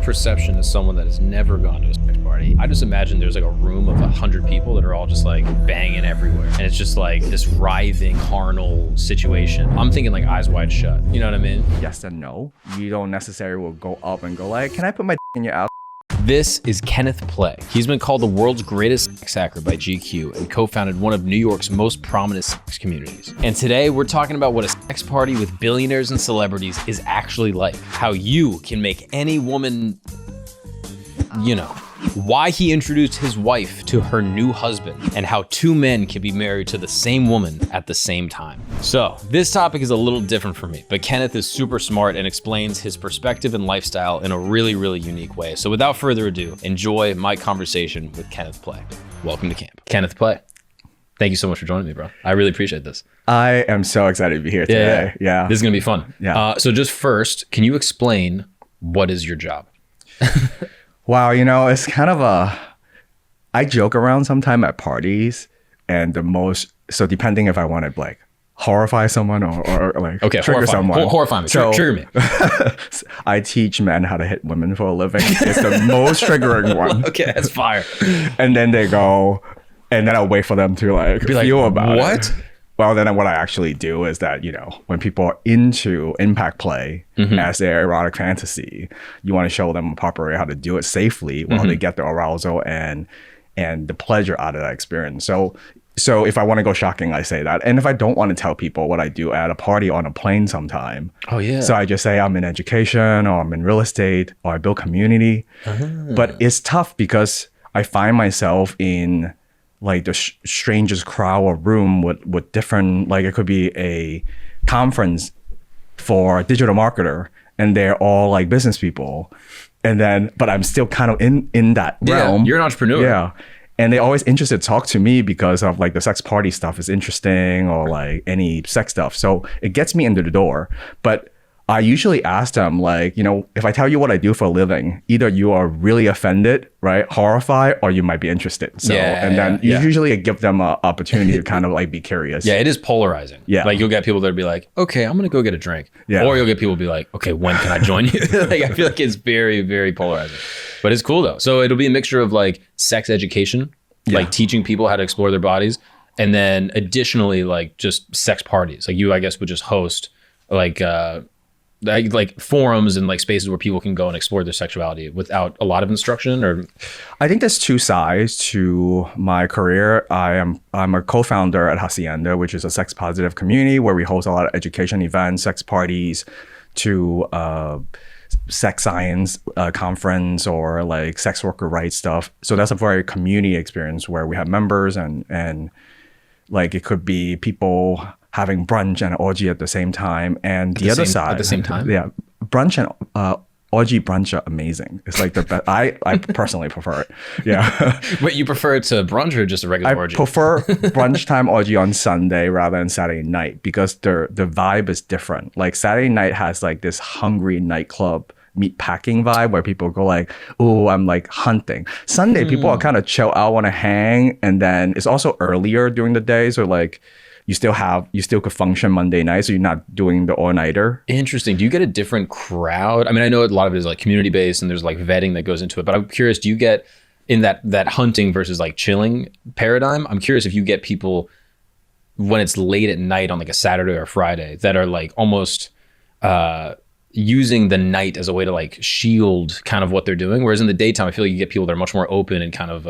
perception as someone that has never gone to a sex party, I just imagine there's like a room of 100 people that are all just like banging everywhere. And it's just like this writhing, carnal situation. I'm thinking like Eyes Wide Shut. You know what I mean? Yes and no. You don't necessarily will go up and go like, can I put my in your ass? This is Kenneth Play. He's been called the world's greatest sex hacker by GQ and co-founded one of New York's most prominent sex communities. And today we're talking about what a sex party with billionaires and celebrities is actually like. How you can make any woman, you know, why he introduced his wife to her new husband, and how two men can be married to the same woman at the same time. So this topic is a little different for me, but Kenneth is super smart and explains his perspective and lifestyle in a really, really unique way. So without further ado, enjoy my conversation with Kenneth Play. Welcome to camp. Kenneth Play, thank you so much for joining me, bro. I really appreciate this. I am so excited to be here today. Yeah. This is gonna be fun. Yeah. So just first, can you explain what is your job? Wow, you know, it's kind of I joke around sometime at parties, and so depending if I want to like horrify someone or like trigger someone. Horrify me, so, trigger me. I teach men how to hit women for a living. It's the most triggering one. Okay, that's fire. And then they go, and then I'll wait for them to like feel about what? it. Well, then what I actually do is that, you know, when people are into impact play as their erotic fantasy, you want to show them a proper way how to do it safely while they get the arousal and the pleasure out of that experience. So if I want to go shocking, I say that. And if I don't want to tell people what I do at a party on a plane sometime, so I just say I'm in education or I'm in real estate or I build community. But it's tough because I find myself in like the strangest crowd or room with different, like it could be a conference for a digital marketer and they're all like business people. And then, but I'm still kind of in that realm. You're an entrepreneur. Yeah. And they're always interested to talk to me because of like the sex party stuff is interesting or like any sex stuff. So it gets me into the door. But I usually ask them like, you know, if I tell you what I do for a living, either you are really offended, right, horrified, or you might be interested. So, usually I give them an opportunity to kind of like be curious. Yeah, it is polarizing. Yeah. Like you'll get people that'll be like, okay, I'm going to go get a drink. Yeah. Or you'll get people be like, okay, when can I join you? Like, I feel like it's very, very polarizing, but it's cool though. So it'll be a mixture of like sex education, like teaching people how to explore their bodies. And then additionally, like just sex parties. Like you, I guess, would just host like forums and like spaces where people can go and explore their sexuality without a lot of instruction. Or I think there's two sides to my career. I'm a co-founder at Hacienda, which is a sex positive community where we host a lot of education events, sex parties, to sex science conference or like sex worker rights stuff. So that's a very community experience where we have members and like it could be people having brunch and orgy at the same time. And the other side, at the same time, yeah, brunch and orgy brunch are amazing. It's like the best. I personally prefer it. Yeah. Wait, you prefer it to brunch or just a regular orgy? I prefer brunch time orgy on Sunday rather than Saturday night because the vibe is different. Like Saturday night has like this hungry nightclub meat packing vibe where people go like, oh, I'm like hunting. Sunday, people are kind of chill out, want to hang. And then it's also earlier during the day. So like, you still could function Monday night, so you're not doing the all-nighter. Interesting. Do you get a different crowd? I mean, I know a lot of it is like community-based and there's like vetting that goes into it, but I'm curious, do you get in that hunting versus like chilling paradigm? I'm curious if you get people when it's late at night on like a Saturday or Friday that are like almost using the night as a way to like shield kind of what they're doing. Whereas in the daytime, I feel like you get people that are much more open and kind of,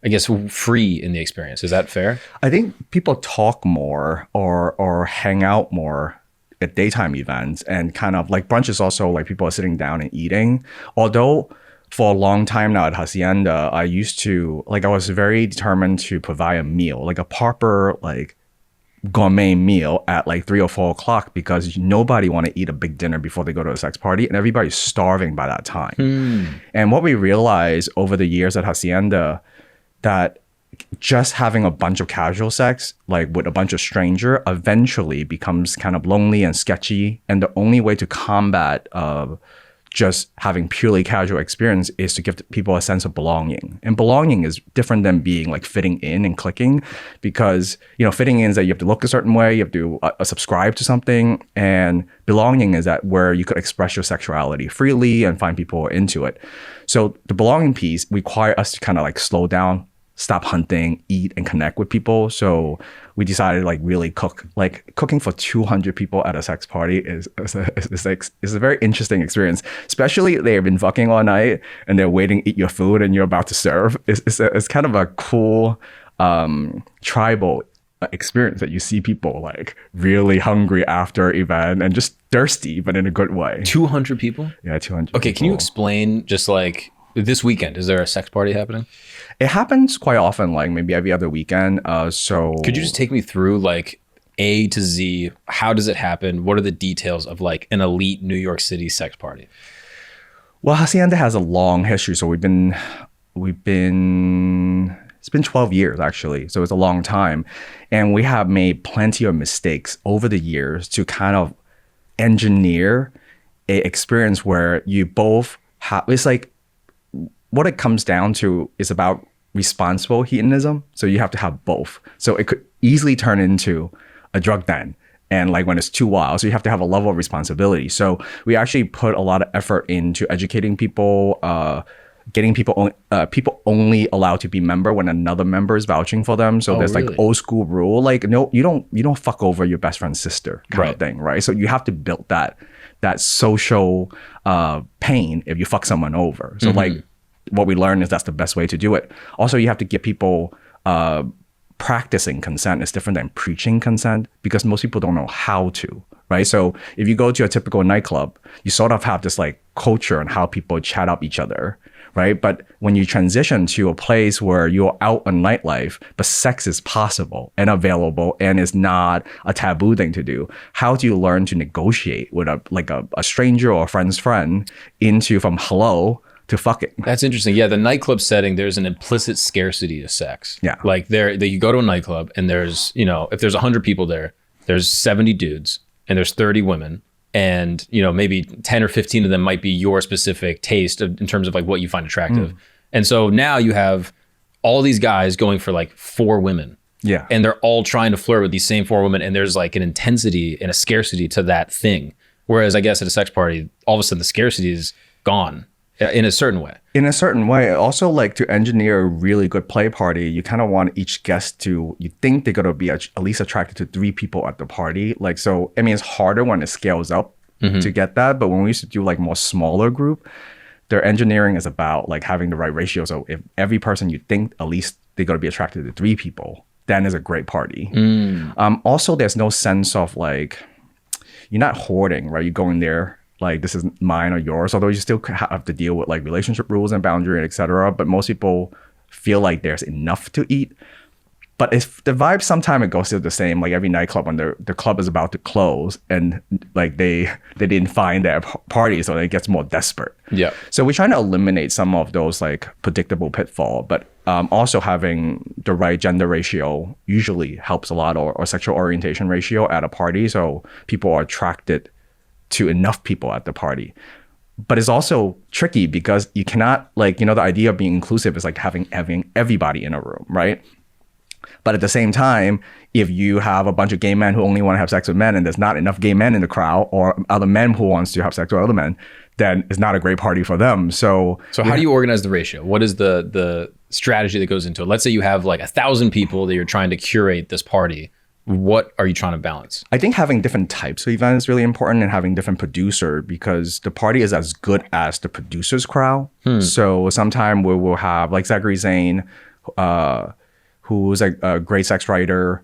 I guess, free in the experience. Is that fair? I think people talk more or hang out more at daytime events, and kind of like brunch is also like people are sitting down and eating. Although for a long time now at Hacienda, I used to, like, I was very determined to provide a meal, like a proper like gourmet meal at like 3 or 4 o'clock because nobody want to eat a big dinner before they go to a sex party and everybody's starving by that time. And what we realized over the years at Hacienda, that just having a bunch of casual sex, like with a bunch of stranger, eventually becomes kind of lonely and sketchy. And the only way to combat just having purely casual experience is to give people a sense of belonging. And belonging is different than being like fitting in and clicking, because, fitting in is that you have to look a certain way, you have to subscribe to something. And belonging is that where you could express your sexuality freely and find people into it. So the belonging piece requires us to kind of like slow down, stop hunting, eat, and connect with people. So we decided to like really cook. Like cooking for 200 people at a sex party is a very interesting experience. Especially they've been fucking all night and they're waiting to eat your food and you're about to serve. It's kind of a cool tribal experience that you see people like really hungry after event and just thirsty, but in a good way. 200 people? Yeah, 200 Okay, people. can you explain just like this weekend, is there a sex party happening? It happens quite often, like maybe every other weekend. So could you just take me through like A to Z? How does it happen? What are the details of like an elite New York City sex party? Well, Hacienda has a long history. So it's been 12 years actually. So it's a long time. And we have made plenty of mistakes over the years to kind of engineer a experience where you both have, it's like, what it comes down to is about responsible hedonism. So you have to have both. So it could easily turn into a drug den. And like when it's too wild, so you have to have a level of responsibility. So we actually put a lot of effort into educating people, getting people only allowed to be member when another member is vouching for them. So there's really? like old school rule, like no, you don't fuck over your best friend's sister kind of thing, right? So you have to build that social pain if you fuck someone over. So like what we learned is that's the best way to do it. Also, you have to get people practicing consent is different than preaching consent, because most people don't know how to, right? So if you go to a typical nightclub, you sort of have this like culture on how people chat up each other, right? But when you transition to a place where you're out on nightlife, but sex is possible and available and is not a taboo thing to do, how do you learn to negotiate with a stranger or a friend's friend into from hello to fucking? That's interesting. Yeah, the nightclub setting, there's an implicit scarcity to sex. Yeah. Like you go to a nightclub and there's, if there's 100 people there, there's 70 dudes and there's 30 women. And, maybe 10 or 15 of them might be your specific taste in terms of like what you find attractive. And so now you have all these guys going for like 4 women. Yeah. And they're all trying to flirt with these same 4 women. And there's like an intensity and a scarcity to that thing. Whereas I guess at a sex party, all of a sudden the scarcity is gone. In a certain way. In a certain way. Also, like to engineer a really good play party, you kind of want each guest you think they're going to be at least attracted to 3 people at the party. Like, so, I mean, it's harder when it scales up to get that. But when we used to do like more smaller group, their engineering is about like having the right ratio. So if every person you think at least they're going to be attracted to 3 people, then it's a great party. Also, there's no sense of like, you're not hoarding, right? You're going there like this is mine or yours, although you still have to deal with like relationship rules and boundary and etc. But most people feel like there's enough to eat. But if the vibe sometimes it goes to the same, like every nightclub when the club is about to close and like they didn't find their party, so it gets more desperate. Yeah. So we're trying to eliminate some of those like predictable pitfall, but also having the right gender ratio usually helps a lot, or sexual orientation ratio at a party, so people are attracted to enough people at the party. But it's also tricky because you cannot, like, the idea of being inclusive is like having everybody in a room, right? But at the same time, if you have a bunch of gay men who only want to have sex with men and there's not enough gay men in the crowd, or other men who wants to have sex with other men, then it's not a great party for them. So how do you organize the ratio? What is the strategy that goes into it? Let's say you have like 1,000 people that you're trying to curate this party. What are you trying to balance? I think having different types of events is really important, and having different producer, because the party is as good as the producer's crowd. So sometime we will have like Zachary Zane, who's a great sex writer.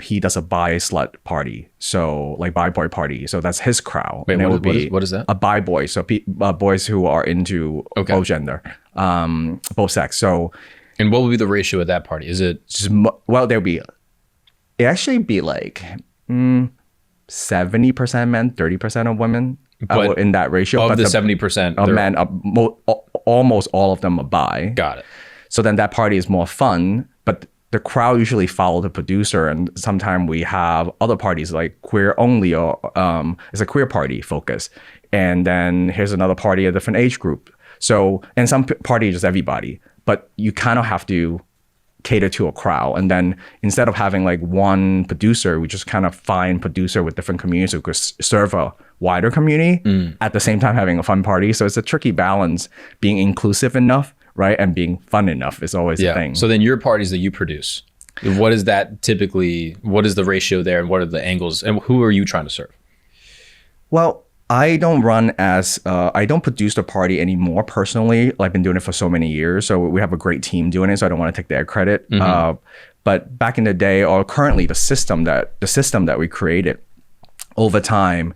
He does a bi slut party, so like bi boy party. So that's his crowd. Wait, what is that? A bi boy. So boys who are into both gender, both sex. So, and what would be the ratio at that party? Is it it actually be like 70% men, 30% of women in that ratio. Of but the 70% of men, almost all of them are bi. Got it. So then that party is more fun, but the crowd usually follow the producer, and sometimes we have other parties like queer only, or it's a queer party focus. And then here's another party, a different age group. So, and some party just everybody, but you kind of have to cater to a crowd. And then instead of having like one producer, we just kind of find producer with different communities who could serve a wider community at the same time having a fun party. So it's a tricky balance, being inclusive enough, right? And being fun enough is always the thing. So then your parties that you produce, what is that typically, what is the ratio there and what are the angles and who are you trying to serve? Well, I don't I don't produce the party anymore personally. I've been doing it for so many years. So we have a great team doing it. So I don't want to take their credit. But back in the day, or currently the system that we created over time,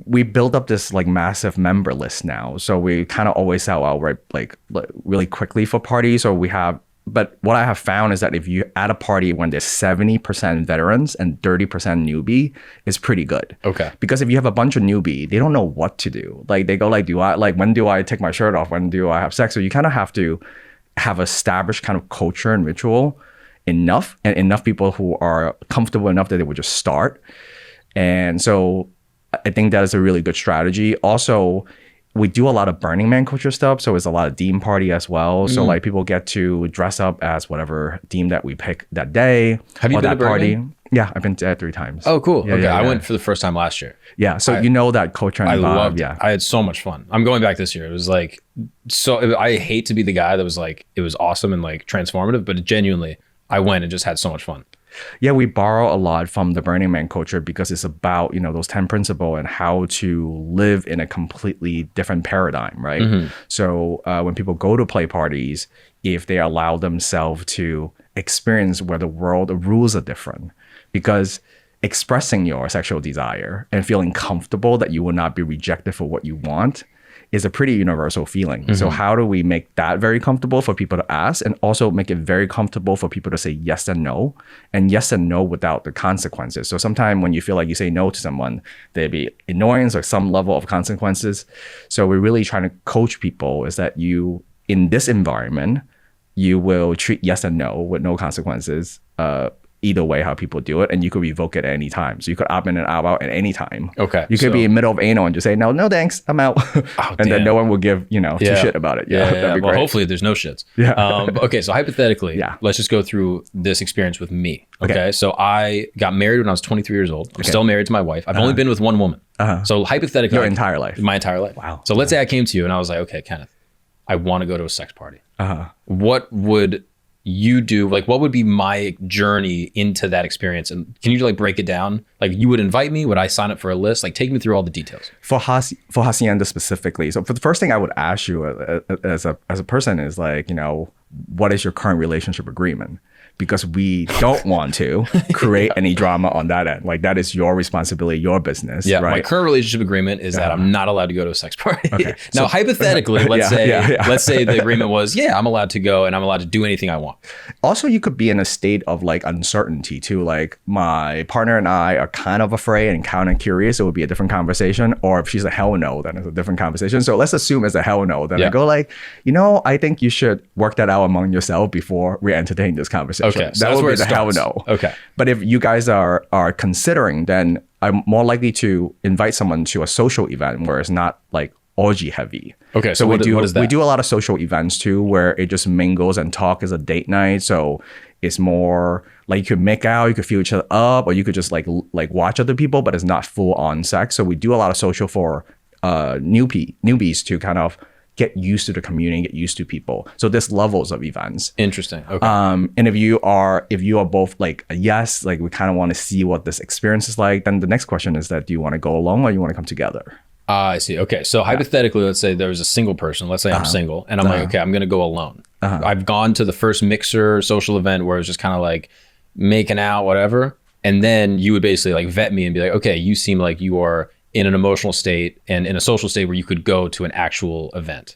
we built up this like massive member list now. So we kind of always sell out like really quickly for parties. But what I have found is that if you add a party when there's 70% veterans and 30% newbie, it's pretty good. Okay. Because if you have a bunch of newbie, they don't know what to do. Like they go like, when do I take my shirt off? When do I have sex? So you kind of have to have established kind of culture and ritual enough, and enough people who are comfortable enough that they would just start. And so I think that is a really good strategy. Also, we do a lot of Burning Man culture stuff. So it's a lot of theme party as well. So like people get to dress up as whatever theme that we pick that day. Have you been to Burning Man? Yeah, I've been there 3 times. Oh, cool. Yeah, okay. yeah. I went for the first time last year. Yeah. So you know that culture and I vibe. loved it. I had so much fun. I'm going back this year. It was like, I hate to be the guy that was like, it was awesome and like transformative, but genuinely I went and just had so much fun. Yeah, we borrow a lot from the Burning Man culture because it's about, those 10 principles and how to live in a completely different paradigm, right? So when people go to play parties, if they allow themselves to experience where the rules are different, because expressing your sexual desire and feeling comfortable that you will not be rejected for what you want is a pretty universal feeling. So how do we make that very comfortable for people to ask, and also make it very comfortable for people to say yes and no without the consequences? So sometimes when you feel like you say no to someone, there'd be annoyance or some level of consequences. So we're really trying to coach people is that you, in this environment, you will treat yes and no with no consequences, either way how people do it, and you could revoke it at any time. So you could opt in and opt out at any time. Okay. You could be in the middle of anal and just say, no thanks, I'm out. And then no one will give, two shit about it. Yeah. That'd be well, great. hopefully there's no shits. Yeah. Okay. So hypothetically, let's just go through this experience with me. Okay. So I got married when I was 23 years old. I'm still married to my wife. I've only been with one woman. So hypothetically. Your entire life. My entire life. Wow. So let's say I came to you and I was like, okay, Kenneth, I want to go to a sex party. What would you do? Like, what would be my journey into that experience? And can you like break it down? Like, you would invite me? Would I sign up for a list? Like, take me through all the details. For Hacienda specifically. So for the first thing I would ask you as a person is like, what is your current relationship agreement? Because we don't want to create any drama on that end. Like, that is your responsibility, your business. Yeah. Right? My current relationship agreement is that I'm not allowed to go to a sex party. Okay. Now, hypothetically, let's say the agreement was, I'm allowed to go and I'm allowed to do anything I want. Also, you could be in a state of like uncertainty too. Like, my partner and I are kind of afraid and kind of curious. It would be a different conversation. Or if she's a hell no, then it's a different conversation. So let's assume it's a hell no. Then I go like, I think you should work that out among yourself before we entertain this conversation. Okay, so that would be the hell no. Okay. But if you guys are considering, then I'm more likely to invite someone to a social event where it's not like orgy heavy. Okay. So what is that? We do a lot of social events too, where it just mingles and talk as a date night. So it's more like you could make out, you could feel each other up, or you could just like watch other people, but it's not full on sex. So we do a lot of social for newbies to kind of get used to the community, get used to people. So there's levels of events. Interesting. Okay. And if you are both like a yes, like we kind of want to see what this experience is like, then the next question is that do you want to go alone or you want to come together? I see. Okay. So hypothetically, let's say there's a single person. Let's say I'm single and I'm like, okay, I'm going to go alone. I've gone to the first mixer social event where it was just kind of like making out, whatever. And then you would basically like vet me and be like, okay, you seem like you are in an emotional state and in a social state where you could go to an actual event.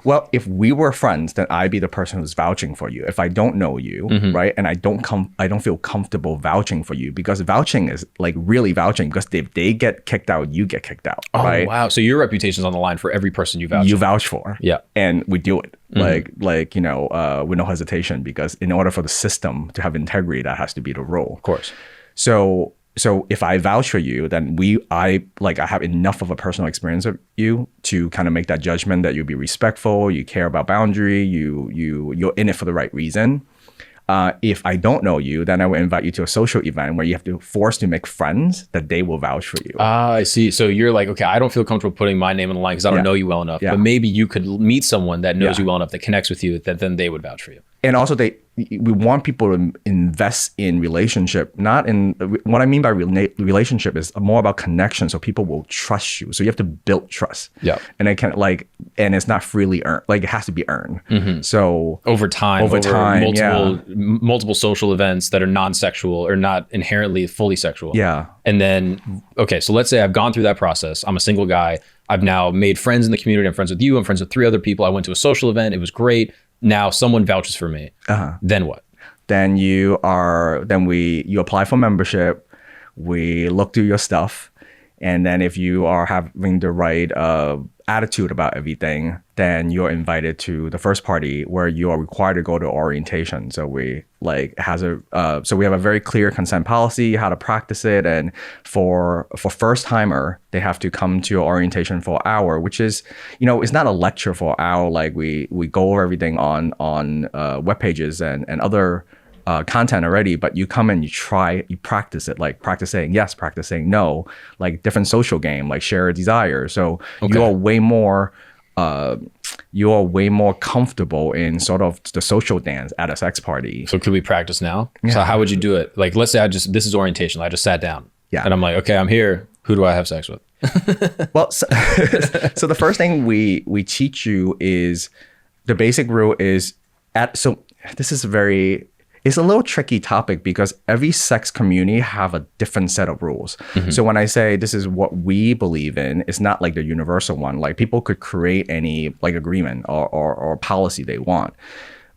Well, if we were friends, then I'd be the person who's vouching for you. If I don't know you, right, and I don't feel comfortable vouching for you, because vouching is like really vouching, because if they get kicked out, you get kicked out. Oh, right? Wow. So your reputation's on the line for every person you vouch. You vouch for. Yeah. And we do it with no hesitation, because in order for the system to have integrity, that has to be the rule. Of course. So so if I vouch for you, then I have enough of a personal experience of you to kind of make that judgment that you'll be respectful, you care about boundary, you're in it for the right reason. If I don't know you, then I will invite you to a social event where you have to force to make friends that they will vouch for you. I see. So you're like, okay, I don't feel comfortable putting my name on the line because I don't know you well enough. But maybe you could meet someone that knows you well enough, that connects with you, that then they would vouch for you. And also we want people to invest in relationship, not in, what I mean by relationship is more about connection. So people will trust you. So you have to build trust. Yeah. And and it's not freely earned. Like it has to be earned. Mm-hmm. So over time, multiple social events that are non-sexual or not inherently fully sexual. Yeah. And then, okay, so let's say I've gone through that process. I'm a single guy. I've now made friends in the community. I'm friends with you. I'm friends with 3 other people. I went to a social event. It was great. Now someone vouches for me. Then what? Then you apply for membership. We look through your stuff. And then if you are having the right attitude about everything, then you're invited to the first party where you are required to go to orientation. So we so we have a very clear consent policy, how to practice it. And for first timer, they have to come to orientation for an hour, which is, it's not a lecture for an hour. Like we go over everything on web pages and other content already, but you come and you practice it, like practice saying yes, practice saying no, like different social game, like share a desire. So you are way more comfortable in sort of the social dance at a sex party. So could we practice now? Yeah. So how would you do it? Like, let's say this is orientation. I just sat down and I'm like, okay, I'm here. Who do I have sex with? Well, so the first thing we teach you is the basic rule is it's a little tricky topic because every sex community have a different set of rules. Mm-hmm. So when I say this is what we believe in, it's not like the universal one. Like people could create any like agreement or policy they want.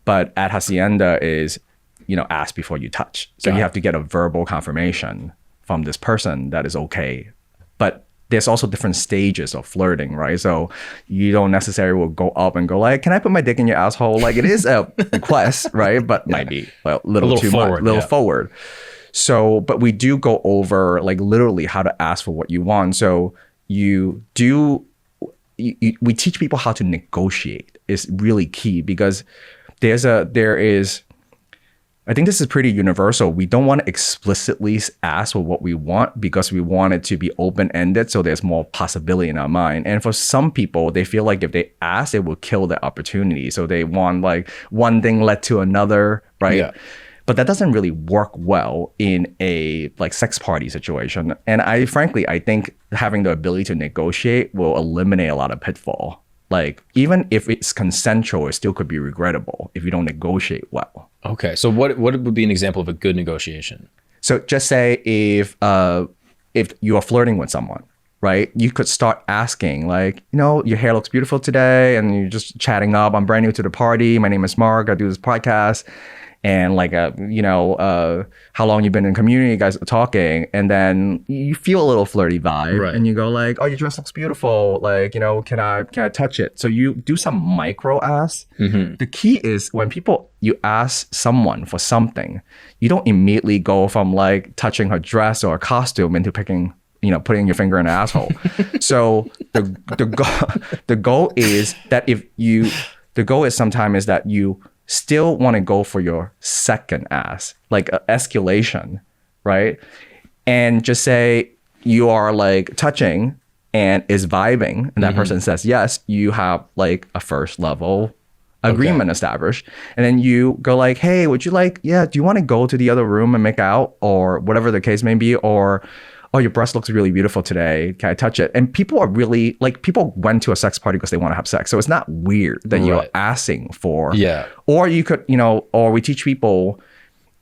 But at Hacienda is, ask before you touch. So you have to get a verbal confirmation from this person that is okay. But there's also different stages of flirting, right? So you don't necessarily will go up and go like, can I put my dick in your asshole? Like it is a request, right? But might be a little too forward, much, forward. So, but we do go over like literally how to ask for what you want. So we teach people how to negotiate is really key because I think this is pretty universal. We don't want to explicitly ask for what we want because we want it to be open-ended so there's more possibility in our mind. And for some people, they feel like if they ask, it will kill the opportunity. So they want like one thing led to another, right? Yeah. But that doesn't really work well in a like sex party situation. And I think having the ability to negotiate will eliminate a lot of pitfall. Like even if it's consensual, it still could be regrettable if you don't negotiate well. Okay, so what would be an example of a good negotiation? So just say if you are flirting with someone, right? You could start asking like, your hair looks beautiful today, and you're just chatting up. I'm brand new to the party. My name is Mark. I do this podcast. And like, how long you've been in community, you guys are talking. And then you feel a little flirty vibe. Right. And you go like, oh, your dress looks beautiful. Like, can I touch it? So you do some micro ask. Mm-hmm. The key is when you ask someone for something, you don't immediately go from like touching her dress or a costume into putting your finger in an asshole. So the goal is that the goal is sometimes is that you still want to go for your second ask, like escalation, right? And just say you are like touching and is vibing, and that person says yes, you have like a first level agreement established. And then you go like, hey, would you like, do you want to go to the other room and make out, or whatever the case may be, or oh, your breast looks really beautiful today. Can I touch it? And people are really like, people went to a sex party because they want to have sex. So it's not weird that you're asking for. Yeah. Or you could, or we teach people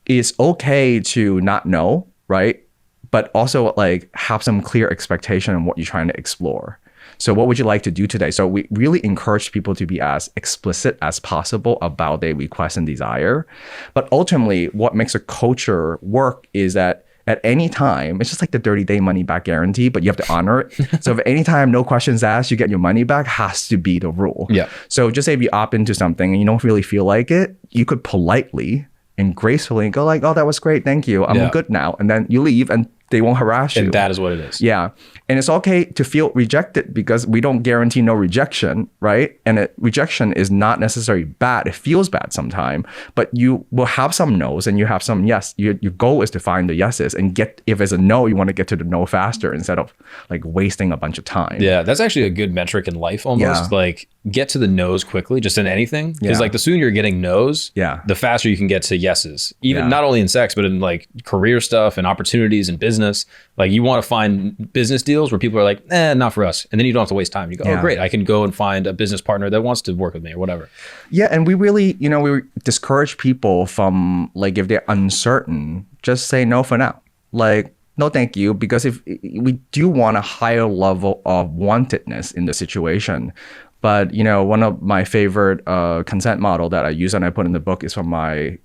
it's okay to not know, right? But also like have some clear expectation on what you're trying to explore. So what would you like to do today? So we really encourage people to be as explicit as possible about their request and desire. But ultimately, what makes a culture work is that at any time, it's just like the 30-day money back guarantee, but you have to honor it. So if any time, no questions asked, you get your money back, has to be the rule. Yeah. So just say if you opt into something and you don't really feel like it, you could politely and gracefully go like, oh, that was great. Thank you. I'm good now. And then you leave and they won't harass you. And that is what it is. Yeah. And it's okay to feel rejected because we don't guarantee no rejection, right? And rejection is not necessarily bad. It feels bad sometimes, but you will have some no's and you have some yes. Your goal is to find the yeses and if it's a no, you want to get to the no faster instead of like wasting a bunch of time. Yeah, that's actually a good metric in life almost. Like get to the no's quickly, just in anything. Because like the sooner you're getting no's, the faster you can get to yeses. Even not only in sex, but in like career stuff and opportunities and business. Like you want to find business deals where people are like, not for us. And then you don't have to waste time. You go, oh, great. I can go and find a business partner that wants to work with me or whatever. Yeah. And we really, we discourage people from like, if they're uncertain, just say no for now. Like, no, thank you. Because if we do want a higher level of wantedness in the situation, but, one of my favorite consent model that I use and I put in the book is from my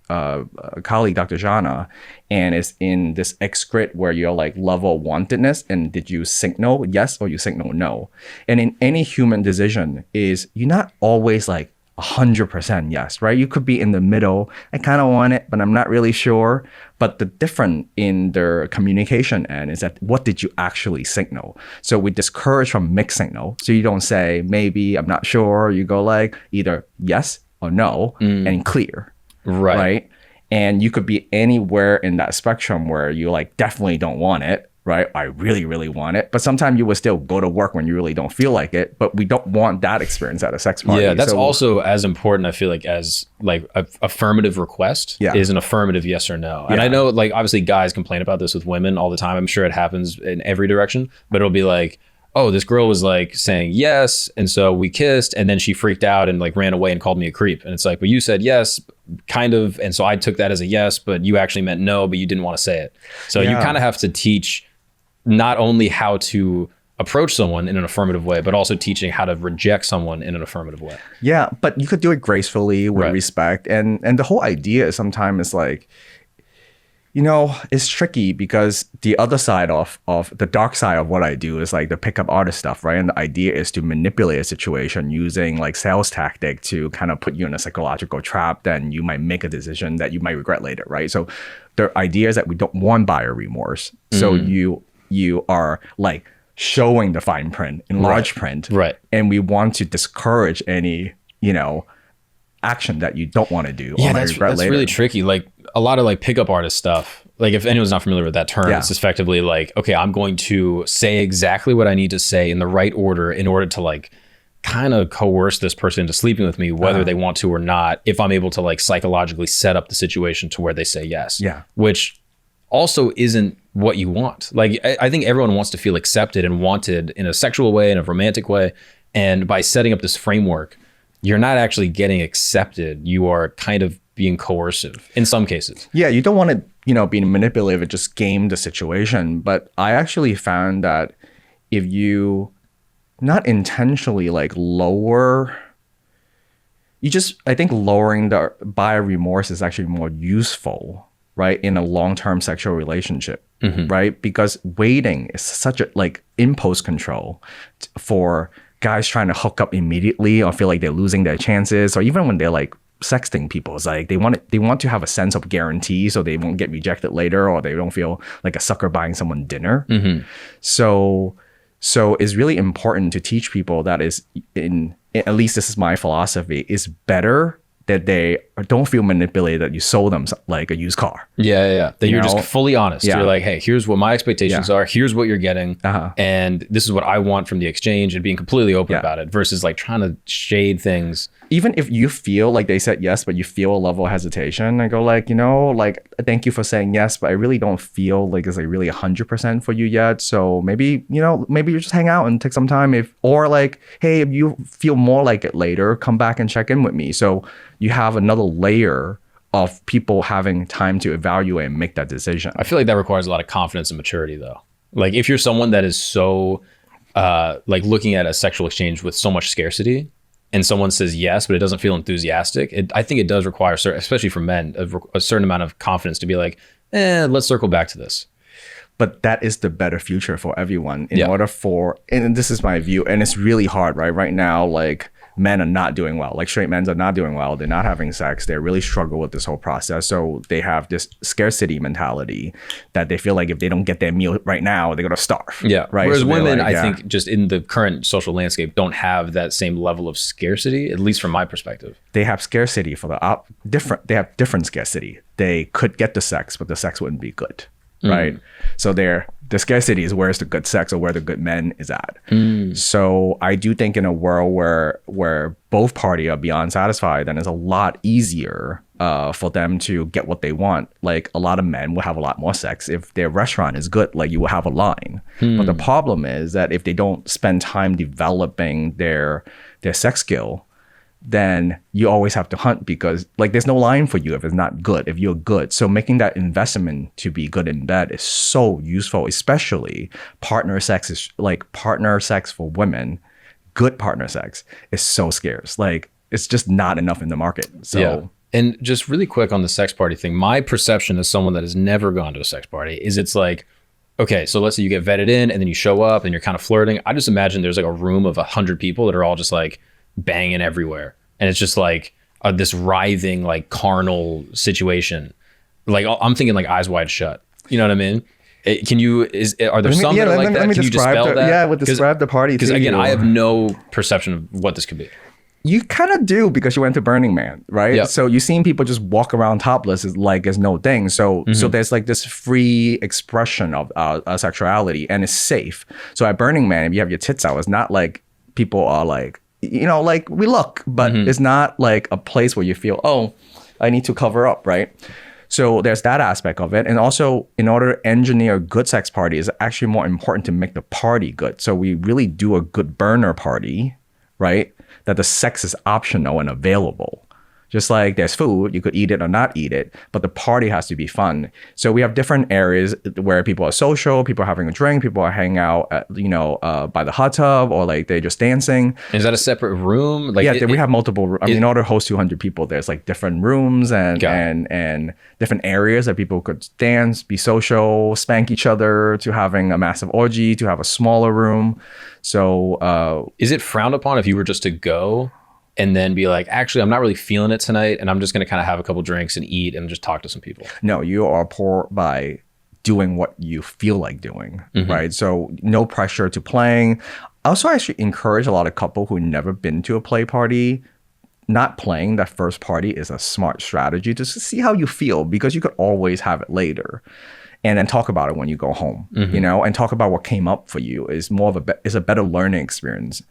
colleague, Dr. Jana. And it's in this X grid where you're like level of wantedness. And did you signal yes or you signal no? And in any human decision you're not always like 100% yes, right? You could be in the middle. I kind of want it, but I'm not really sure. But the difference in their communication end is that what did you actually signal? So we discourage from mixed signal. So you don't say maybe, I'm not sure. You go like either yes or no and clear, right? And you could be anywhere in that spectrum where you like definitely don't want it. Right? I really, really want it. But sometimes you will still go to work when you really don't feel like it. But we don't want that experience at a sex party. Yeah, that's also as important, I feel like, as like a affirmative request is an affirmative yes or no. And I know like obviously guys complain about this with women all the time. I'm sure it happens in every direction. But it'll be like, oh, this girl was like saying yes. And so we kissed and then she freaked out and like ran away and called me a creep. And it's like, well, you said yes, kind of. And so I took that as a yes, but you actually meant no, but you didn't want to say it. So you kind of have to teach not only how to approach someone in an affirmative way, but also teaching how to reject someone in an affirmative way. Yeah, but you could do it gracefully with respect. And the whole idea sometimes is like, it's tricky because the other side of the dark side of what I do is like the pickup artist stuff, right? And the idea is to manipulate a situation using like sales tactic to kind of put you in a psychological trap. Then you might make a decision that you might regret later, right? So the idea is that we don't want buyer remorse. So you are like showing the fine print in large print. Right. And we want to discourage any, action that you don't want to do. Yeah, that's really tricky. Like a lot of like pickup artist stuff. Like if anyone's not familiar with that term, it's effectively like, okay, I'm going to say exactly what I need to say in the right order in order to like kind of coerce this person into sleeping with me, whether they want to or not, if I'm able to like psychologically set up the situation to where they say yes. Yeah. Which also isn't what you want. Like I think everyone wants to feel accepted and wanted in a sexual way, in a romantic way. And by setting up this framework, you're not actually getting accepted. You are kind of being coercive in some cases. Yeah, you don't want to, be manipulative and just game the situation. But I actually found that if you not intentionally like lower, I think lowering the buyer remorse is actually more useful, right? In a long-term sexual relationship, right? Because waiting is such a like impulse control for guys trying to hook up immediately or feel like they're losing their chances, or even when they're like sexting people, it's like they want to have a sense of guarantee so they won't get rejected later, or they don't feel like a sucker buying someone dinner. So it's really important to teach people that is at least this is my philosophy, is better that they don't feel manipulated, that you sold them like a used car. Yeah. That you're just fully honest. You're like, hey, here's what my expectations are. Here's what you're getting. And this is what I want from the exchange, and being completely open about it versus like trying to shade things. Even if you feel like they said yes, but you feel a level of hesitation, I go like, like, thank you for saying yes, but I really don't feel like it's like really 100% for you yet. So maybe, maybe you just hang out and take some time or like, hey, if you feel more like it later, come back and check in with me. So you have another layer of people having time to evaluate and make that decision. I feel like that requires a lot of confidence and maturity though. Like if you're someone that is so like looking at a sexual exchange with so much scarcity, and someone says yes, but it doesn't feel enthusiastic, I think it does require, especially for men, a certain amount of confidence to be like, let's circle back to this. But that is the better future for everyone in order for, and this is my view, and it's really hard, right? Right now, like men are not doing well. Like straight men are not doing well. They're not having sex. They really struggle with this whole process. So they have this scarcity mentality that they feel like if they don't get their meal right now, they're going to starve. Yeah. Right. Whereas so women, like, I think just in the current social landscape don't have that same level of scarcity, at least from my perspective. They have scarcity for they have different scarcity. They could get the sex, but the sex wouldn't be good. Right. So the scarcity is where's the good sex or where the good men is at. So I do think in a world where both parties are beyond satisfied, then it's a lot easier for them to get what they want. Like a lot of men will have a lot more sex if their restaurant is good. Like you will have a line. But the problem is that if they don't spend time developing their sex skill, then you always have to hunt because like there's no line for you if it's not good, if you're good. So making that investment to be good in bed is so useful, especially partner sex for women. Good partner sex is so scarce. Like it's just not enough in the market. So yeah. And just really quick on the sex party thing, my perception as someone that has never gone to a sex party is it's like, okay, so let's say you get vetted in and then you show up and you're kind of flirting. I just imagine there's like a room of 100 people that are all just like banging everywhere. And it's just like this writhing, like carnal situation. Like I'm thinking like Eyes Wide Shut. You know what I mean? Are there some that are like that? Can you dispel that? Yeah, we'll describe the party. Because again, I have no perception of what this could be. You kind of do because you went to Burning Man, right? Yep. So you've seen people just walk around topless like it's no thing. So so there's like this free expression of sexuality and it's safe. So at Burning Man, if you have your tits out, it's not like people are like, you know, like we look, but it's not like a place where you feel, oh, I need to cover up, right? So there's that aspect of it. And also in order to engineer a good sex party, it's actually more important to make the party good. So we really do a good burner party, right? That the sex is optional and available. Just like there's food, you could eat it or not eat it, but the party has to be fun. So we have different areas where people are social, people are having a drink, people are hanging out, by the hot tub, or like they're just dancing. Is that a separate room? Like we have multiple. I mean, in order to host 200 people, there's like different rooms and different areas that people could dance, be social, spank each other, to having a massive orgy, to have a smaller room. So is it frowned upon if you were just to go and then be like, actually, I'm not really feeling it tonight, and I'm just going to kind of have a couple drinks and eat and just talk to some people? No, you are poor by doing what you feel like doing, right? So no pressure to playing. Also, I actually encourage a lot of couples who never been to a play party. Not playing that first party is a smart strategy just to see how you feel, because you could always have it later. And then talk about it when you go home, you know, and talk about what came up for you is more of is a better learning experience.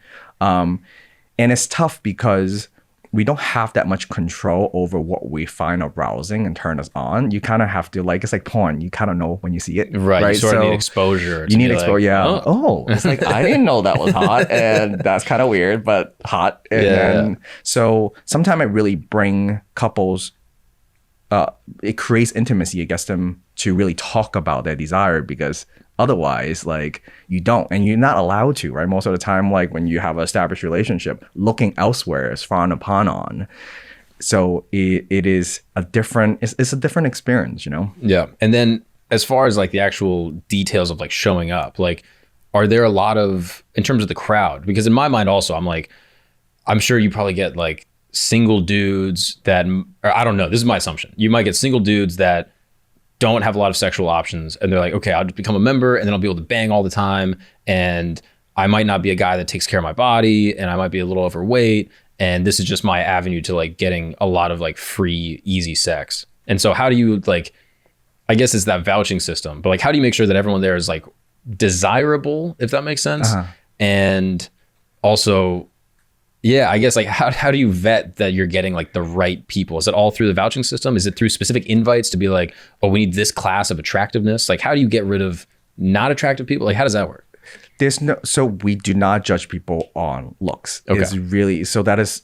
And it's tough because we don't have that much control over what we find arousing and turn us on. You kind of have to, like, it's like porn. You kind of know when you see it. Right. You sort of need exposure. You need exposure. Like, yeah. Oh, it's like, I didn't know that was hot. And that's kind of weird, but hot. And then, so sometimes I really bring couples, it creates intimacy. It gets them to really talk about their desire, because otherwise, like, you don't, and you're not allowed to, right? Most of the time, like when you have an established relationship, looking elsewhere is frowned upon on. So it is a different, it's a different experience, you know? Yeah. And then as far as like the actual details of like showing up, like, are there a lot of, in terms of the crowd? Because in my mind also, I'm like, I'm sure you probably get like single dudes that, or I don't know, this is my assumption. You might get single dudes that don't have a lot of sexual options, and they're like, okay, I'll just become a member and then I'll be able to bang all the time, and I might not be a guy that takes care of my body, and I might be a little overweight, and this is just my avenue to like getting a lot of like free, easy sex. And so how do you, like, I guess it's that vouching system, but like, how do you make sure that everyone there is like desirable, if that makes sense? And also, yeah, I guess like how do you vet that you're getting like the right people? Is it all through the vouching system? Is it through specific invites to be like, oh, we need this class of attractiveness? Like, how do you get rid of not attractive people? Like, how does that work? So we do not judge people on looks. Okay. It's really, so that's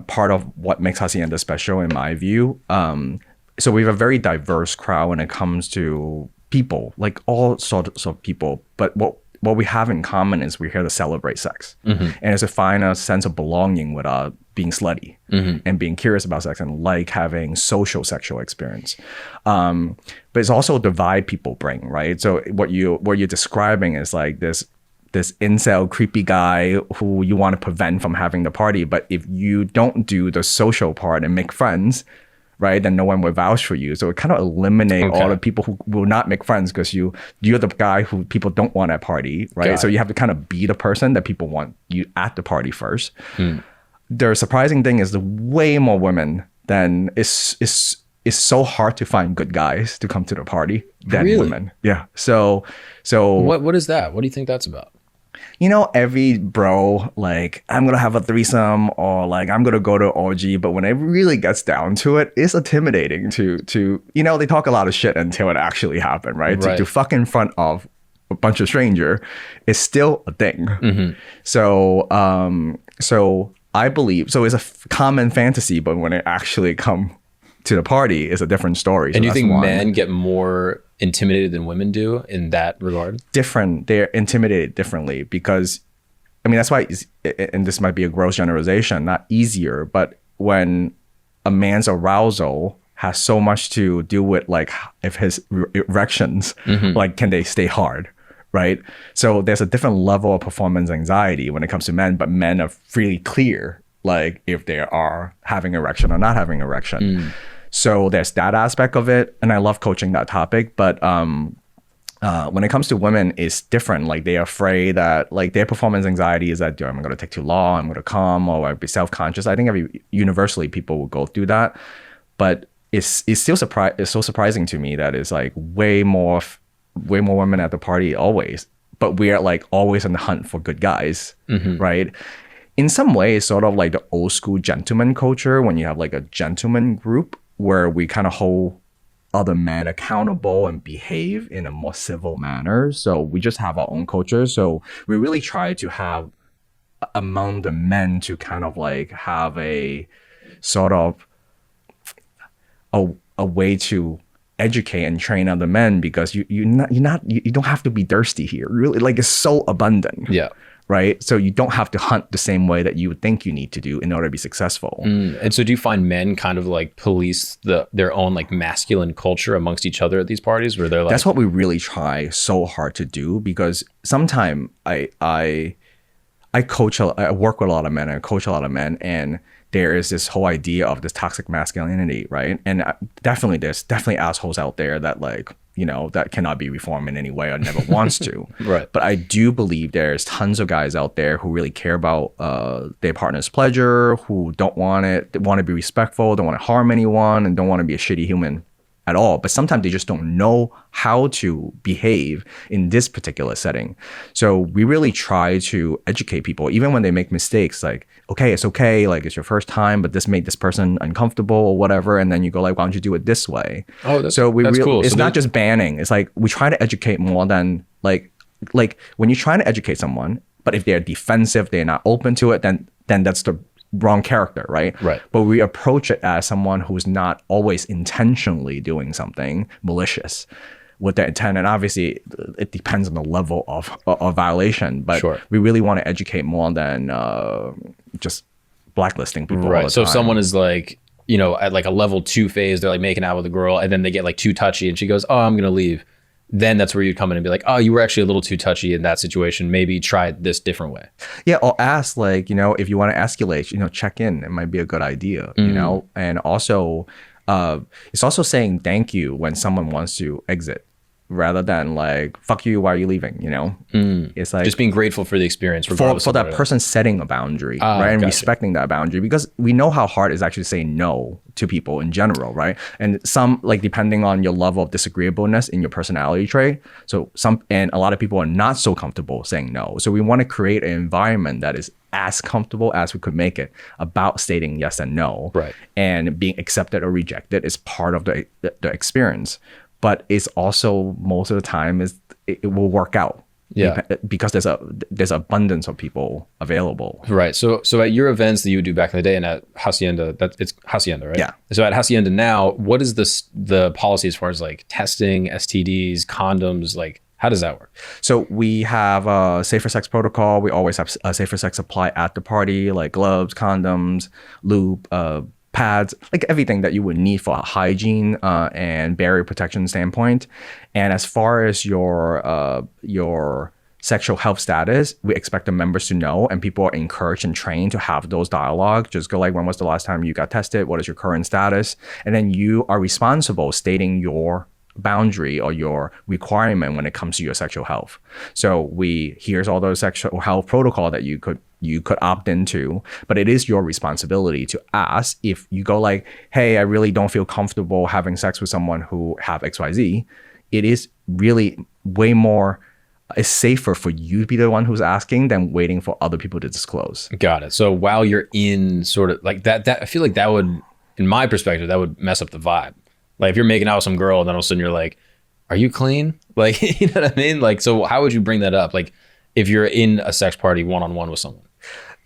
part of what makes Hacienda special in my view. So we have a very diverse crowd when it comes to people, like all sorts of people. But what we have in common is we're here to celebrate sex. And it's to find a sense of belonging without being slutty, and being curious about sex, and like having social sexual experience. But it's also the vibe people bring, right? So what you're describing is like this this incel creepy guy who you want to prevent from having the party. But if you don't do the social part and make friends, right, then no one will vouch for you. So it kind of eliminate all the people who will not make friends because you're the guy who people don't want at party, right? So you have to kind of be the person that people want you at the party first. The surprising thing is the way more women than it's so hard to find good guys to come to the party than women. Yeah. So what is that? What do you think that's about? You know, every bro, like, I'm going to have a threesome or like, I'm going to go to orgy. But when it really gets down to it, it's intimidating to, you know, they talk a lot of shit until it actually happened, right? To fuck in front of a bunch of stranger is still a thing. So I believe, so it's a common fantasy, but when it actually come to the party, it's a different story. And do you think men get more intimidated than women do in that regard? Different. They're intimidated differently because, I mean, that's why, and this might be a gross generalization, not easier, but when a man's arousal has so much to do with like if his erections, like can they stay hard, right? So there's a different level of performance anxiety when it comes to men, but men are freely clear, like if they are having erection or not having erection. So there's that aspect of it. And I love coaching that topic. But when it comes to women, it's different. Like they're afraid that like their performance anxiety is that, am I going to take too long? I'm going to come or I'll be self-conscious. I think universally people will go through that. But it's still it's so surprising to me that it's like way more women at the party always. But we are like always on the hunt for good guys, right? In some ways, sort of like the old school gentleman culture when you have like a gentleman group where we kind of hold other men accountable and behave in a more civil manner. So we just have our own culture. So we really try to have among the men to kind of like have a sort of a way to educate and train other men because you don't have to be thirsty here. Really, like it's so abundant. Yeah. Right. So you don't have to hunt the same way that you would think you need to do in order to be successful. And so do you find men kind of like police their own like masculine culture amongst each other at these parties where they're like... That's what we really try so hard to do because sometimes I work with a lot of men, I coach a lot of men, and there is this whole idea of this toxic masculinity, right? And there's definitely assholes out there that like, you know, that cannot be reformed in any way or never wants to. Right. But I do believe there's tons of guys out there who really care about their partner's pleasure, who don't want it, they want to be respectful, don't want to harm anyone, and don't want to be a shitty human at all. But sometimes they just don't know how to behave in this particular setting. So we really try to educate people, even when they make mistakes, like, okay, it's okay, like it's your first time, but this made this person uncomfortable or whatever. And then you go like, why don't you do it this way? Oh, that's cool. It's not just banning. It's like, we try to educate more than like when you're trying to educate someone, but if they're defensive, they're not open to it, then that's the wrong character, right? Right. But we approach it as someone who's not always intentionally doing something malicious with their intent. And obviously it depends on the level of violation, but we really want to educate more than just blacklisting people all the time. So if someone is like, you know, at like a level 2 phase, they're like making out with a girl and then they get like too touchy and she goes, oh, I'm going to leave. Then that's where you'd come in and be like, oh, you were actually a little too touchy in that situation. Maybe try it this different way. Yeah, or ask, like, you know, if you want to escalate, you know, check in. It might be a good idea, you know? And also, it's also saying thank you when someone wants to exit rather than like, fuck you, why are you leaving, you know? It's like... just being grateful for the experience. For that person setting a boundary, right? And respecting that boundary. Because we know how hard it is actually saying no to people in general, right? And some, like, depending on your level of disagreeableness in your personality trait, and a lot of people are not so comfortable saying no. So we want to create an environment that is as comfortable as we could make it about stating yes and no. Right. And being accepted or rejected is part of the experience. But it's also, most of the time, it will work out. Yeah. Because there's abundance of people available. Right. So at your events that you would do back in the day and at Hacienda, it's Hacienda, right? Yeah. So at Hacienda now, what is the policy as far as like testing, STDs, condoms, like how does that work? So we have a safer sex protocol. We always have a safer sex supply at the party, like gloves, condoms, lube, pads, like everything that you would need for a hygiene and barrier protection standpoint. And as far as your sexual health status, we expect the members to know, and people are encouraged and trained to have those dialogue. Just go like, when was the last time you got tested? What is your current status? And then you are responsible stating your boundary or your requirement when it comes to your sexual health. So here's all those sexual health protocol that you could opt into, but it is your responsibility to ask. If you go like, hey, I really don't feel comfortable having sex with someone who have XYZ, it is really way more, it's safer for you to be the one who's asking than waiting for other people to disclose. Got it. So while you're in sort of like that I feel like that would, in my perspective, that would mess up the vibe. Like if you're making out with some girl and then all of a sudden you're like, are you clean? Like, you know what I mean? Like, so how would you bring that up? Like if you're in a sex party one-on-one with someone.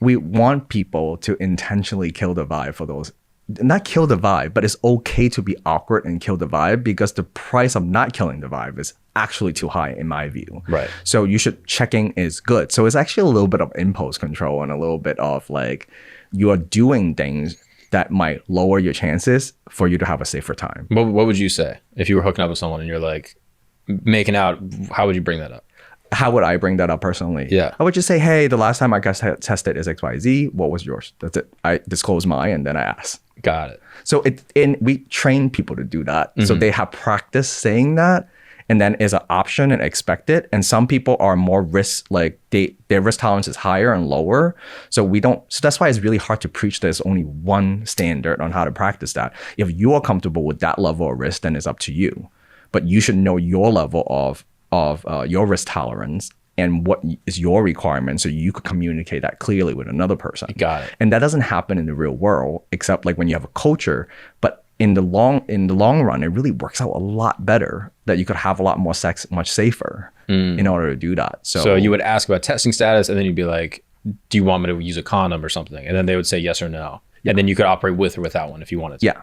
We want people to intentionally kill the vibe for those. Not kill the vibe, but it's okay to be awkward and kill the vibe, because the price of not killing the vibe is actually too high in my view. Right. So you should, checking is good. So it's actually a little bit of impulse control and a little bit of like, you are doing things that might lower your chances for you to have a safer time. What would you say if you were hooking up with someone and you're like making out? How would you bring that up? How would I bring that up personally? Yeah. I would just say, hey, the last time I got tested is XYZ. What was yours? That's it. I disclose mine and then I ask. Got it. So we train people to do that. So they have practice saying that, and then is an option and expected. And some people are more risk, like their risk tolerance is higher and lower. So that's why it's really hard to preach there's only one standard on how to practice that. If you are comfortable with that level of risk, then it's up to you. But you should know your level of your risk tolerance and what is your requirement, so you could communicate that clearly with another person. Got it. And that doesn't happen in the real world, except like when you have a culture. But in the long run, it really works out a lot better that you could have a lot more sex much safer in order to do that. So you would ask about testing status, and then you'd be like, do you want me to use a condom or something? And then they would say yes or no. Yeah. And then you could operate with or without one if you wanted to. Yeah.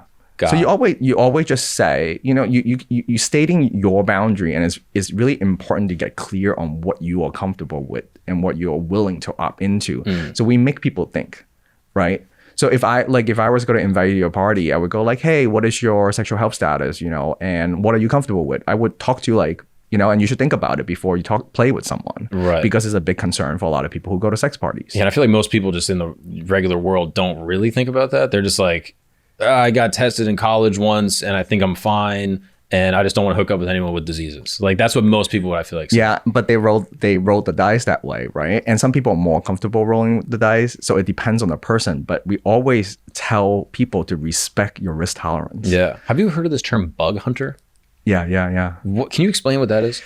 So you always just say, you stating your boundary, and it's really important to get clear on what you are comfortable with and what you're willing to opt into. So we make people think, right? So if I was going to invite you to a party, I would go like, hey, what is your sexual health status, and what are you comfortable with? I would talk to you like, and you should think about it before you play with someone, right? Because it's a big concern for a lot of people who go to sex parties. Yeah, and I feel like most people just in the regular world don't really think about that. They're just like, I got tested in college once and I think I'm fine, and I just don't want to hook up with anyone with diseases. Like that's what most people, I feel like, say. Yeah, but they rolled the dice that way, right? And some people are more comfortable rolling the dice, so it depends on the person. But we always tell people to respect your risk tolerance. Yeah. Have you heard of this term bug hunter? Yeah. Can you explain what that is?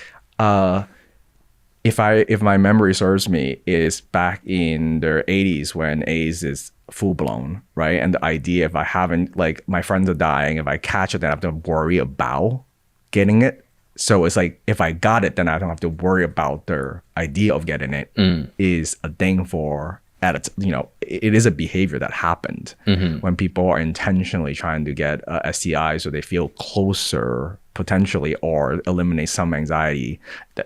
If my memory serves me, is back in the 80s when AIDS is full blown, right? And the idea, if I haven't, like my friends are dying, if I catch it, then I have to worry about getting it. So it's like, if I got it, then I don't have to worry about the idea of getting it is a thing it is a behavior that happened when people are intentionally trying to get STIs, so they feel closer potentially, or eliminate some anxiety.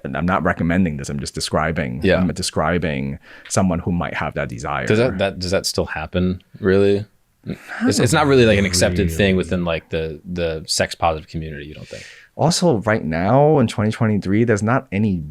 I'm not recommending this. I'm just describing. Yeah. I'm describing someone who might have that desire. Does that still happen? Really? It's not really like an accepted thing within like the sex positive community. You don't think? Also, right now in 2023, there's not any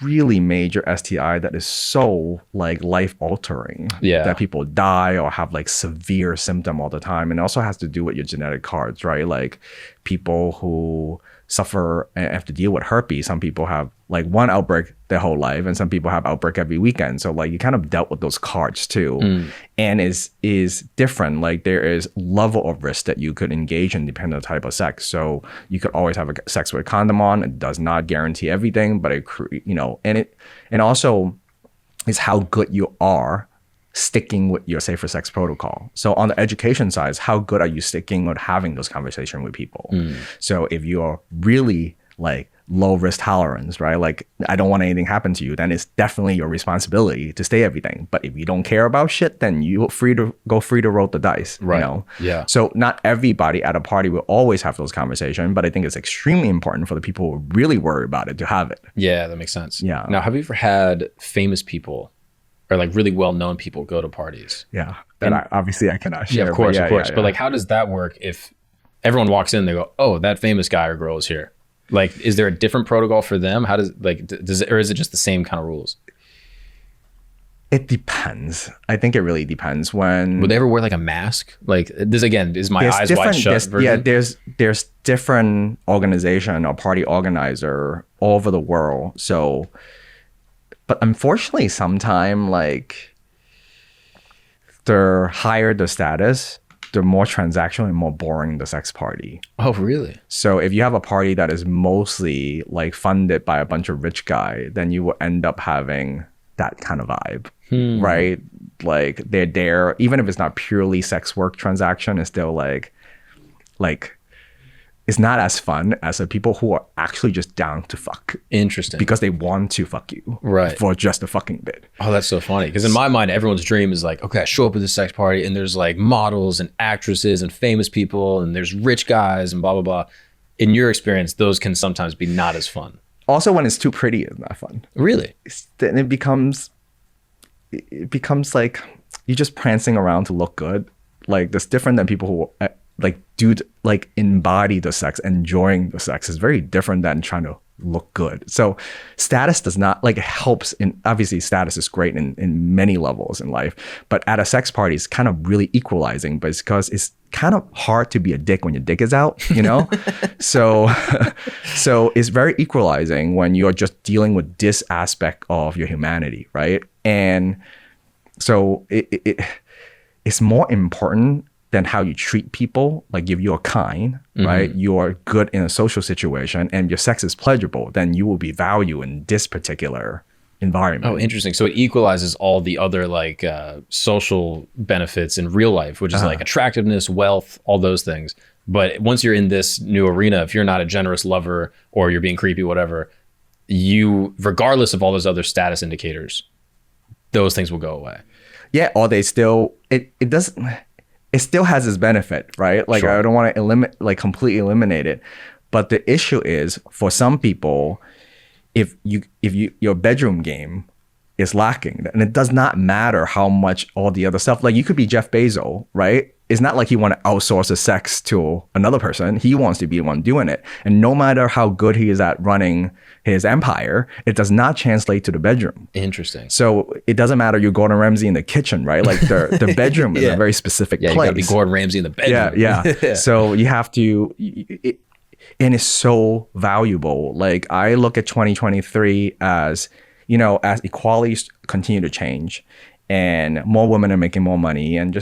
really major STI that is so like life altering that people die or have like severe symptom all the time. And it also has to do with your genetic cards, right? Like people who suffer and have to deal with herpes, some people have like one outbreak their whole life, and some people have outbreak every weekend. So like you kind of dealt with those cards too. And is different. Like there is level of risk that you could engage in depending on the type of sex. So you could always have a sex with a condom on. It does not guarantee everything, but and also is how good you are sticking with your safer sex protocol. So on the education side, how good are you sticking with having those conversations with people? So if you are really like low risk tolerance, right? Like I don't want anything happen to you, then it's definitely your responsibility to stay everything. But if you don't care about shit, then you're free to roll the dice, right? Yeah. So not everybody at a party will always have those conversations, but I think it's extremely important for the people who really worry about it to have it. Yeah, that makes sense. Yeah. Now, have you ever had famous people or like really well-known people go to parties? Yeah. Obviously I cannot share. Yeah, of course. But like, how does that work if everyone walks in and they go, oh, that famous guy or girl is here? Like, is there a different protocol for them? How does does it, or is it just the same kind of rules? It depends. I think it really depends. When would they ever wear like a mask? Like this again is my eyes wide shut version? Yeah, there's different organization or party organizer all over the world. So, but unfortunately, sometimes like the higher the status, the more transactional and more boring the sex party. Oh, really? So if you have a party that is mostly like funded by a bunch of rich guy, then you will end up having that kind of vibe, right? Like they're there, even if it's not purely sex work transaction, it's still like it's not as fun as the people who are actually just down to fuck. Interesting. Because they want to fuck you. Right. For just a fucking bit. Oh, that's so funny. Because in my mind, everyone's dream is like, okay, I show up at this sex party and there's like models and actresses and famous people and there's rich guys and blah, blah, blah. In your experience, those can sometimes be not as fun. Also, when it's too pretty, it's not fun. Really? Then it becomes like you're just prancing around to look good. Like that's different than people who embody the sex, enjoying the sex is very different than trying to look good. So status does not helps in, obviously status is great in many levels in life, but at a sex party it's kind of really equalizing, but it's because it's kind of hard to be a dick when your dick is out, you know? so it's very equalizing when you're just dealing with this aspect of your humanity, right? And so it's more important than how you treat people. Like if you're kind, right? You're good in a social situation and your sex is pleasurable, then you will be valued in this particular environment. Oh, interesting. So it equalizes all the other social benefits in real life, which is like attractiveness, wealth, all those things. But once you're in this new arena, if you're not a generous lover or you're being creepy, whatever, you, regardless of all those other status indicators, those things will go away. Yeah, or they still, it doesn't, it still has its benefit, right? Like, sure. I don't want to completely eliminate it. But the issue is, for some people, if your bedroom game is lacking, and it does not matter how much all the other stuff, like you could be Jeff Bezos, right? It's not like he want to outsource the sex to another person. He wants to be the one doing it. And no matter how good he is at running his empire, it does not translate to the bedroom. Interesting. So it doesn't matter you're Gordon Ramsay in the kitchen, right? Like the bedroom is a very specific place. Yeah, you gotta be Gordon Ramsay in the bedroom. Yeah. So you have to, and it's so valuable. Like I look at 2023 as, as equalities continue to change and more women are making more money and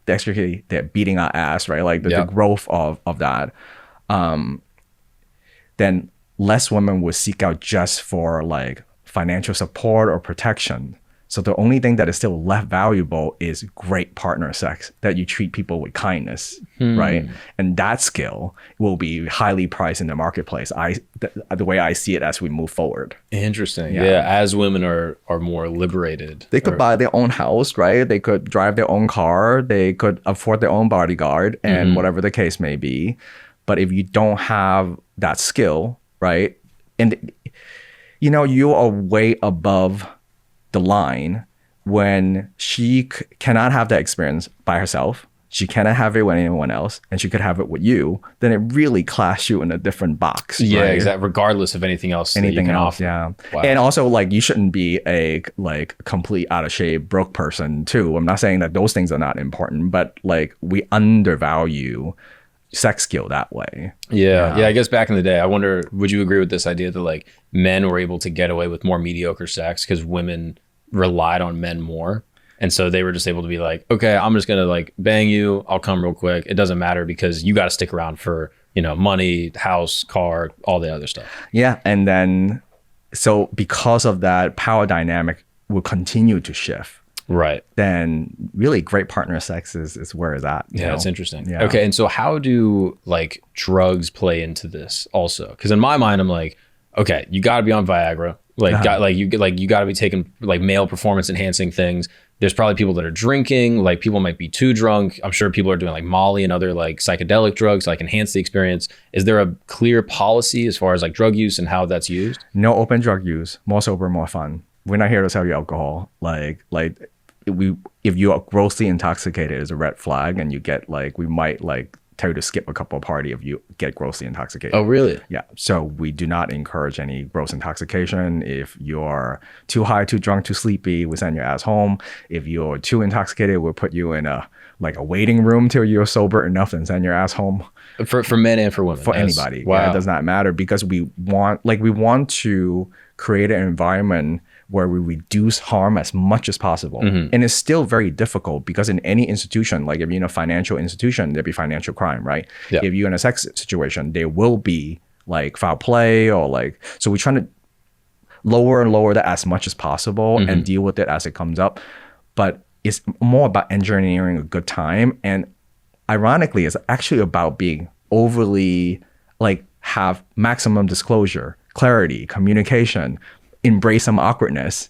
actually they're beating our ass, right? Like the growth of that. Then less women would seek out just for like financial support or protection. So the only thing that is still left valuable is great partner sex, that you treat people with kindness, right? And that skill will be highly priced in the marketplace. The way I see it as we move forward. Interesting. Yeah. As women are more liberated. They could buy their own house, right? They could drive their own car. They could afford their own bodyguard and whatever the case may be. But if you don't have that skill, right? And you are way above the line when she cannot have that experience by herself. She cannot have it with anyone else, and she could have it with you. Then it really clashes you in a different box. Yeah, right? exactly. Regardless of anything else that you can offer. Yeah. Wow. And also, you shouldn't be a complete out of shape broke person too. I'm not saying that those things are not important, but we undervalue sex skill that way. Yeah. I guess back in the day, I wonder, would you agree with this idea that men were able to get away with more mediocre sex because women relied on men more? And so they were just able to be like, okay, I'm just gonna bang you, I'll come real quick. It doesn't matter because you got to stick around for, money, house, car, all the other stuff. Yeah. And then, so because of that, power dynamic will continue to shift. Right. Then really great partner sex is where it's at. Yeah, it's interesting. Yeah. Okay. And so how do drugs play into this also? Because in my mind, I'm like, okay, you got to be on Viagra. You got to be taking male performance enhancing things. There's probably people that are drinking, people might be too drunk. I'm sure people are doing Molly and other psychedelic drugs to enhance the experience. Is there a clear policy as far as drug use and how that's used? No open drug use, more sober, more fun. We're not here to sell you alcohol. If you are grossly intoxicated is a red flag, and you get we might tell you to skip a couple of party if you get grossly intoxicated. Oh, really? Yeah. So we do not encourage any gross intoxication. If you're too high, too drunk, too sleepy, we send your ass home. If you're too intoxicated, we'll put you in a waiting room till you're sober enough and send your ass home. For men and for women? For anybody. Wow. Yeah, it does not matter, because we want to create an environment where we reduce harm as much as possible. And it's still very difficult, because in any institution, like if you're in a financial institution, there'd be financial crime, right? Yeah. If you're in a sex situation, there will be like foul play or so we're trying to lower and lower that as much as possible and deal with it as it comes up. But it's more about engineering a good time. And ironically, it's actually about being overly have maximum disclosure, clarity, communication, embrace some awkwardness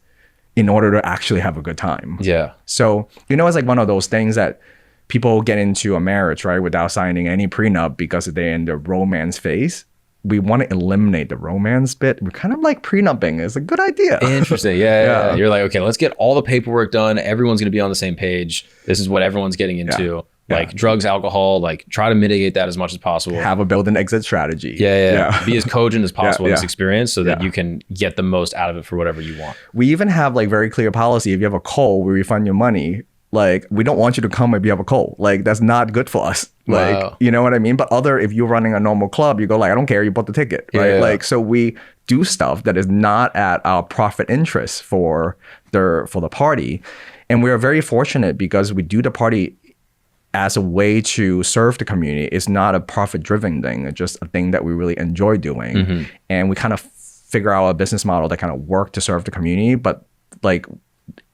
in order to actually have a good time. Yeah. So, it's like one of those things that people get into a marriage, right, without signing any prenup because they're in the romance phase. We want to eliminate the romance bit. We're kind of like prenupping is a good idea. Interesting. Yeah. You're like, okay, let's get all the paperwork done. Everyone's going to be on the same page. This is what everyone's getting into. Like drugs, alcohol, try to mitigate that as much as possible. Have a build and exit strategy. Yeah. Be as cogent as possible in this experience so that you can get the most out of it for whatever you want. We even have very clear policy. If you have a cold, we refund your money. We don't want you to come if you have a cold. That's not good for us. Wow. You know what I mean? But if you're running a normal club, you go I don't care, you bought the ticket, right? Yeah. So we do stuff that is not at our profit interest for the party. And we are very fortunate because we do the party as a way to serve the community. It's not a profit-driven thing. It's just a thing that we really enjoy doing. And we kind of figure out a business model that kind of work to serve the community. But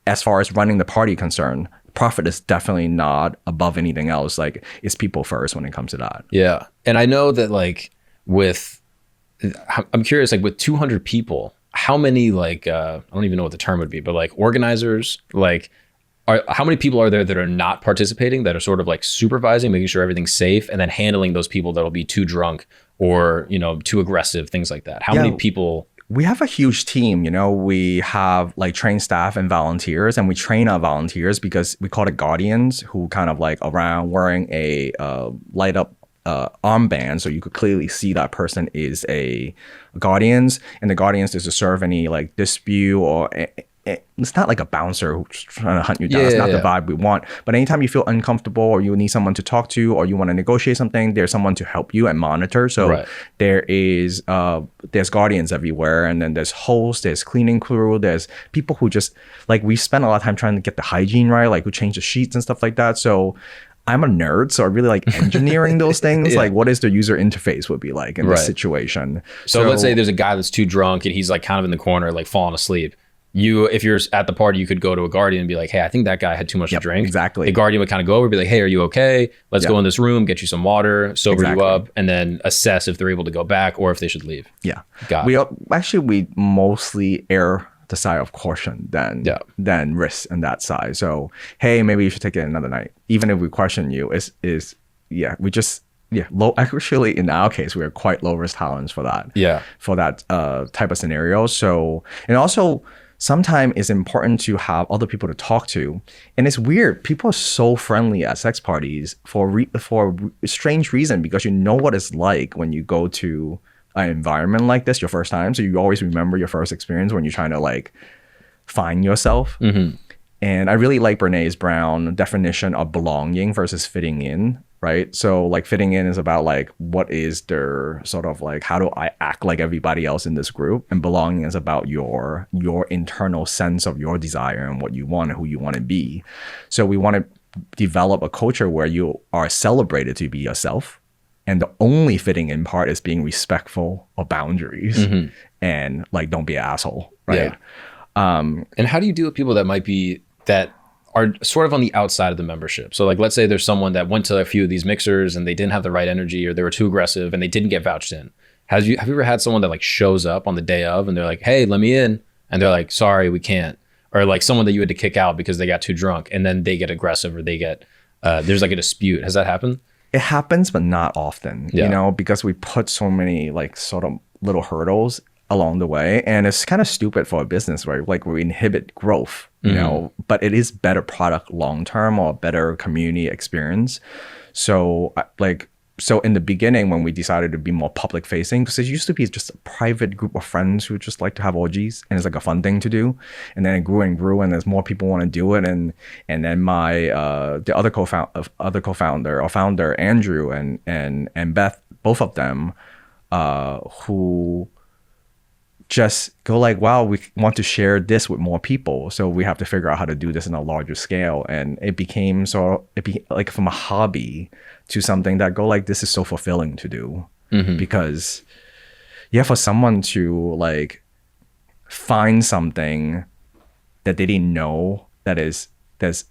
as far as running the party concerned, profit is definitely not above anything else. It's people first when it comes to that. Yeah. And I know that I'm curious, with 200 people, how many I don't even know what the term would be, but organizers, how many people are there that are not participating, that are sort of supervising, making sure everything's safe, and then handling those people that'll be too drunk or, too aggressive, things like that? How many people? We have a huge team. We have trained staff and volunteers, and we train our volunteers because we call it guardians, who kind of around wearing a light up armband, so you could clearly see that person is a guardians, and the guardians is to serve any dispute or it's not like a bouncer who's trying to hunt you down. It's not the vibe we want. But anytime you feel uncomfortable or you need someone to talk to or you want to negotiate something, there's someone to help you and monitor. So there's guardians everywhere. And then there's hosts, there's cleaning crew, there's people who just we spend a lot of time trying to get the hygiene right, who change the sheets and stuff like that. So I'm a nerd, so I really like engineering those things. What is the user interface would be like in this situation. So let's say there's a guy that's too drunk and he's kind of in the corner, falling asleep. If you're at the party, you could go to a guardian and be like, hey, I think that guy had too much to drink. Exactly. The guardian would kind of go over and be like, hey, are you okay? Let's go in this room, get you some water, sober you up, and then assess if they're able to go back or if they should leave. Yeah. We mostly err the side of caution than risk on that side. So, hey, maybe you should take it another night. Even if we question you, actually in our case, we're quite low risk tolerance for that. Yeah. For that type of scenario. So, and also sometimes it's important to have other people to talk to. And it's weird. People are so friendly at sex parties for a strange reason, because you know what it's like when you go to an environment like this your first time. So you always remember your first experience when you're trying to find yourself. Mm-hmm. And I really like Brené Brown's definition of belonging versus fitting in. Right. So fitting in is about what is their sort of how do I act like everybody else in this group? And belonging is about your internal sense of your desire and what you want and who you want to be. So we want to develop a culture where you are celebrated to be yourself. And the only fitting in part is being respectful of boundaries and don't be an asshole. Right. Yeah. And how do you deal with people that are sort of on the outside of the membership? So let's say there's someone that went to a few of these mixers and they didn't have the right energy, or they were too aggressive and they didn't get vouched in. Have you ever had someone that shows up on the day of and they're like, hey, let me in, and they're like, sorry, we can't? Or someone that you had to kick out because they got too drunk, and then they get aggressive, or they get there's a dispute. Has that happened? It happens, but not often. Because we put so many sort of little hurdles along the way, and it's kind of stupid for a business, right? We inhibit growth, but it is better product long term or better community experience. So so in the beginning, when we decided to be more public facing, because it used to be just a private group of friends who just like to have orgies, and it's like a fun thing to do. And then it grew and grew, and there's more people want to do it. And then my the other co-founder or founder, Andrew and Beth, both of them, who just go like, wow, we want to share this with more people, so we have to figure out how to do this in a larger scale. And it became like from a hobby to something that go like, this is so fulfilling to do. Because for someone to like find something that they didn't know that's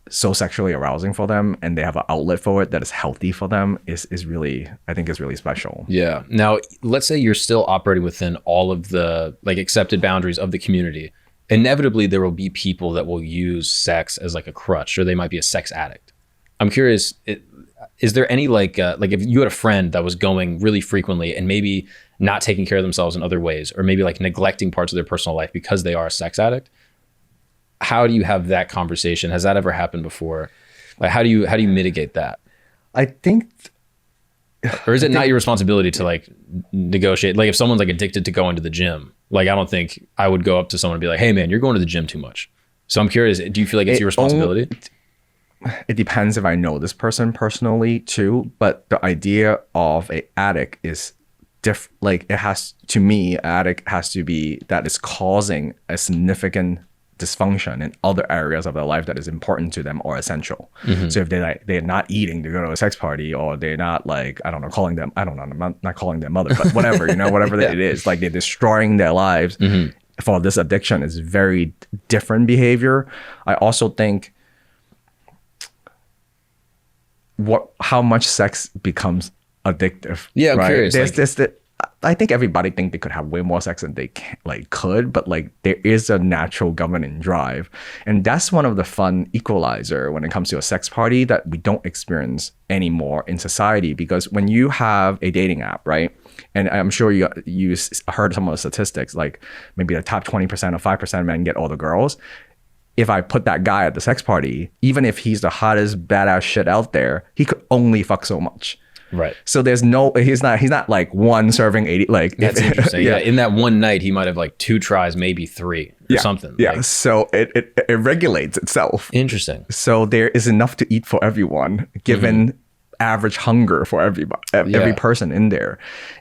so sexually arousing for them, and they have an outlet for it that is healthy for them is really, I think, is really special. Yeah. Now, let's say you're still operating within all of the like accepted boundaries of the community. Inevitably, there will be people that will use sex as like a crutch, or they might be a sex addict. I'm curious, is there any like if you had a friend that was going really frequently and maybe not taking care of themselves in other ways, or maybe like neglecting parts of their personal life because they are a sex addict? How do you have that conversation? Has that ever happened before? Like, how do you mitigate that? I think, or is it not your responsibility to like negotiate? Like if someone's like addicted to going to the gym, like I don't think I would go up to someone and be like, hey man, you're going to the gym too much. So I'm curious, do you feel like it's your responsibility? It depends if I know this person personally too, but the idea of an addict is like it has, to me, addict has to be that is causing a significant dysfunction in other areas of their life that is important to them or essential. So if they're not eating to go to a sex party, or they're not like, I don't know, I'm not calling their mother, but whatever, whatever it is, like they're destroying their lives for this addiction, is very different behavior. I also think how much sex becomes addictive. Yeah, I'm curious. I think everybody think they could have way more sex than they could, but like there is a natural governing drive, and that's one of the fun equalizer when it comes to a sex party that we don't experience anymore in society. Because when you have a dating app, right, and I'm sure you heard some of the statistics, like maybe the top 20% or 5% of men get all the girls. If I put that guy at the sex party, even if he's the hottest badass shit out there, he could only fuck so much. Right. So he's not like one serving 80. Like that's interesting. Yeah. In that one night, he might have like 2 tries, maybe 3 or something. Yeah. Like, so it regulates itself. Interesting. So there is enough to eat for everyone, given average hunger for every person in there.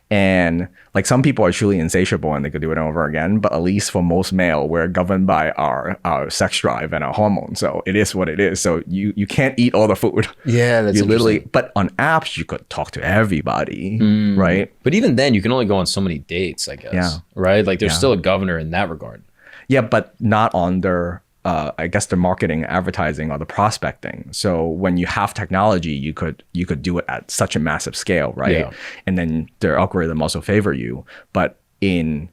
And like some people are truly insatiable and they could do it over again, but at least for most male, we're governed by our sex drive and our hormones. So it is what it is. So you can't eat all the food. Yeah, that's literally. But on apps, you could talk to everybody, right? But even then, you can only go on so many dates, I guess. Yeah. Right? Like there's still a governor in that regard. Yeah, but not on their I guess the marketing, advertising, or the prospecting. So when you have technology, you could do it at such a massive scale, right? Yeah. And then their algorithm also favor you. But in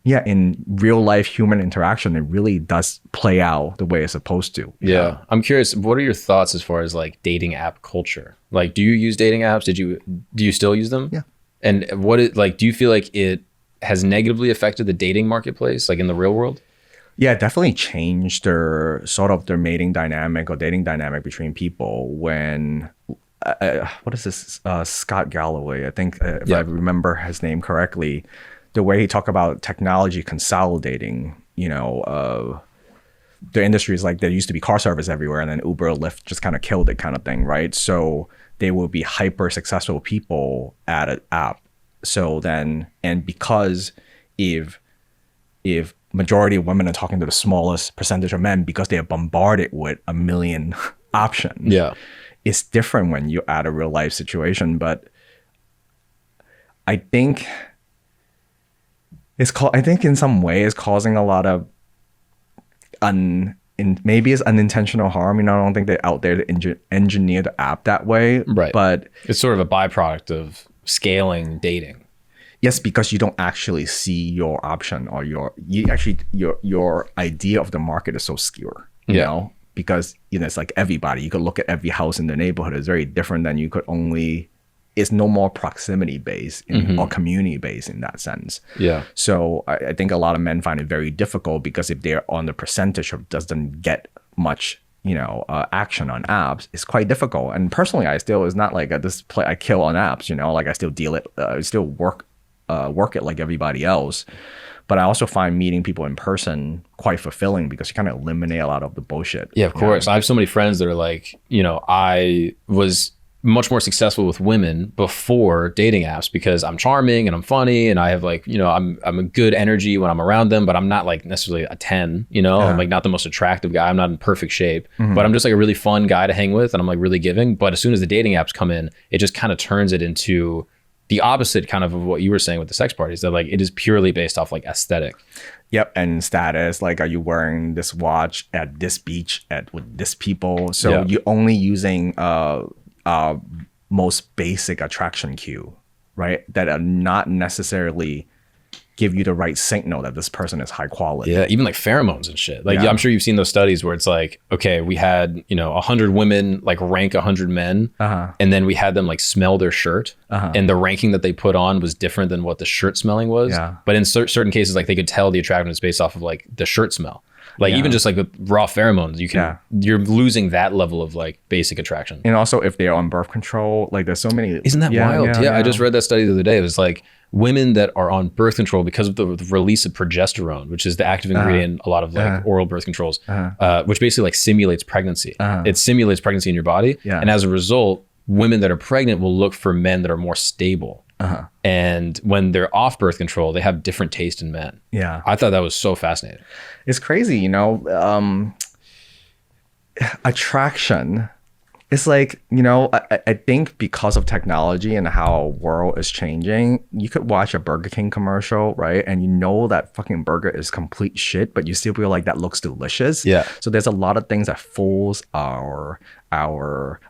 real life human interaction, it really does play out the way it's supposed to. Yeah. I'm curious, what are your thoughts as far as like dating app culture? Like, do you use dating apps? Do you still use them? Yeah. And do you feel like it has negatively affected the dating marketplace, like in the real world? Yeah, it definitely changed their mating dynamic or dating dynamic between people when, what is this, Scott Galloway, I think, if I remember his name correctly, the way he talked about technology consolidating, the industry is like there used to be car service everywhere and then Uber, Lyft just kind of killed it kind of thing, right? So they will be hyper successful people at an app. So then, and because if majority of women are talking to the smallest percentage of men because they are bombarded with a million options. Yeah. It's different when you add a real life situation, but I think in some way it's causing a lot of maybe it's unintentional harm. I don't think they're out there to engineer the app that way. Right. But it's sort of a byproduct of scaling dating. Yes, because you don't actually see your option or your idea of the market is so skewer, you know, because, it's like everybody, you could look at every house in the neighborhood. It's very different than it's no more proximity based or community based in that sense. Yeah. So I think a lot of men find it very difficult because if they're on the percentage of doesn't get much action on apps is quite difficult. And personally, I still, it's not like this play I kill on apps, like I still deal it, still work it like everybody else. But I also find meeting people in person quite fulfilling because you kind of eliminate a lot of the bullshit. Yeah, of course. I have so many friends that are like, I was much more successful with women before dating apps because I'm charming and I'm funny and I have like, I'm a good energy when I'm around them, but I'm not like necessarily a 10, I'm like not the most attractive guy. I'm not in perfect shape, but I'm just like a really fun guy to hang with and I'm like really giving. But as soon as the dating apps come in, it just kind of turns it into the opposite kind of what you were saying with the sex parties, that like it is purely based off like aesthetic. Yep, and status. Like, are you wearing this watch at this beach with this people? So you're only using most basic attraction cue, right? That are not necessarily give you the right signal that this person is high quality. Yeah, even like pheromones and shit. Like, I'm sure you've seen those studies where it's like, okay, we had, 100 women like rank 100 men, and then we had them like smell their shirt, and the ranking that they put on was different than what the shirt smelling was. Yeah. But in certain cases, like they could tell the attractiveness based off of like the shirt smell. Like even just like with raw pheromones, you're losing that level of like basic attraction. And also if they're on birth control, like there's so many. Isn't that wild? Yeah, I just read that study the other day. It was like women that are on birth control because of the release of progesterone, which is the active ingredient in a lot of like oral birth controls, which basically like simulates pregnancy. It simulates pregnancy in your body. And as a result, women that are pregnant will look for men that are more stable. And when they're off birth control, they have different taste in men. Yeah. I thought that was so fascinating. It's crazy, attraction. It's like, I think because of technology and how world is changing, you could watch a Burger King commercial, right? And that fucking burger is complete shit, but you still feel like that looks delicious. Yeah. So there's a lot of things that fools our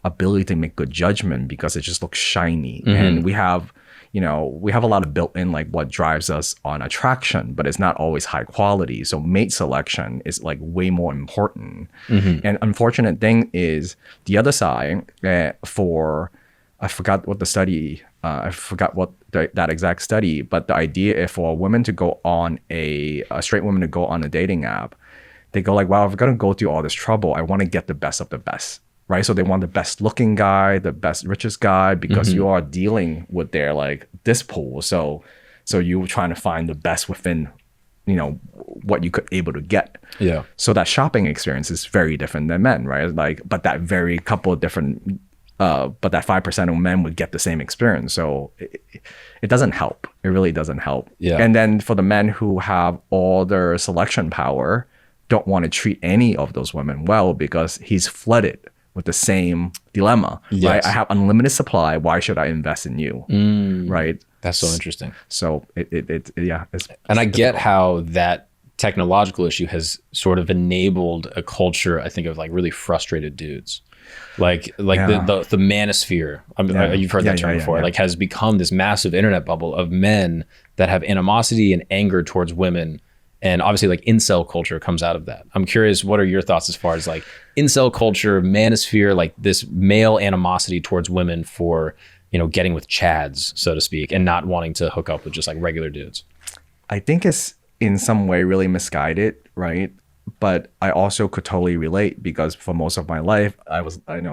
ability to make good judgment because it just looks shiny. And we have a lot of built-in like what drives us on attraction, but it's not always high quality. So mate selection is like way more important. And unfortunate thing is the other side I forgot what the study, I forgot what that exact study, but the idea is for a woman to go on a straight woman to go on a dating app, they go like, wow, if I'm going to go through all this trouble, I want to get the best of the best. Right. So they want the best looking guy, the best, richest guy, because you are dealing with their like this pool. So you're trying to find the best within, what you could able to get. Yeah. So that shopping experience is very different than men. Right. Like, but that very couple of different, but that 5% of men would get the same experience. So it doesn't help. It really doesn't help. Yeah. And then for the men who have all their selection power, don't want to treat any of those women well because he's flooded with the same dilemma, right? I have unlimited supply. Why should I invest in you, right? That's so interesting. So it's and I get how that technological issue has sort of enabled a culture, I think, of like really frustrated dudes. Like the Manosphere, you've heard that term before, like has become this massive internet bubble of men that have animosity and anger towards women. And obviously like incel culture comes out of that. I'm curious, what are your thoughts as far as like incel culture, manosphere, like this male animosity towards women for, getting with chads, so to speak, and not wanting to hook up with just like regular dudes? I think it's in some way really misguided, right? But I also could totally relate because for most of my life,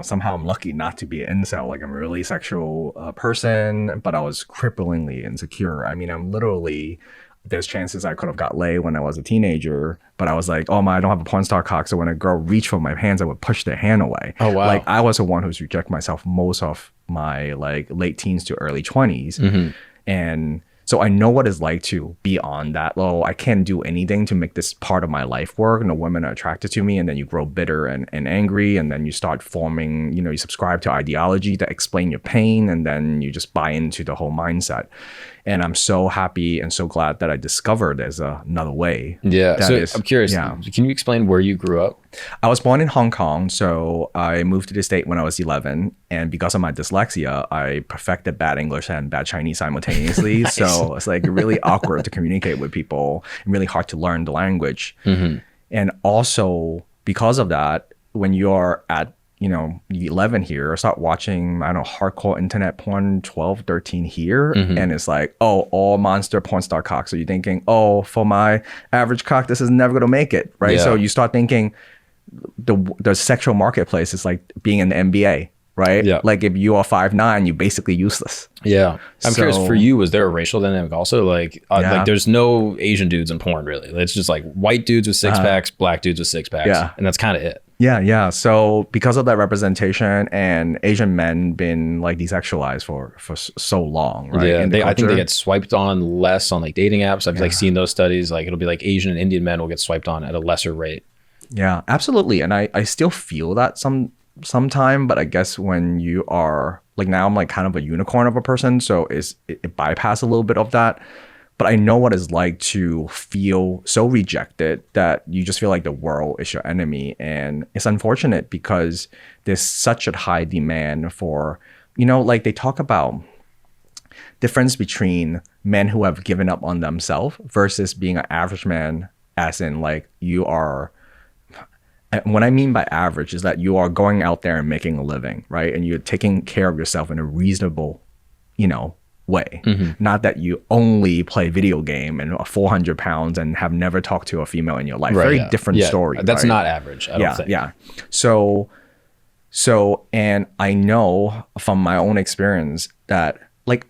somehow I'm lucky not to be an incel. Like I'm a really sexual person, but I was cripplingly insecure. I mean, there's chances I could have got laid when I was a teenager, but I was like, oh my, I don't have a porn star cock. So when a girl reached for my hands, I would push their hand away. Oh wow. Like I was the one who's rejected myself most of my like late teens to early 20s. And so I know what it's like to be on that low. I can't do anything to make this part of my life work. No women are attracted to me. And then you grow bitter and angry. And then you start forming, you subscribe to ideology that explain your pain. And then you just buy into the whole mindset. And I'm so happy and so glad that I discovered there's another way. Yeah. So I'm curious, can you explain where you grew up? I was born in Hong Kong. So I moved to the state when I was 11. And because of my dyslexia, I perfected bad English and bad Chinese simultaneously. Nice. So it's like really awkward to communicate with people and really hard to learn the language. And also because of that, when you're at 11 here, start watching, hardcore internet porn 12, 13 here. And it's like, oh, all monster porn star cocks. So you're thinking, oh, for my average cock, this is never going to make it, right? Yeah. So you start thinking the sexual marketplace is like being in the NBA, right? Yeah. Like if you are 5'9", you're basically useless. Yeah. I'm curious for you, was there a racial dynamic also? Like, like there's no Asian dudes in porn really. It's just like white dudes with six packs, black dudes with six packs. And that's kind of it. Yeah. So because of that representation and Asian men been like desexualized for so long, right? Yeah, I think they get swiped on less on like dating apps. I've like seen those studies. Like it'll be like Asian and Indian men will get swiped on at a lesser rate. Yeah, absolutely. And I still feel that sometime, but I guess when you are like, now I'm like kind of a unicorn of a person, so it bypass a little bit of that. But I know what it's like to feel so rejected that you just feel like the world is your enemy. And it's unfortunate because there's such a high demand for, like they talk about difference between men who have given up on themselves versus being an average man, as in like you are. What I mean by average is that you are going out there and making a living, right? And you're taking care of yourself in a reasonable, way. Not that you only play video game and are 400 pounds and have never talked to a female in your life. Very different story. That's right? not average, I don't think. Yeah. So, and I know from my own experience that like,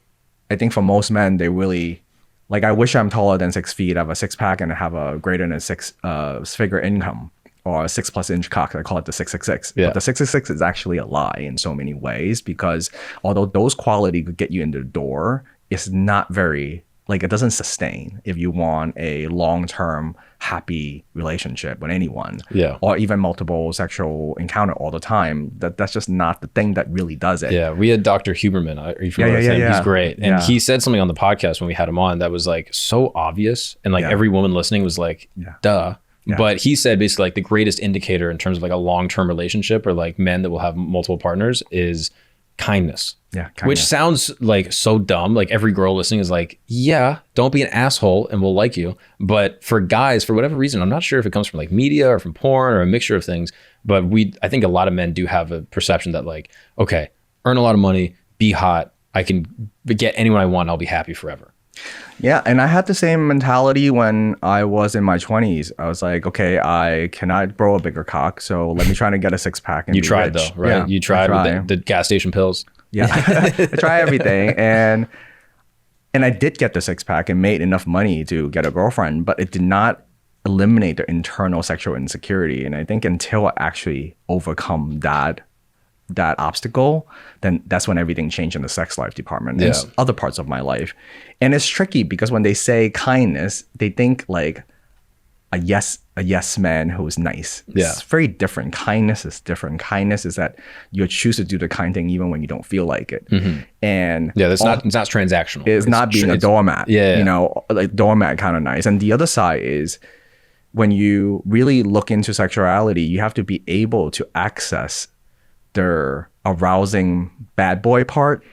I think for most men, they really, like, I wish I'm taller than 6 feet, I have a six pack and I have a greater than six-figure income. Or a 6+ inch cock. I call it the 666. Yeah. But the 666 is actually a lie in so many ways, because although those qualities could get you in the door, it's not very, like, it doesn't sustain if you want a long-term happy relationship with anyone. Yeah. Or even multiple sexual encounter all the time. That's just not the thing that really does it. Yeah. We had Dr. Huberman. Are you familiar with him? He's great. And he said something on the podcast when we had him on that was like so obvious. And like every woman listening was like, duh. Yeah. But he said basically like the greatest indicator in terms of like a long-term relationship or like men that will have multiple partners is kindness. Yeah. Kindness. Which sounds like so dumb. Like every girl listening is like, yeah, don't be an asshole and we'll like you. But for guys, for whatever reason, I'm not sure if it comes from like media or from porn or a mixture of things, but I think a lot of men do have a perception that like, okay, earn a lot of money, be hot, I can get anyone I want, I'll be happy forever. Yeah, and I had the same mentality when I was in my 20s. I was like, okay, I cannot grow a bigger cock, so let me try to get a six pack and you be tried rich. Though, right? Yeah, you tried with the gas station pills. Yeah, I tried everything, and I did get the six pack and made enough money to get a girlfriend, but it did not eliminate the internal sexual insecurity. And I think until I actually overcome that obstacle, then that's when everything changed in the sex life department and other parts of my life. And it's tricky because when they say kindness, they think like a yes man who's nice. It's very different. Kindness is different. Kindness is that you choose to do the kind thing even when you don't feel like it. And it's not transactional. It's not being a doormat. Like doormat kind of nice. And the other side is when you really look into sexuality, you have to be able to access their arousing bad boy part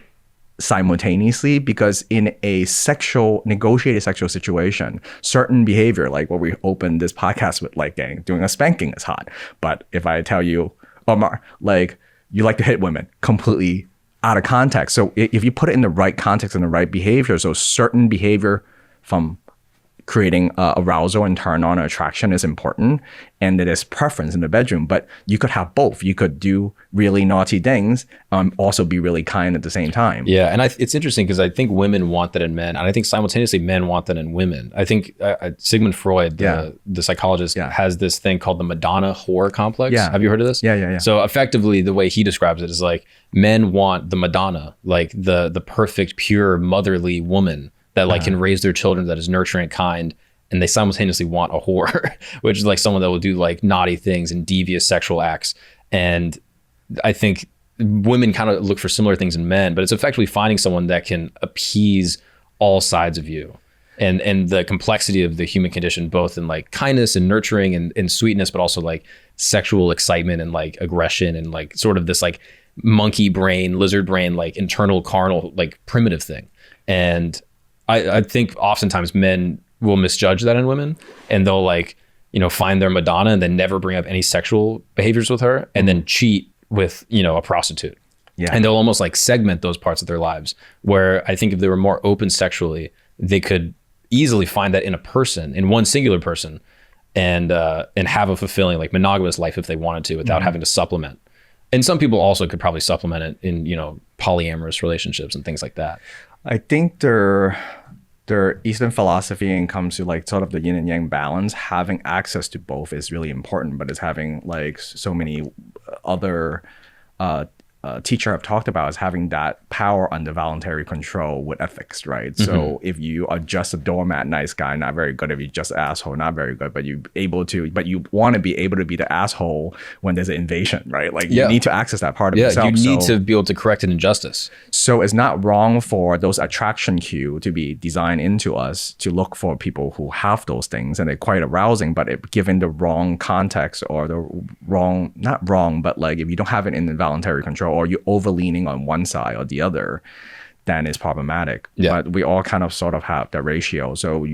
simultaneously, because in a negotiated sexual situation, certain behavior, like what we opened this podcast with, like doing a spanking is hot. But if I tell you, Omar, like you like to hit women, completely out of context. So if you put it in the right context and the right behavior, so certain behavior from creating arousal and turn on attraction is important, and it is preference in the bedroom. But you could have both. You could do really naughty things, also be really kind at the same time. Yeah, and it's interesting because I think women want that in men, and I think simultaneously men want that in women. I think Sigmund Freud, the psychologist, has this thing called the Madonna whore complex. Yeah. Have you heard of this? Yeah. So effectively, the way he describes it is like men want the Madonna, like the perfect, pure, motherly woman that like can raise their children, that is nurturing, kind, and they simultaneously want a whore, which is like someone that will do like naughty things and devious sexual acts. And I think women kind of look for similar things in men, but it's effectively finding someone that can appease all sides of you and the complexity of the human condition, both in like kindness and nurturing and sweetness, but also like sexual excitement and like aggression and like sort of this like monkey brain, lizard brain, like internal carnal, like primitive thing. And I think oftentimes men will misjudge that in women, and they'll like, find their Madonna and then never bring up any sexual behaviors with her, and then cheat with, a prostitute. Yeah. And they'll almost like segment those parts of their lives, where I think if they were more open sexually, they could easily find that in one singular person, and have a fulfilling like monogamous life if they wanted to without having to supplement. And some people also could probably supplement it in, you know, polyamorous relationships and things like that. I think their Eastern philosophy and comes to like sort of the yin and yang balance, having access to both is really important, but it's having like so many other teacher I've talked about is having that power under voluntary control with ethics, right? So if you are just a doormat, nice guy, not very good. If you're just an asshole, not very good. But you want to be able to be the asshole when there's an invasion, right? Like you need to access that part of yourself. You need to be able to correct an injustice. So it's not wrong for those attraction cue to be designed into us to look for people who have those things, and they're quite arousing. But given the wrong context or the wrong, not wrong, but like if you don't have it in involuntary control, or you're over leaning on one side or the other, then it's problematic. But we all kind of sort of have that ratio. So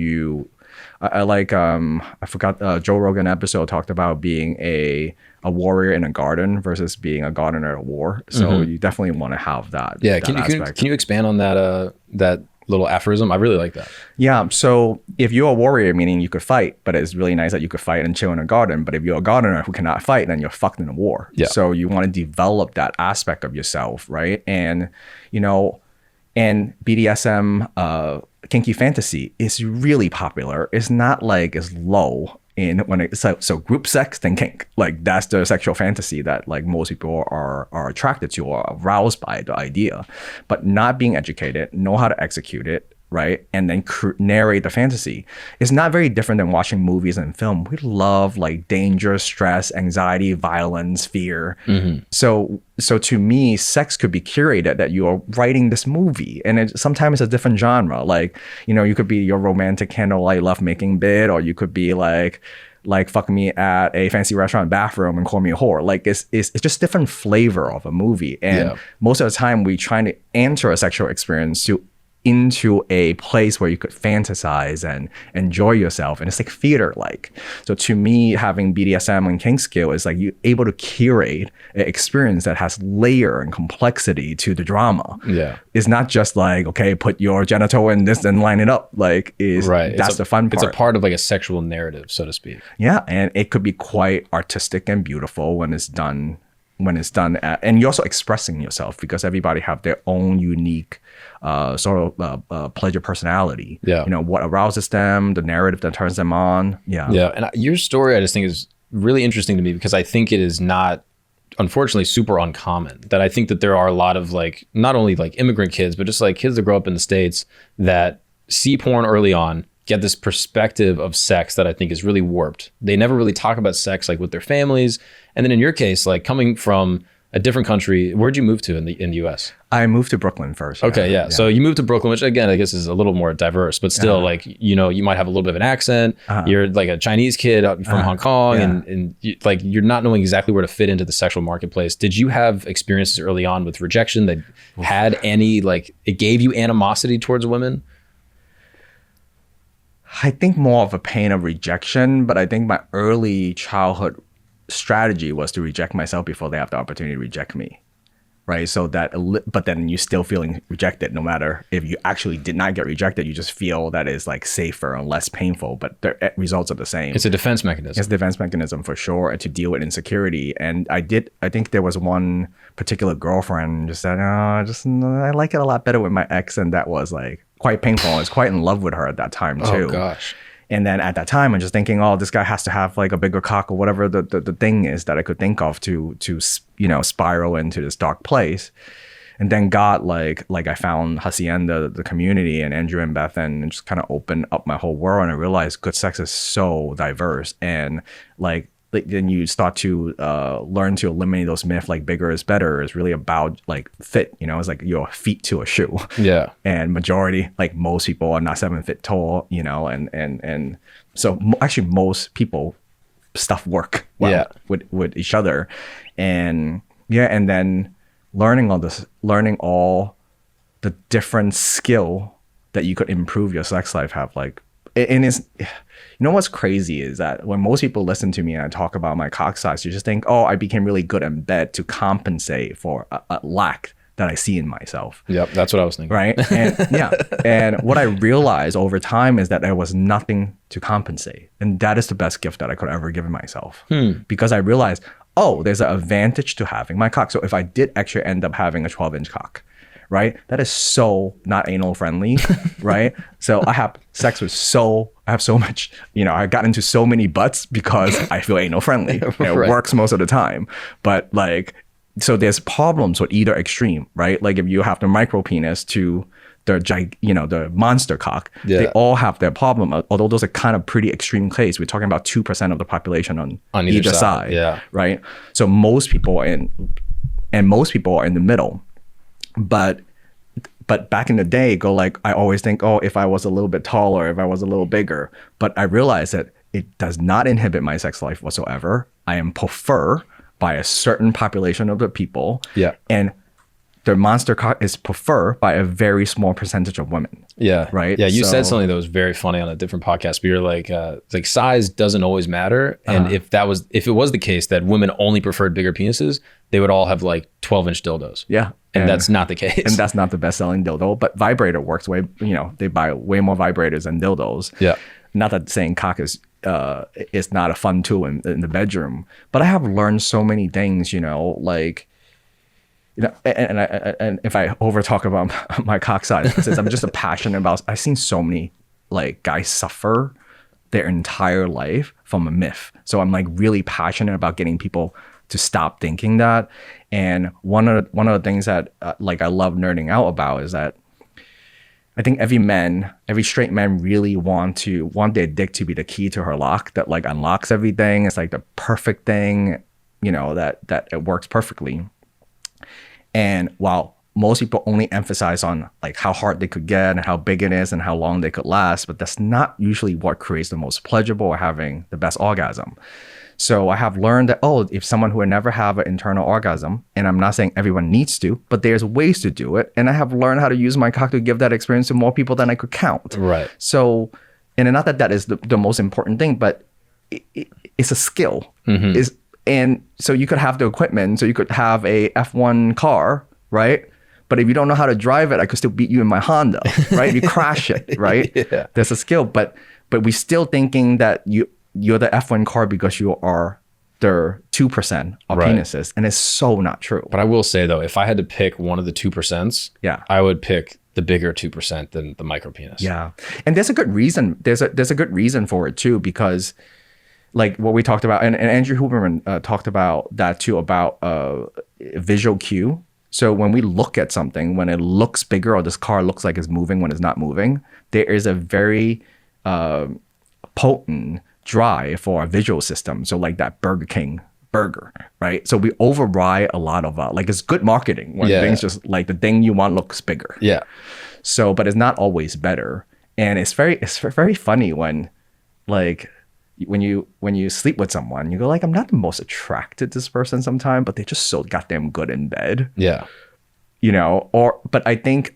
I like I forgot Joe Rogan episode talked about being a warrior in a garden versus being a gardener at war. So you definitely want to have that. Yeah, can you expand on that that little aphorism? I really like that. Yeah, so if you're a warrior, meaning you could fight, but it's really nice that you could fight and chill in a garden. But if you're a gardener who cannot fight, then you're fucked in a war. So you want to develop that aspect of yourself, right? And you know, and BDSM, kinky fantasy is really popular. It's not like it's low in when it's so group sex, then kink. Like that's the sexual fantasy that like most people are attracted to or aroused by the idea, but not being educated, know how to execute it, right? And then narrate the fantasy. It's not very different than watching movies and film. We love like danger, stress, anxiety, violence, fear. So to me, sex could be curated that you are writing this movie, and sometimes it's a different genre. Like, you know, you could be your romantic candlelight lovemaking bit, or you could be like fuck me at a fancy restaurant bathroom and call me a whore. Like it's just different flavor of a movie. And most of the time we trying to enter a sexual experience into a place where you could fantasize and enjoy yourself, and it's like theater like. So to me, having BDSM and kink skill is like you're able to curate an experience that has layer and complexity to the drama. It's not just like, okay, put your genital in this and line it up. Like that's the fun part. It's a part of like a sexual narrative, so to speak. Yeah, and it could be quite artistic and beautiful when it's done and you're also expressing yourself, because everybody have their own unique sort of pleasure personality. You know, what arouses them, the narrative that turns them on. And your story I just think is really interesting to me, because I think it is not, unfortunately, super uncommon. That I think that there are a lot of like, not only like immigrant kids, but just like kids that grow up in the States that see porn early on, get this perspective of sex that I think is really warped. They never really talk about sex like with their families. And then in your case, like coming from a different country, where'd you move to in the US? I moved to Brooklyn first. Okay, So you moved to Brooklyn, which again, I guess is a little more diverse, but still like, you know, you might have a little bit of an accent. You're like a Chinese kid from Hong Kong, and you, like you're not knowing exactly where to fit into the sexual marketplace. Did you have experiences early on with rejection that had any, like it gave you animosity towards women? I think more of a pain of rejection, but I think my early childhood strategy was to reject myself before they have the opportunity to reject me, right? So that, but then you still feeling rejected, no matter if you actually did not get rejected, you just feel that is like safer and less painful, but the results are the same. It's a defense mechanism. It's a defense mechanism for sure, and to deal with insecurity. And I think there was one particular girlfriend just said, I like it a lot better with my ex, and that was like quite painful. I was quite in love with her at that time too. Oh gosh. And then at that time, I'm just thinking, oh, this guy has to have like a bigger cock or whatever the thing is that I could think of to you know, spiral into this dark place. And then God, like I found Hacienda, the community, and Andrew and Beth, and just kind of opened up my whole world. And I realized good sex is so diverse, and like then you start to learn to eliminate those myths. Like bigger is better is really about like fit, you know, it's like your feet to a shoe. And majority, like most people are not 7 feet tall, you know, and so actually most people stuff work well with each other. And and then learning all the different skill that you could improve your sex life have, like, and it's, you know what's crazy is that when most people listen to me and I talk about my cock size, you just think, oh, I became really good in bed to compensate for a lack that I see in myself. Yep, that's what I was thinking. Right. And and what I realized over time is that there was nothing to compensate. And that is the best gift that I could ever give myself. Because I realized, oh, there's an advantage to having my cock. So if I did actually end up having a 12-inch cock, right, that is so not anal friendly, right? So I have so much, I got into so many butts because I feel anal friendly. It works most of the time. But like, so there's problems with either extreme, right? Like if you have the micro penis to the monster cock, they all have their problem. Although those are kind of pretty extreme case. We're talking about 2% of the population on either side. Yeah. Right. So most people are in the middle. But back in the day, I always think, oh, if I was a little bit taller, if I was a little bigger. But I realized that it does not inhibit my sex life whatsoever. I am preferred by a certain population of the people. Yeah. And the monster cock is preferred by a very small percentage of women. Yeah. Right. Yeah. You said something that was very funny on a different podcast, but you're like size doesn't always matter. And if it was the case that women only preferred bigger penises, they would all have like 12-inch dildos. Yeah. And that's not the case. And that's not the best selling dildo, but vibrator works they buy way more vibrators than dildos. Yeah. Not that saying cock is not a fun tool in the bedroom, but I have learned so many things, and if I over talk about my cock size, since I'm just passionate about, I've seen so many like guys suffer their entire life from a myth. So I'm like really passionate about getting people to stop thinking that. And one of the things that I love nerding out about is that I think every straight man really want their dick to be the key to her lock that like unlocks everything. It's like the perfect thing, that it works perfectly. And while most people only emphasize on like how hard they could get and how big it is and how long they could last, but that's not usually what creates the most pleasurable or having the best orgasm. So I have learned that, if someone who would never have an internal orgasm, and I'm not saying everyone needs to, but there's ways to do it. And I have learned how to use my cock to give that experience to more people than I could count. Right. So, and not that is the most important thing, but it's a skill. Mm-hmm. And so you could have the equipment, so you could have a F1 car, right? But if you don't know how to drive it, I could still beat you in my Honda, right? If you crash it, right? Yeah. There's a skill, but we're still thinking that you're the F1 car because you are the 2% of penises, and it's so not true. But I will say though, if I had to pick one of the 2%, I would pick the bigger 2% than the micro penis. Yeah, and there's a good reason. There's a good reason for it too, because like what we talked about, and Andrew Huberman talked about that too, about visual cue. So when we look at something, when it looks bigger or this car looks like it's moving when it's not moving, there is a very potent drive for our visual system. So like that Burger King burger, right? So we override a lot of like it's good marketing when things just like the thing you want looks bigger. Yeah. So, but it's not always better, and it's very funny when like when you sleep with someone, you go like, I'm not the most attracted to this person sometimes, but they're just so goddamn good in bed. Yeah. But I think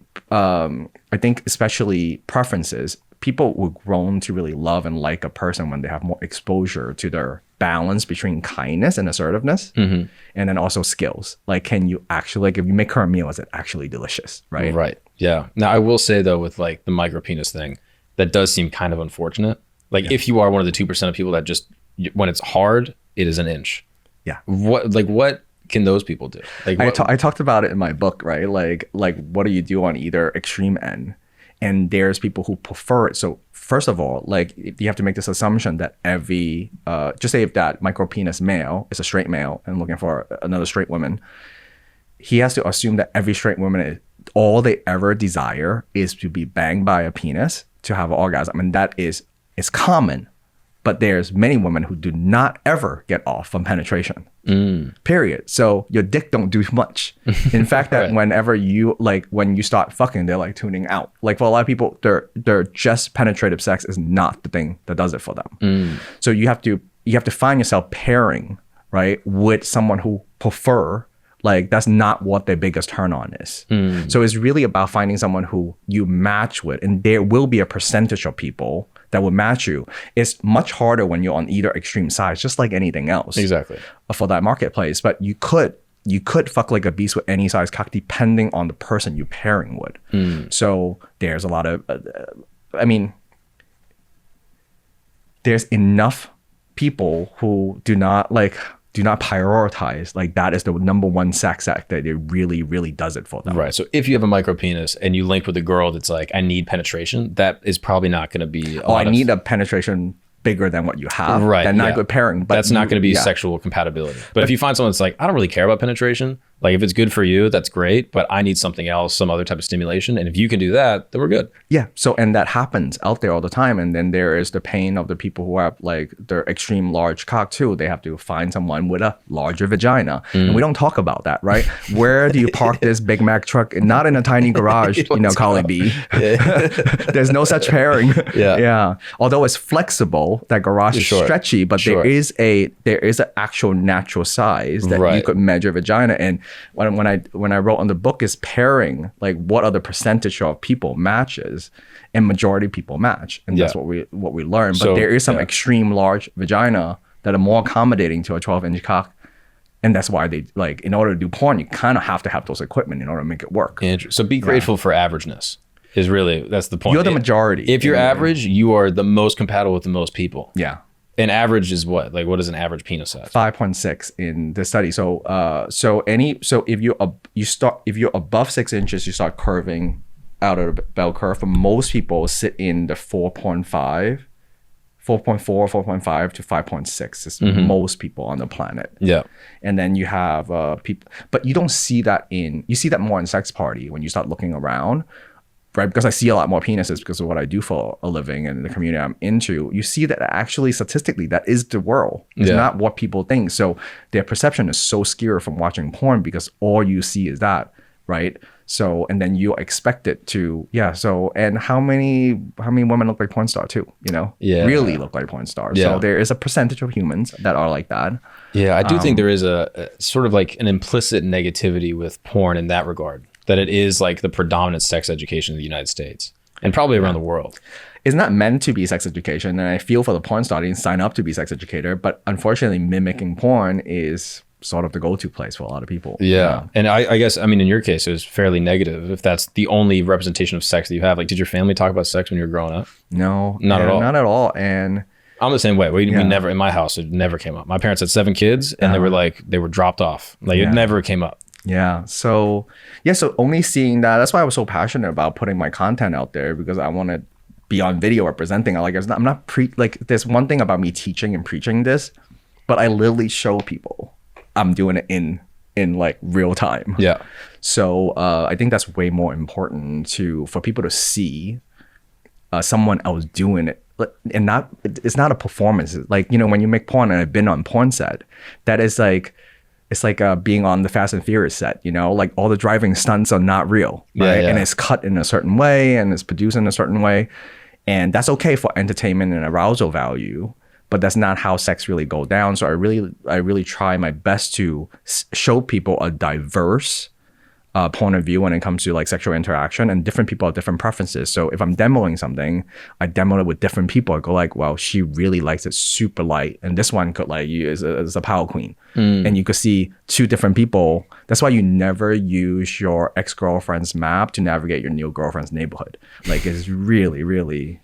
especially preferences, people will grown to really love and like a person when they have more exposure to their balance between kindness and assertiveness, and then also skills. Like, can you actually, like, if you make her a meal, is it actually delicious? Right. Right. Yeah. Now I will say though, with like the micro penis thing, that does seem kind of unfortunate. Like if you are one of the 2% of people that just, when it's hard, it is an inch. Yeah. What can those people do? Like I talked about it in my book, right? Like what do you do on either extreme end? And there's people who prefer it. So first of all, like you have to make this assumption that every, just say if that micro penis male is a straight male and looking for another straight woman, he has to assume that every straight woman, all they ever desire is to be banged by a penis to have an orgasm. And that is common, but there's many women who do not ever get off from penetration, period. So your dick don't do much. In fact, that whenever you, like when you start fucking, they're like tuning out. Like for a lot of people, they're just penetrative sex is not the thing that does it for them. So you have to find yourself pairing, right, with someone who prefer, like that's not what their biggest turn on is. So it's really about finding someone who you match with, and there will be a percentage of people that will match you. It's much harder when you're on either extreme sides, just like anything else. Exactly. For that marketplace. But you could you could fuck like a beast with any size cock depending on the person you're pairing with. So there's a lot of, I mean, there's enough people who do not prioritize like that is the number one sex act that it really does it for them. Right. So if you have a micro penis and you link with a girl that's like, I need penetration, that is probably not going to be. I need a penetration bigger than what you have. Right. Then not good pairing. But that's not going to be sexual compatibility. But if you find someone that's like, I don't really care about penetration, like if it's good for you, that's great, but I need something else, some other type of stimulation. And if you can do that, then we're good. Yeah. So, and that happens out there all the time. And then there is the pain of the people who have like their extreme large cock too. They have to find someone with a larger vagina. And we don't talk about that, right? Where do you park this Big Mac truck? Not in a tiny garage, Carly B. There's no such pairing. Yeah. Although it's flexible, that garage is stretchy, but there is an actual natural size that you could measure vagina. And when I wrote on the book is pairing, like what are the percentage of people matches, and majority people match, and that's what we learn. But there is some extreme large vagina that are more accommodating to a 12-inch cock, and that's why they like in order to do porn, you kind of have to have those equipment in order to make it work. So be grateful for averageness. Is really that's the point. You're the majority. If you're average, you are the most compatible with the most people. Yeah. An average is what? Like, what is an average penis size? 5.6 in the study. So, if you're above 6 inches, you start curving out of the bell curve. For most people, sit in the 4.4 to 5.6 is most people on the planet. Yeah. And then you have people, but you don't see that you see that more in sex party when you start looking around. Right, because I see a lot more penises because of what I do for a living and the community I'm into. You see that actually statistically that is the world. It's not what people think. So their perception is so skewed from watching porn because all you see is that, right? So and then you expect it to So and how many women look like porn stars too? Really look like porn stars. Yeah. So there is a percentage of humans that are like that. Yeah, I do think there is a sort of like an implicit negativity with porn in that regard. That it is like the predominant sex education in the United States and probably around the world. It's not meant to be sex education. And I feel for the porn star, sign up to be sex educator. But unfortunately, mimicking porn is sort of the go-to place for a lot of people. Yeah. And I guess, I mean, in your case, it was fairly negative if that's the only representation of sex that you have. Like, did your family talk about sex when you were growing up? No. Not at all? Not at all. And I'm the same way. We never, in my house, it never came up. My parents had 7 kids and they were dropped off. Like, it never came up. Yeah. So only seeing that's why I was so passionate about putting my content out there, because I want to be on video representing. I'm not there's one thing about me teaching and preaching this, but I literally show people I'm doing it in like real time. Yeah. So I think that's way more important for people to see someone else doing it. And it's not a performance. Like, when you make porn, and I've been on porn set, that is like, it's like being on the Fast and Furious set, like all the driving stunts are not real, right? And it's cut in a certain way and it's produced in a certain way. And that's okay for entertainment and arousal value, but that's not how sex really goes down. So I really try my best to show people a diverse point of view when it comes to like sexual interaction, and different people have different preferences. So if I'm demoing something, I demo it with different people. I go like, well, she really likes it super light, and this one could like use as a power queen. And you could see 2 different people. That's why you never use your ex-girlfriend's map to navigate your new girlfriend's neighborhood. Like, it's really, really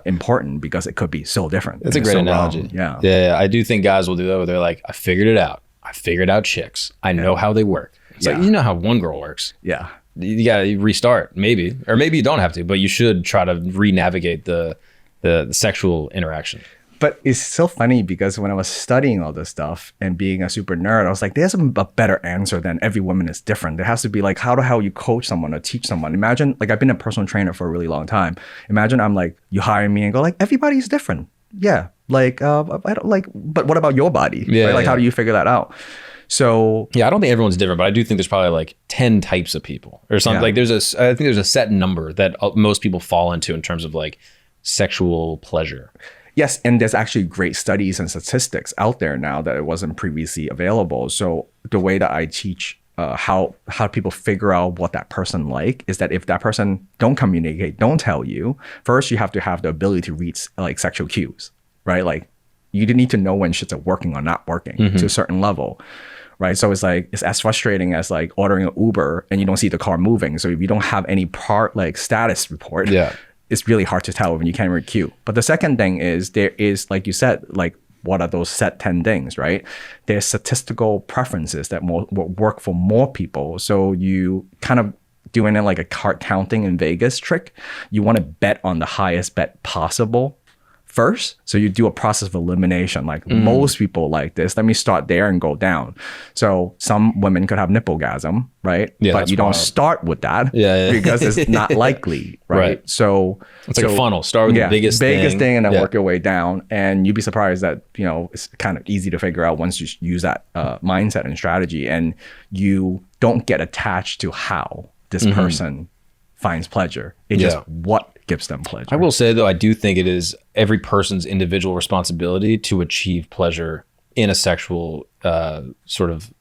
important because it could be so different. That's a great analogy. Yeah. I do think guys will do that where they're like, I figured it out. I figured out chicks. I know how they work. It's like, you know how one girl works. Yeah. You got to restart, maybe. Or maybe you don't have to, but you should try to re-navigate the sexual interaction. But it's so funny because when I was studying all this stuff and being a super nerd, I was like, there's a better answer than every woman is different. There has to be like, how the hell you coach someone or teach someone. Imagine, like, I've been a personal trainer for a really long time. Imagine I'm like, you hire me and go like, everybody's different. Yeah. Like, I don't like, but what about your body? Yeah. Right? Like, how do you figure that out? So I don't think everyone's different, but I do think there's probably like 10 types of people or something. Like I think there's a set number that most people fall into in terms of like sexual pleasure. Yes, and there's actually great studies and statistics out there now that it wasn't previously available. So the way that I teach how people figure out what that person like is that if that person don't communicate, don't tell you, first you have to have the ability to read like sexual cues, right? Like you need to know when shit's working or not working to a certain level. right? So it's like, it's as frustrating as like ordering an Uber and you don't see the car moving. So if you don't have any part like status report, it's really hard to tell when you can't read queue. But the second thing is there is, like you said, like what are those set 10 things, right? There's statistical preferences that will work for more people. So you kind of doing it like a card counting in Vegas trick. You want to bet on the highest bet possible first. So you do a process of elimination. Like most people like this, let me start there and go down. So some women could have nipple-gasm, right? Yeah, but you don't start with that because it's not likely, right? So it's like a funnel. Start with the biggest thing and then work your way down. And you'd be surprised that, you know, it's kind of easy to figure out once you use that mindset and strategy, and you don't get attached to how this person finds pleasure. It's just what gives them pleasure. I will say though, I do think it is every person's individual responsibility to achieve pleasure in a sexual sort of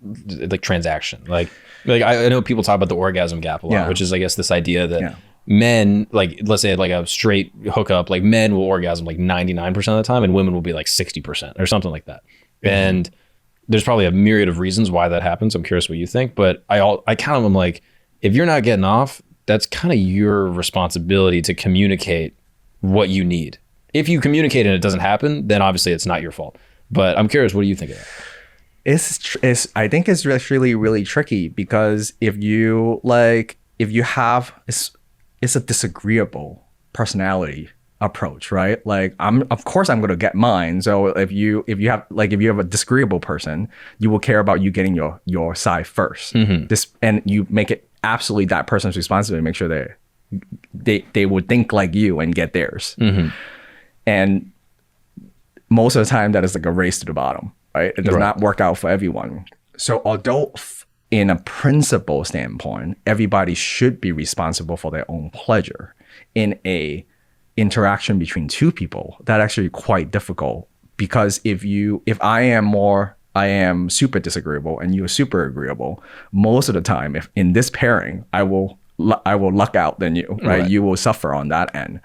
like transaction. Like I know people talk about the orgasm gap a lot, which is, I guess, this idea that men, like let's say like a straight hookup, like men will orgasm like 99% of the time and women will be like 60% or something like that. And there's probably a myriad of reasons why that happens. I'm curious what you think, but I kind of am like, if you're not getting off, that's kind of your responsibility to communicate what you need. If you communicate and it doesn't happen, then obviously it's not your fault. But I'm curious, what do you think of that? I think it's really, really tricky, because if you have, it's a disagreeable personality approach, right? Like of course I'm going to get mine. So if you have a disagreeable person, you will care about you getting your side first. And you make it absolutely that person's responsibility to make sure they would think like you and get theirs. And most of the time that is like a race to the bottom, right? It does not work out for everyone. So although in a principle standpoint, everybody should be responsible for their own pleasure, in a interaction between two people, that actually quite difficult, because if I am super disagreeable and you are super agreeable, most of the time, if in this pairing, I will luck out than you, right? You will suffer on that end.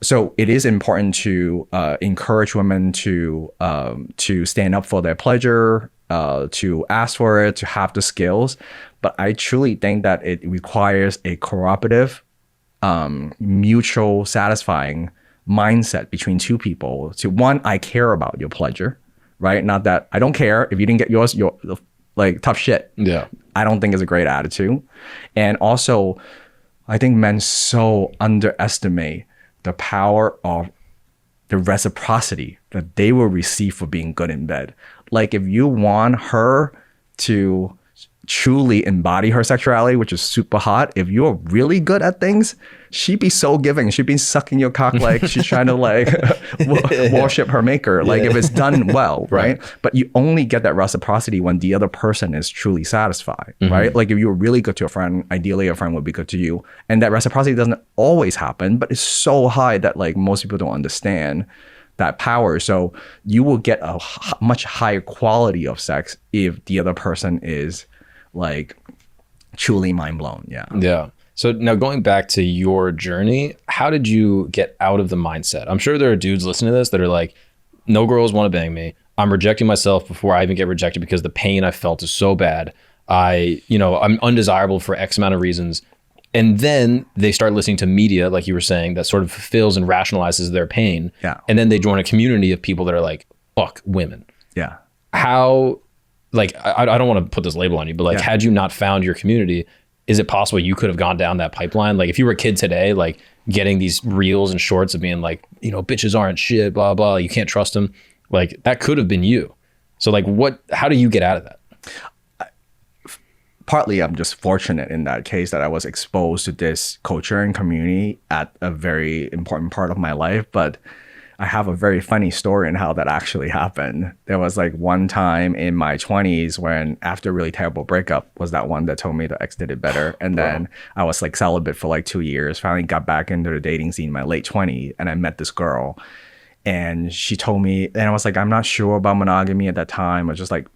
So it is important to encourage women to stand up for their pleasure, to ask for it, to have the skills. But I truly think that it requires a cooperative, mutual satisfying mindset between two people. To one, I care about your pleasure, right? Not that I don't care if you didn't get yours, like tough shit. Yeah. I don't think it's a great attitude. And also, I think men so underestimate the power of the reciprocity that they will receive for being good in bed. Like if you want her to truly embody her sexuality, which is super hot, if you're really good at things, she'd be so giving. She'd be sucking your cock like she's trying to like worship her maker. Like if it's done well, right? But you only get that reciprocity when the other person is truly satisfied, right? Like if you're really good to a friend, ideally a friend would be good to you. And that reciprocity doesn't always happen, but it's so high that like most people don't understand that power. So you will get a much higher quality of sex if the other person is like truly mind blown. Yeah. So now going back to your journey, how did you get out of the mindset? I'm sure there are dudes listening to this that are like, no girls want to bang me. I'm rejecting myself before I even get rejected because the pain I felt is so bad. I'm undesirable for X amount of reasons. And then they start listening to media, like you were saying, that sort of fulfills and rationalizes their pain. Yeah. And then they join a community of people that are like, fuck women. Yeah. How, like, I don't want to put this label on you, but like, had you not found your community, is it possible you could have gone down that pipeline? Like if you were a kid today, like getting these reels and shorts of being like, bitches aren't shit, blah, blah, you can't trust them. Like that could have been you. So like how do you get out of that? Partly I'm just fortunate in that case that I was exposed to this culture and community at a very important part of my life. But I have a very funny story in how that actually happened. There was like one time in my 20s when, after a really terrible breakup, was that one that told me the ex did it better. And then I was like celibate for like 2 years, finally got back into the dating scene in my late 20s, and I met this girl. And she told me, and I was like, I'm not sure about monogamy at that time. I was just like,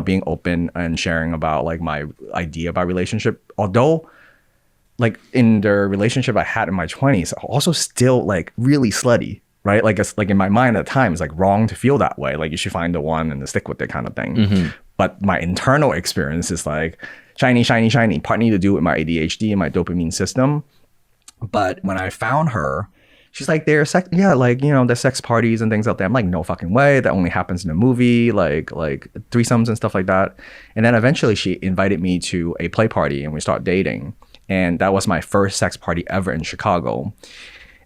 being open and sharing about like my idea about relationship. Although like in the relationship I had in my 20s, also still like really slutty, right? Like it's like in my mind at the time, it's like wrong to feel that way. Like you should find the one and stick with it kind of thing. But my internal experience is like shiny, shiny, shiny, partly to do with my ADHD and my dopamine system. But when I found her, she's like, there's sex, there's sex parties and things out there. I'm like, no fucking way. That only happens in a movie, like threesomes and stuff like that. And then eventually she invited me to a play party and we start dating. And that was my first sex party ever in Chicago.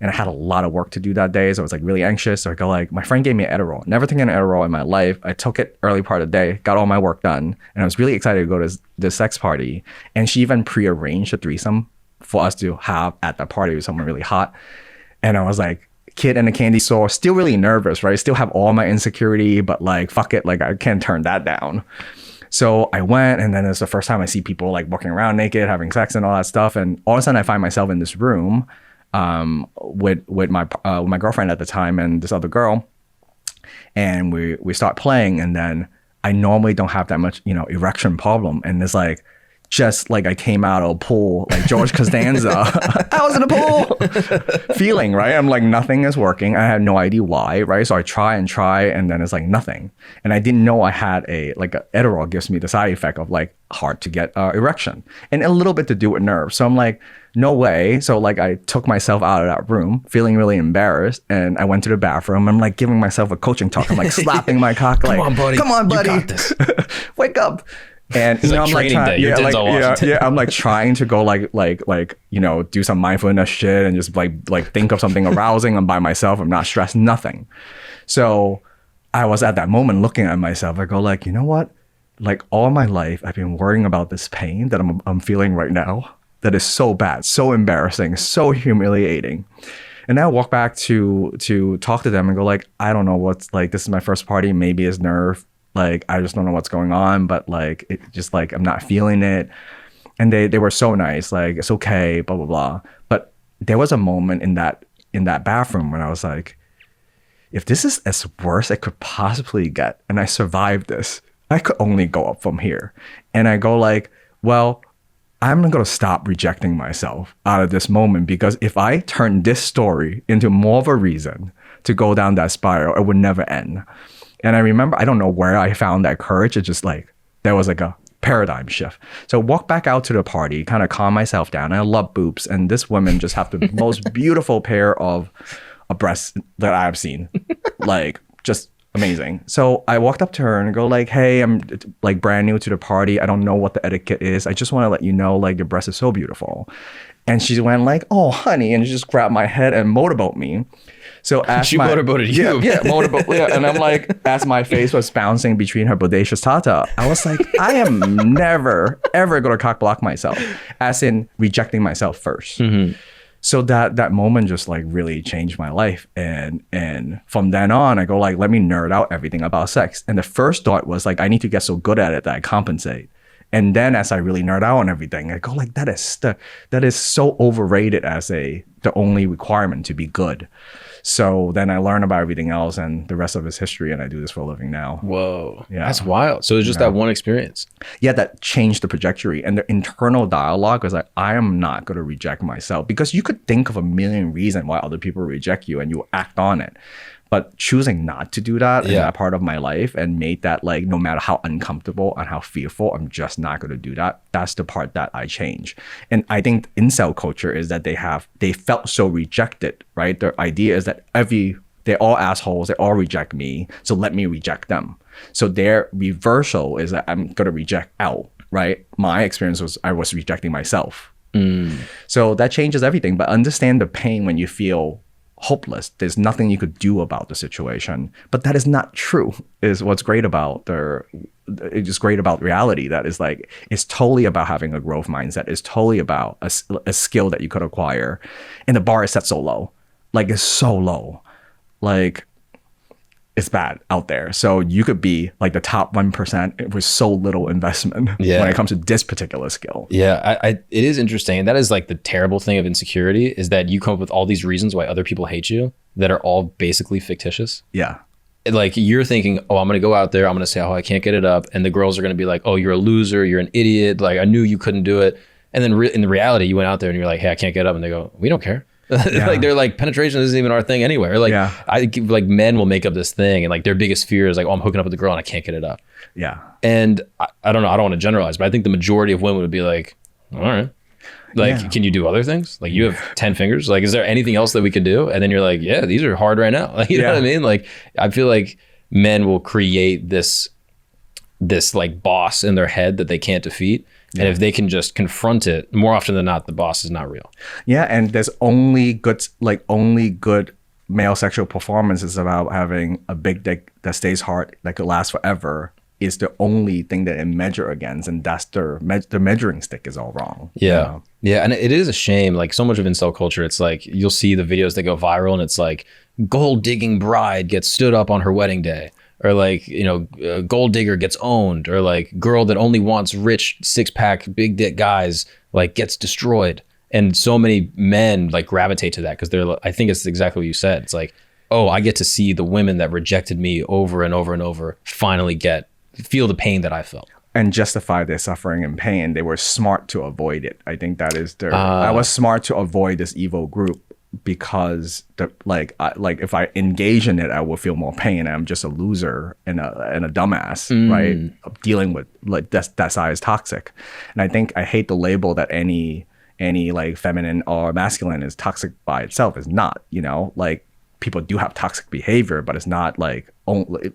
And I had a lot of work to do that day. So I was like really anxious. So I go like, my friend gave me an Adderall. Never taken an Adderall in my life. I took it early part of the day, got all my work done. And I was really excited to go to this sex party. And she even prearranged a threesome for us to have at that party with someone really hot. And I was like, kid in a candy store, still really nervous, right? Still have all my insecurity, but like, fuck it. Like I can't turn that down. So I went, and then it's the first time I see people like walking around naked, having sex and all that stuff. And all of a sudden I find myself in this room with my girlfriend at the time and this other girl, and we start playing, and then I normally don't have that much erection problem, and it's like just like I came out of a pool like George Costanza. I was in a pool feeling, right? I'm like, nothing is working. I had no idea why, right? So I try, and then it's like nothing, and I didn't know I had a Adderall gives me the side effect of like hard to get erection and a little bit to do with nerves. So I'm like, no way. So like I took myself out of that room feeling really embarrassed, and I went to the bathroom. I'm like giving myself a coaching talk. I'm like slapping my cock like, come on buddy, you got this. Wake up. And it's like training day. I'm like trying to go like do some mindfulness shit and just like think of something arousing. I'm by myself. I'm not stressed, nothing. So I was at that moment looking at myself. I go like, you know what? Like all my life, I've been worrying about this pain that I'm feeling right now. That is so bad, so embarrassing, so humiliating. And then I walk back to talk to them and go like, I don't know what's like. This is my first party. Maybe it's nerve. Like, I just don't know what's going on, but like, it just like, I'm not feeling it. And they were so nice, like, it's okay, blah, blah, blah. But there was a moment in that bathroom when I was like, if this is as worse as it could possibly get, and I survived this, I could only go up from here. And I go like, well, I'm going to stop rejecting myself out of this moment, because if I turn this story into more of a reason to go down that spiral, it would never end. And I remember, I don't know where I found that courage. It's just like, there was like a paradigm shift. So walk back out to the party, kind of calm myself down. I love boobs. And this woman just have the most beautiful pair of breasts that I've seen. Like, just amazing. So I walked up to her and go like, hey, I'm like brand new to the party. I don't know what the etiquette is. I just want to let you know, like, your breast is so beautiful. And she went like, oh, honey. And she just grabbed my head and motorboat me. So as she motorboated you. Yeah, motorboat. Yeah. And I'm like, as my face was bouncing between her bodacious tata, I was like, I am never, ever going to cock block myself, as in rejecting myself first. Mm-hmm. So that moment just like really changed my life. And from then on, I go like, let me nerd out everything about sex. And the first thought was like, I need to get so good at it that I compensate. And then as I really nerd out on everything, I go like, that is so overrated as the only requirement to be good. So then I learned about everything else, and the rest of it's history, and I do this for a living now. Whoa. Yeah. That's wild. So it's just that one experience. Yeah, that changed the trajectory. And the internal dialogue was like, I am not going to reject myself, because you could think of a million reasons why other people reject you and you act on it. But choosing not to do that in that part of my life, and made that like, no matter how uncomfortable and how fearful, I'm just not going to do that. That's the part that I change. And I think incel culture is that they felt so rejected, right? Their idea is that they're all assholes, they all reject me, so let me reject them. So their reversal is that I'm going to reject out, right? My experience was I was rejecting myself. So that changes everything. But understand the pain when you feel hopeless. There's nothing you could do about the situation. But that is not true, is what's great about it's just great about reality. That is like, it's totally about having a growth mindset. It's totally about a skill that you could acquire. And the bar is set so low. Like, it's so low. Like, it's bad out there. So you could be like the top 1% with so little investment when it comes to this particular skill. Yeah, it is interesting. And that is like the terrible thing of insecurity, is that you come up with all these reasons why other people hate you that are all basically fictitious. Yeah. Like, you're thinking, oh, I'm going to go out there, I'm going to say, oh, I can't get it up. And the girls are going to be like, oh, you're a loser, you're an idiot. Like, I knew you couldn't do it. And then in the reality, you went out there and you're like, hey, I can't get up. And they go, we don't care. Like they're like, penetration isn't even our thing anyway. Or like, like men will make up this thing and like their biggest fear is like, oh, I'm hooking up with a girl and I can't get it up. Yeah. And I don't know, I don't want to generalize, but I think the majority of women would be like, all right, like, can you do other things? Like, you have 10 fingers. Like, is there anything else that we can do? And then you're like, yeah, these are hard right now. Like, you know what I mean? Like, I feel like men will create this like boss in their head that they can't defeat. And if they can just confront it, more often than not, the boss is not real. Yeah. And there's only good male sexual performance is about having a big dick that stays hard, that could last forever, is the only thing that it measure against. And that's the measuring stick is all wrong. Yeah. You know? Yeah. And it is a shame. Like, so much of incel culture, it's like, you'll see the videos that go viral and it's like, gold digging bride gets stood up on her wedding day. Or like, you know, gold digger gets owned, or like girl that only wants rich 6-pack big dick guys like gets destroyed. And so many men like gravitate to that because I think it's exactly what you said. It's like, oh, I get to see the women that rejected me over and over and over finally feel the pain that I felt. And justify their suffering and pain. They were smart to avoid it. I think that is I was smart to avoid this evil group, because if I engage in it, I will feel more pain. I'm just a loser and a dumbass, right? Dealing with like that side is toxic. And I think I hate the label that any like feminine or masculine is toxic by itself. Is not, you know, like people do have toxic behavior, but it's not like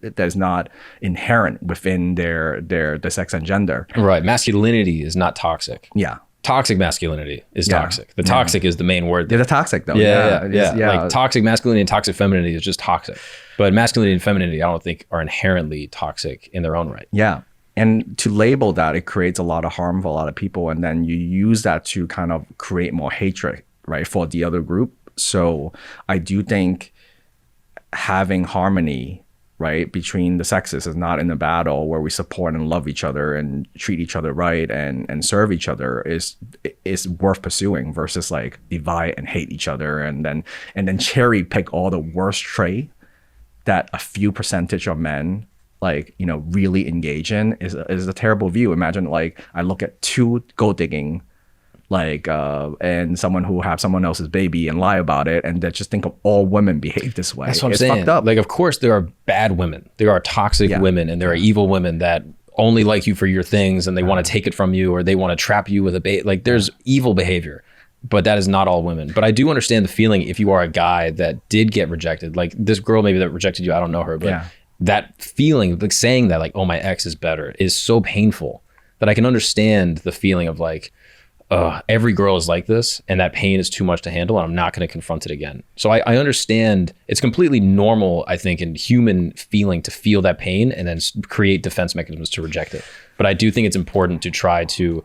that's not inherent within their sex and gender. Right. Masculinity is not toxic. Yeah. Toxic masculinity is toxic. The toxic is the main word. They're the toxic though. Yeah. Like toxic masculinity and toxic femininity is just toxic. But masculinity and femininity, I don't think are inherently toxic in their own right. Yeah. And to label that, it creates a lot of harm for a lot of people. And then you use that to kind of create more hatred, right, for the other group. So I do think having harmony, right, between the sexes is not in a battle where we support and love each other and treat each other right and serve each other is worth pursuing, versus like divide and hate each other and then cherry pick all the worst trait that a few percentage of men like, you know, really engage in is a terrible view. Imagine like I look at two gold digging like and someone who have someone else's baby and lie about it, and that just think of all women behave this way. That's what I'm saying. Fucked up. Like, of course there are bad women, there are toxic women, and there are evil women that only like you for your things and they want to take it from you, or they want to trap you with a bait. Like, there's evil behavior, but that is not all women. But I do understand the feeling if you are a guy that did get rejected, like this girl maybe that rejected you, I don't know her, but that feeling, like saying that like, oh, my ex is better, is so painful that I can understand the feeling of like, every girl is like this and that pain is too much to handle and I'm not going to confront it again. So I understand it's completely normal, I think, in human feeling to feel that pain and then create defense mechanisms to reject it. But I do think it's important to try to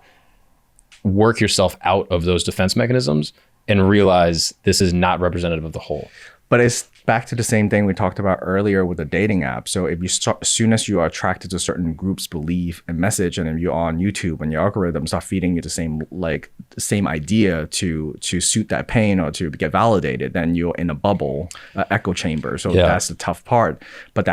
work yourself out of those defense mechanisms and realize this is not representative of the whole. But it's back to the same thing we talked about earlier with the dating app. So if you start, as soon as you are attracted to certain groups' belief and message, and if you're on YouTube and your algorithm start feeding you the same idea to suit that pain or to get validated, then you're in a bubble, echo chamber. So that's the tough part. But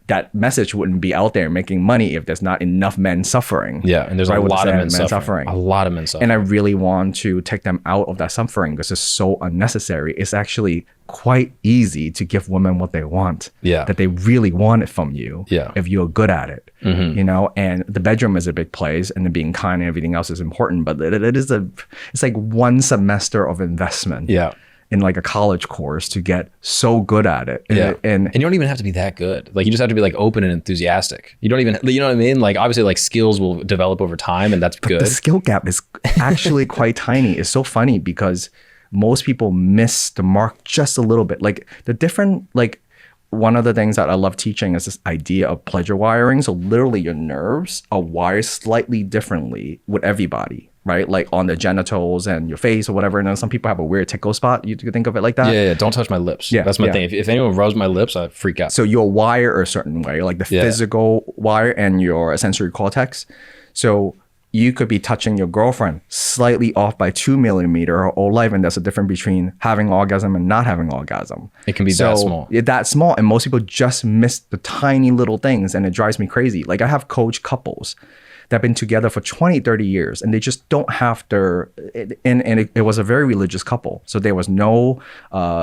that message wouldn't be out there making money if there's not enough men suffering. Yeah, and there's a lot of men suffering. A lot of men suffering. And I really want to take them out of that suffering because it's so unnecessary. It's actually quite easy to give women what they want. Yeah. That they really want it from you. Yeah. If you're good at it. Mm-hmm. You know, and the bedroom is a big place, and the being kind and everything else is important. But it's like one semester of investment. Yeah. In like a college course to get so good at it. And you don't even have to be that good. Like, you just have to be like open and enthusiastic. You don't even, you know what I mean? Like, obviously like skills will develop over time and that's good. The skill gap is actually quite tiny. It's so funny because most people miss the mark just a little bit. Like one of the things that I love teaching is this idea of pleasure wiring. So literally your nerves are wired slightly differently with everybody. Right? Like on the genitals and your face or whatever. And then some people have a weird tickle spot. You think of it like that? Yeah. Don't touch my lips. Yeah. That's my thing. If anyone rubs my lips, I freak out. So you're wired a certain way, like the physical wire and your sensory cortex. So you could be touching your girlfriend slightly off by 2 millimeter her whole life. And there's a difference between having orgasm and not having orgasm. It can be that small. That small. And most people just miss the tiny little things. And it drives me crazy. Like I have coach couples that have been together for 20, 30 years, and they just don't have it was a very religious couple. So there was no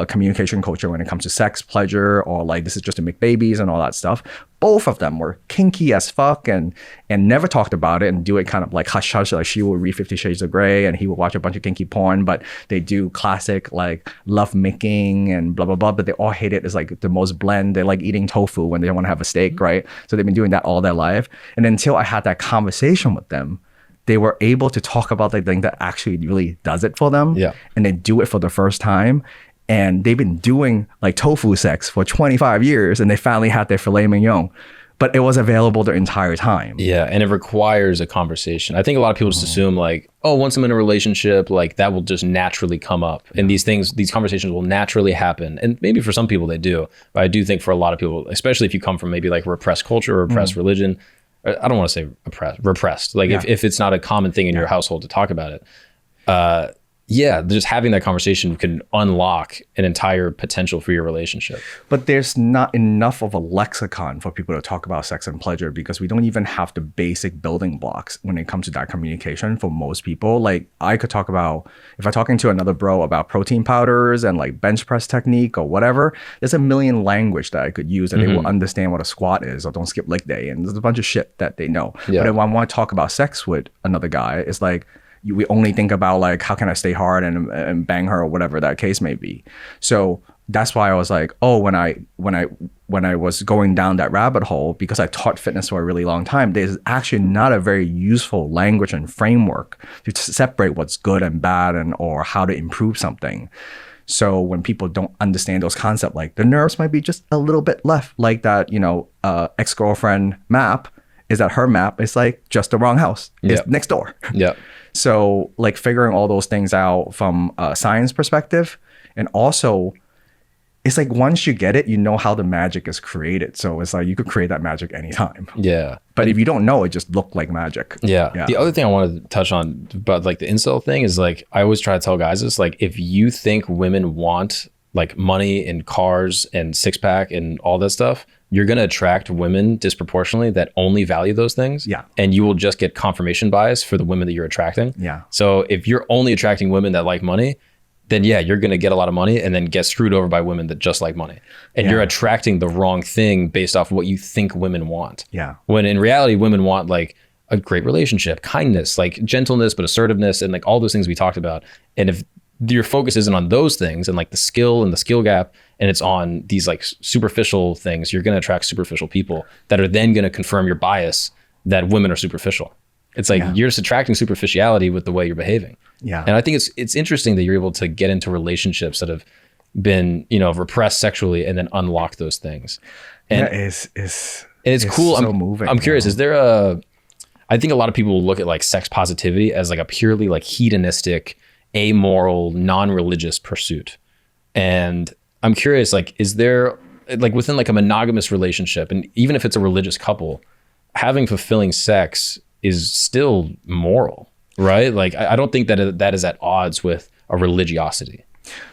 communication culture when it comes to sex, pleasure, or like this is just to make babies and all that stuff. Both of them were kinky as fuck and never talked about it and do it kind of like hush hush. Like she would read 50 Shades of Grey and he would watch a bunch of kinky porn, but they do classic like love making and blah, blah, blah. But they all hate it. It's like the most bland. They like eating tofu when they want to have a steak, right? So they've been doing that all their life. And until I had that conversation with them, they were able to talk about the thing that actually really does it for them. Yeah. And they do it for the first time. And they've been doing like tofu sex for 25 years and they finally had their filet mignon. But it was available the entire time. Yeah, and it requires a conversation. I think a lot of people just assume like, oh, once I'm in a relationship, like that will just naturally come up. And these conversations will naturally happen. And maybe for some people they do. But I do think for a lot of people, especially if you come from maybe like repressed culture or repressed religion, I don't want to say repressed. Like if it's not a common thing in your household to talk about it, just having that conversation can unlock an entire potential for your relationship. But there's not enough of a lexicon for people to talk about sex and pleasure because we don't even have the basic building blocks when it comes to that communication for most people. Like I could talk about, if I'm talking to another bro about protein powders and like bench press technique or whatever, there's a million language that I could use and they will understand what a squat is or don't skip leg day. And there's a bunch of shit that they know. Yeah. But if I want to talk about sex with another guy, it's like, we only think about like, how can I stay hard and bang her or whatever that case may be. So that's why I was like, oh, when I was going down that rabbit hole, because I taught fitness for a really long time, there's actually not a very useful language and framework to separate what's good and bad or how to improve something. So when people don't understand those concepts, like the nerves might be just a little bit left, like that, ex-girlfriend map is that her map is like just the wrong house. It's next door. Yeah. So like figuring all those things out from a science perspective, and also it's like once you get it, you know how the magic is created. So it's like you could create that magic anytime. Yeah. But if you don't know, it just looked like magic. Yeah. The other thing I wanted to touch on about like the incel thing is like, I always try to tell guys this, like if you think women want like money and cars and six pack and all that stuff, you're going to attract women disproportionately that only value those things. Yeah. And you will just get confirmation bias for the women that you're attracting. Yeah. So if you're only attracting women that like money, then you're going to get a lot of money and then get screwed over by women that just like money. And you're attracting the wrong thing based off what you think women want. Yeah. When in reality, women want like a great relationship, kindness, like gentleness, but assertiveness, and like all those things we talked about. And if your focus isn't on those things and like the skill gap, and it's on these like superficial things, you're going to attract superficial people that are then going to confirm your bias that women are superficial. It's like you're just attracting superficiality with the way you're behaving. Yeah. And I think it's interesting that you're able to get into relationships that have been, repressed sexually and then unlock those things. And it's cool. So moving. I'm curious, is there I think a lot of people will look at like sex positivity as like a purely like hedonistic, amoral, non-religious pursuit. And I'm curious, like, is there like within like a monogamous relationship, and even if it's a religious couple, having fulfilling sex is still moral, right? Like, I don't think that that is at odds with a religiosity.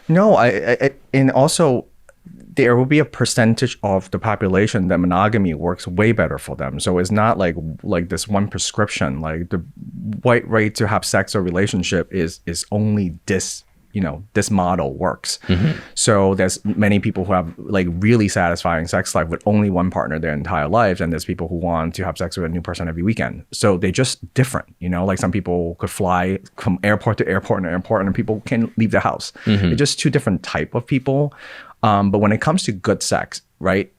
No, and also there will be a percentage of the population that monogamy works way better for them. So it's not like this one prescription, like the white rate to have sex or relationship is only this model works. Mm-hmm. So there's many people who have like really satisfying sex life with only one partner their entire lives. And there's people who want to have sex with a new person every weekend. So they're just different, like some people could fly from airport to airport and people can't leave the house. Mm-hmm. They're just two different type of people. But when it comes to good sex, right,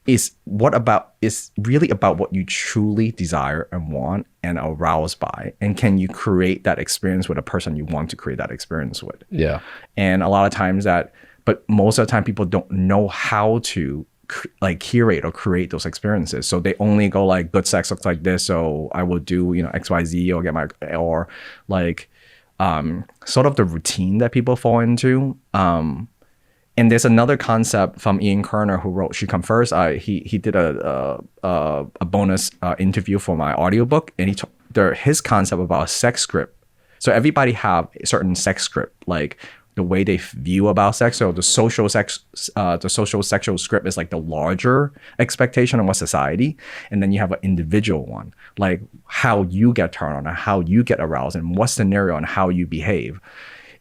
is really about what you truly desire and want and are aroused by, and can you create that experience with a person you want to create that experience with. Yeah. And a lot of times but most of the time people don't know how to like curate or create those experiences. So they only go like, good sex looks like this, so I will do XYZ or like sort of the routine that people fall into. And there's another concept from Ian Kerner who wrote She Come First. He did a bonus interview for my audiobook, and his concept about a sex script. So everybody have a certain sex script. Like the way they view about sex. So the social sexual script is like the larger expectation of what society, and then you have an individual one, like how you get turned on and how you get aroused and what scenario and how you behave.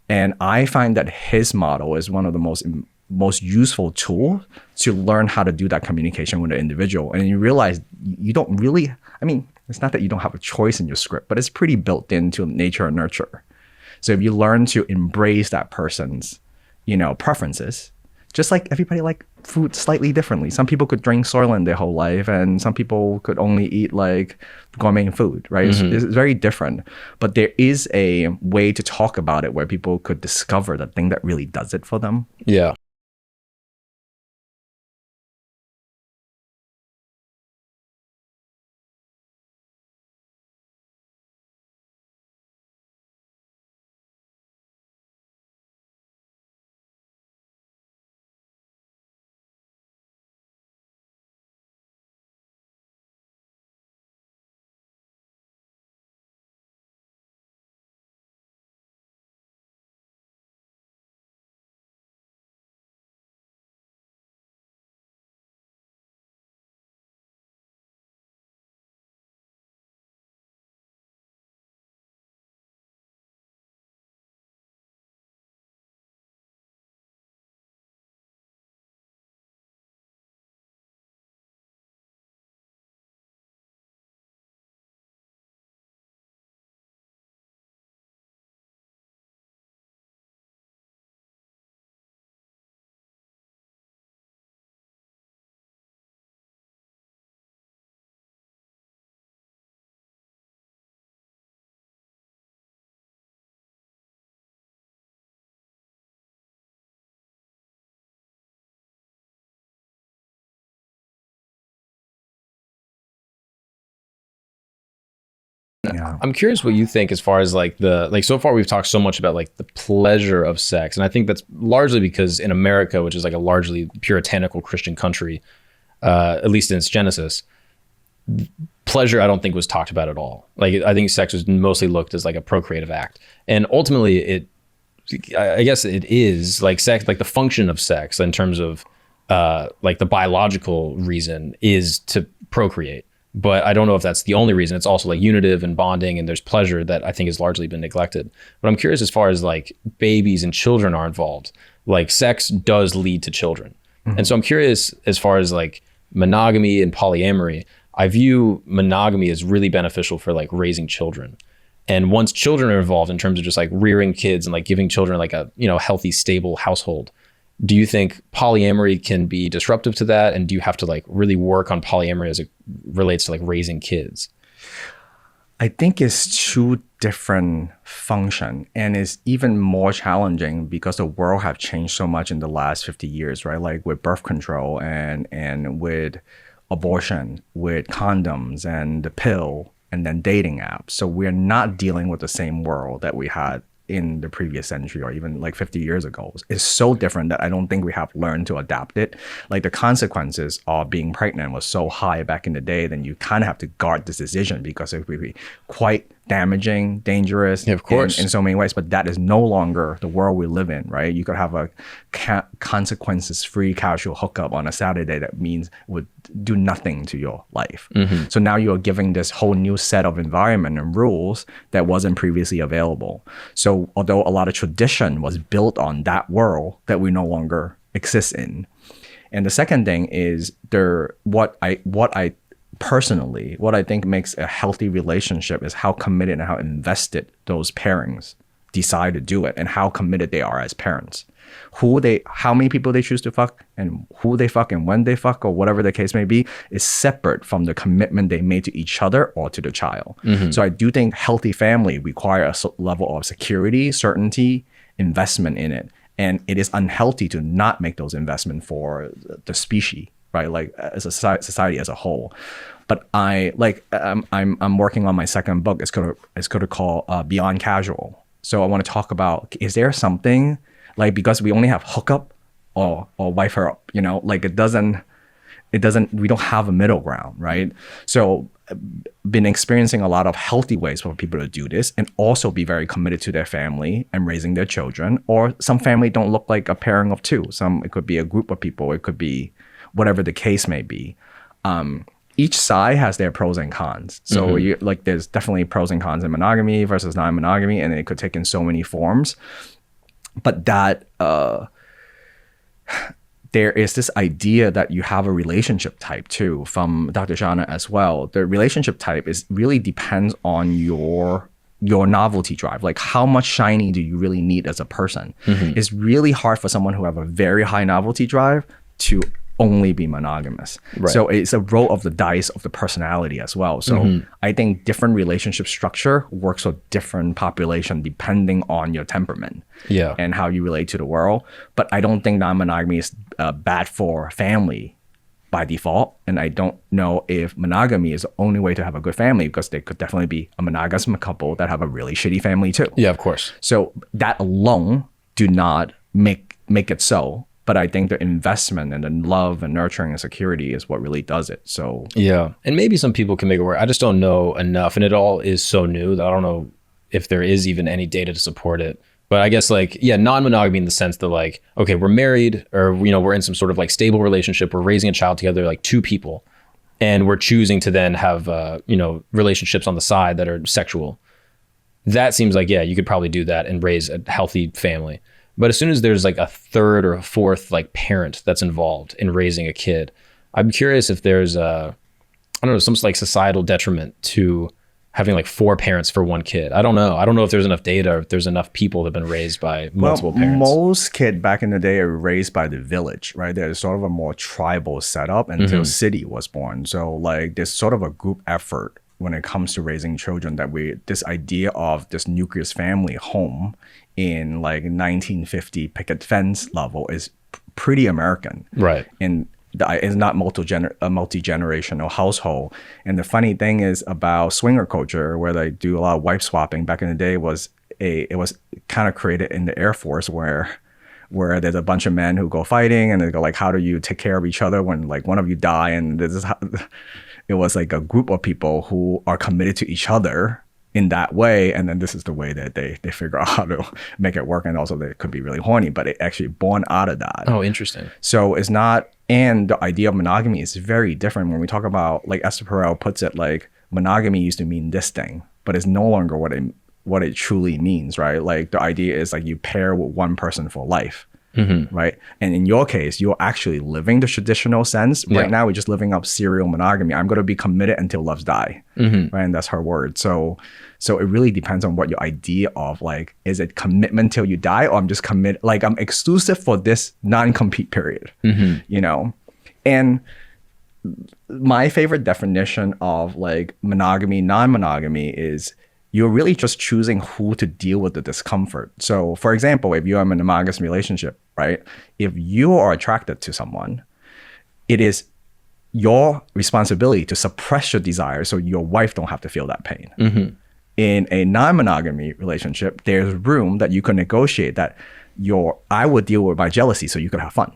And I find that his model is one of the most useful tool to learn how to do that communication with an individual. And you realize you don't really, I mean, it's not that you don't have a choice in your script, but it's pretty built into nature and nurture. So if you learn to embrace that person's, preferences, just like everybody like food slightly differently. Some people could drink Soylent their whole life, and some people could only eat like gourmet food, right? It's very different. But there is a way to talk about it where people could discover the thing that really does it for them. Yeah. Yeah. I'm curious what you think as far as like so far we've talked so much about like the pleasure of sex. And I think that's largely because in America, which is like a largely puritanical Christian country, at least in its genesis, pleasure, I don't think was talked about at all. Like, I think sex was mostly looked as like a procreative act. And ultimately I guess it is like sex, like the function of sex in terms of like the biological reason is to procreate. But I don't know if that's the only reason. It's also like unitive and bonding, and there's pleasure that I think has largely been neglected. But I'm curious as far as like babies and children are involved, like sex does lead to children. And so I'm curious as far as like monogamy and polyamory. I view monogamy as really beneficial for like raising children. And once children are involved in terms of just like rearing kids and like giving children like a, healthy, stable household, do you think polyamory can be disruptive to that? And do you have to like really work on polyamory as it relates to like raising kids? I think it's two different function, and it's even more challenging because the world have changed so much in the last 50 years, right? Like with birth control and with abortion, with condoms and the pill, and then dating apps. So we're not dealing with the same world that we had in the previous century or even like 50 years ago. It's so different that I don't think we have learned to adapt it. Like the consequences of being pregnant was so high back in the day, then you kind of have to guard this decision because it would be quite damaging, dangerous, of course, in so many ways. But that is no longer the world we live in, right? You could have a consequences-free casual hookup on a Saturday that means would do nothing to your life. So now you are giving this whole new set of environment and rules that wasn't previously available. So although a lot of tradition was built on that world that we no longer exist in. And the second thing is what I personally, what I think makes a healthy relationship is how committed and how invested those parents decide to do it and how committed they are as parents. How many people they choose to fuck and who they fuck and when they fuck or whatever the case may be is separate from the commitment they made to each other or to the child. So I do think healthy family require a level of security, certainty, investment in it. And it is unhealthy to not make those investments for the species, right? Like as a society as a whole. But I'm working on my second book. It's going to call Beyond Casual. So I want to talk about, is there something like, because we only have hookup or wife her up, like it doesn't, we don't have a middle ground, right? So been experiencing a lot of healthy ways for people to do this and also be very committed to their family and raising their children. Or some family don't look like a pairing of two. It could be a group of people. It could be whatever the case may be. Each side has their pros and cons. So there's definitely pros and cons in monogamy versus non-monogamy, and it could take in so many forms. But that there is this idea that you have a relationship type too, from Dr. Jana as well. The relationship type really depends on your novelty drive. Like, how much shiny do you really need as a person? It's really hard for someone who have a very high novelty drive to only be monogamous. Right. So it's a roll of the dice of the personality as well. So I think different relationship structure works with different population depending on your temperament and how you relate to the world. But I don't think non-monogamy is bad for family by default. And I don't know if monogamy is the only way to have a good family, because there could definitely be a monogamous couple that have a really shitty family too. Yeah, of course. So that alone do not make it so. But I think the investment and the love and nurturing and security is what really does it. So yeah, and maybe some people can make it work. I just don't know enough, and it all is so new that I don't know if there is even any data to support it. But I guess non-monogamy in the sense that okay, we're married, or we're in some sort of stable relationship. We're raising a child together, like two people, and we're choosing to then have relationships on the side that are sexual. That seems like you could probably do that and raise a healthy family. But as soon as there's a third or a fourth parent that's involved in raising a kid, I'm curious if there's some societal detriment to having 4 parents for one kid. I don't know. I don't know if there's enough data or if there's enough people that have been raised by multiple parents. Most kids back in the day are raised by the village, right? There's sort of a more tribal setup until city was born. So there's sort of a group effort when it comes to raising children, that this idea of this nucleus family home in 1950 picket fence level is pretty American, right? And it's not a multi-generational household. And the funny thing is about swinger culture, where they do a lot of wife swapping back in the day, it was kind of created in the Air Force, where there's a bunch of men who go fighting and they go how do you take care of each other when one of you die, and this is how it was a group of people who are committed to each other in that way, and then this is the way that they figure out how to make it work. And also they could be really horny, but it actually born out of that. Oh, interesting. So it's not, and the idea of monogamy is very different when we talk about, Esther Perel puts it, monogamy used to mean this thing, but it's no longer what it truly means, right? The idea is you pair with one person for life. Right. And in your case, you're actually living the traditional sense. Right now, we're just living up serial monogamy. I'm going to be committed until loves die. Right. And that's her word. So it really depends on what your idea of is it commitment till you die, or I'm just committed, I'm exclusive for this non-compete period, And my favorite definition of monogamy, non-monogamy is you're really just choosing who to deal with the discomfort. So for example, if you're in a monogamous relationship, right? If you are attracted to someone, it is your responsibility to suppress your desire so your wife don't have to feel that pain. In a non-monogamy relationship, there's room that you can negotiate that I would deal with my jealousy so you could have fun.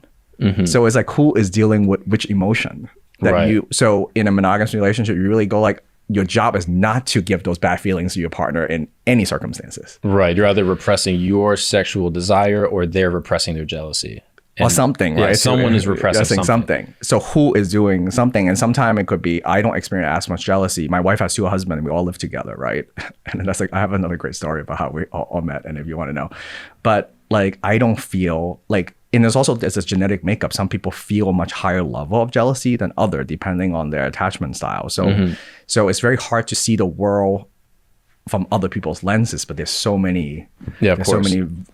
So it's who is dealing with which emotion that so in a monogamous relationship, you really go your job is not to give those bad feelings to your partner in any circumstances. Right. You're either repressing your sexual desire or they're repressing their jealousy. Or something, right? Someone is repressing something. So who is doing something? And sometimes it could be, I don't experience as much jealousy. My wife has 2 husbands and we all live together, right? And that's I have another great story about how we all met, and if you want to know. But I don't feel and there's a genetic makeup. Some people feel a much higher level of jealousy than other, depending on their attachment style. So it's very hard to see the world from other people's lenses, but there's so many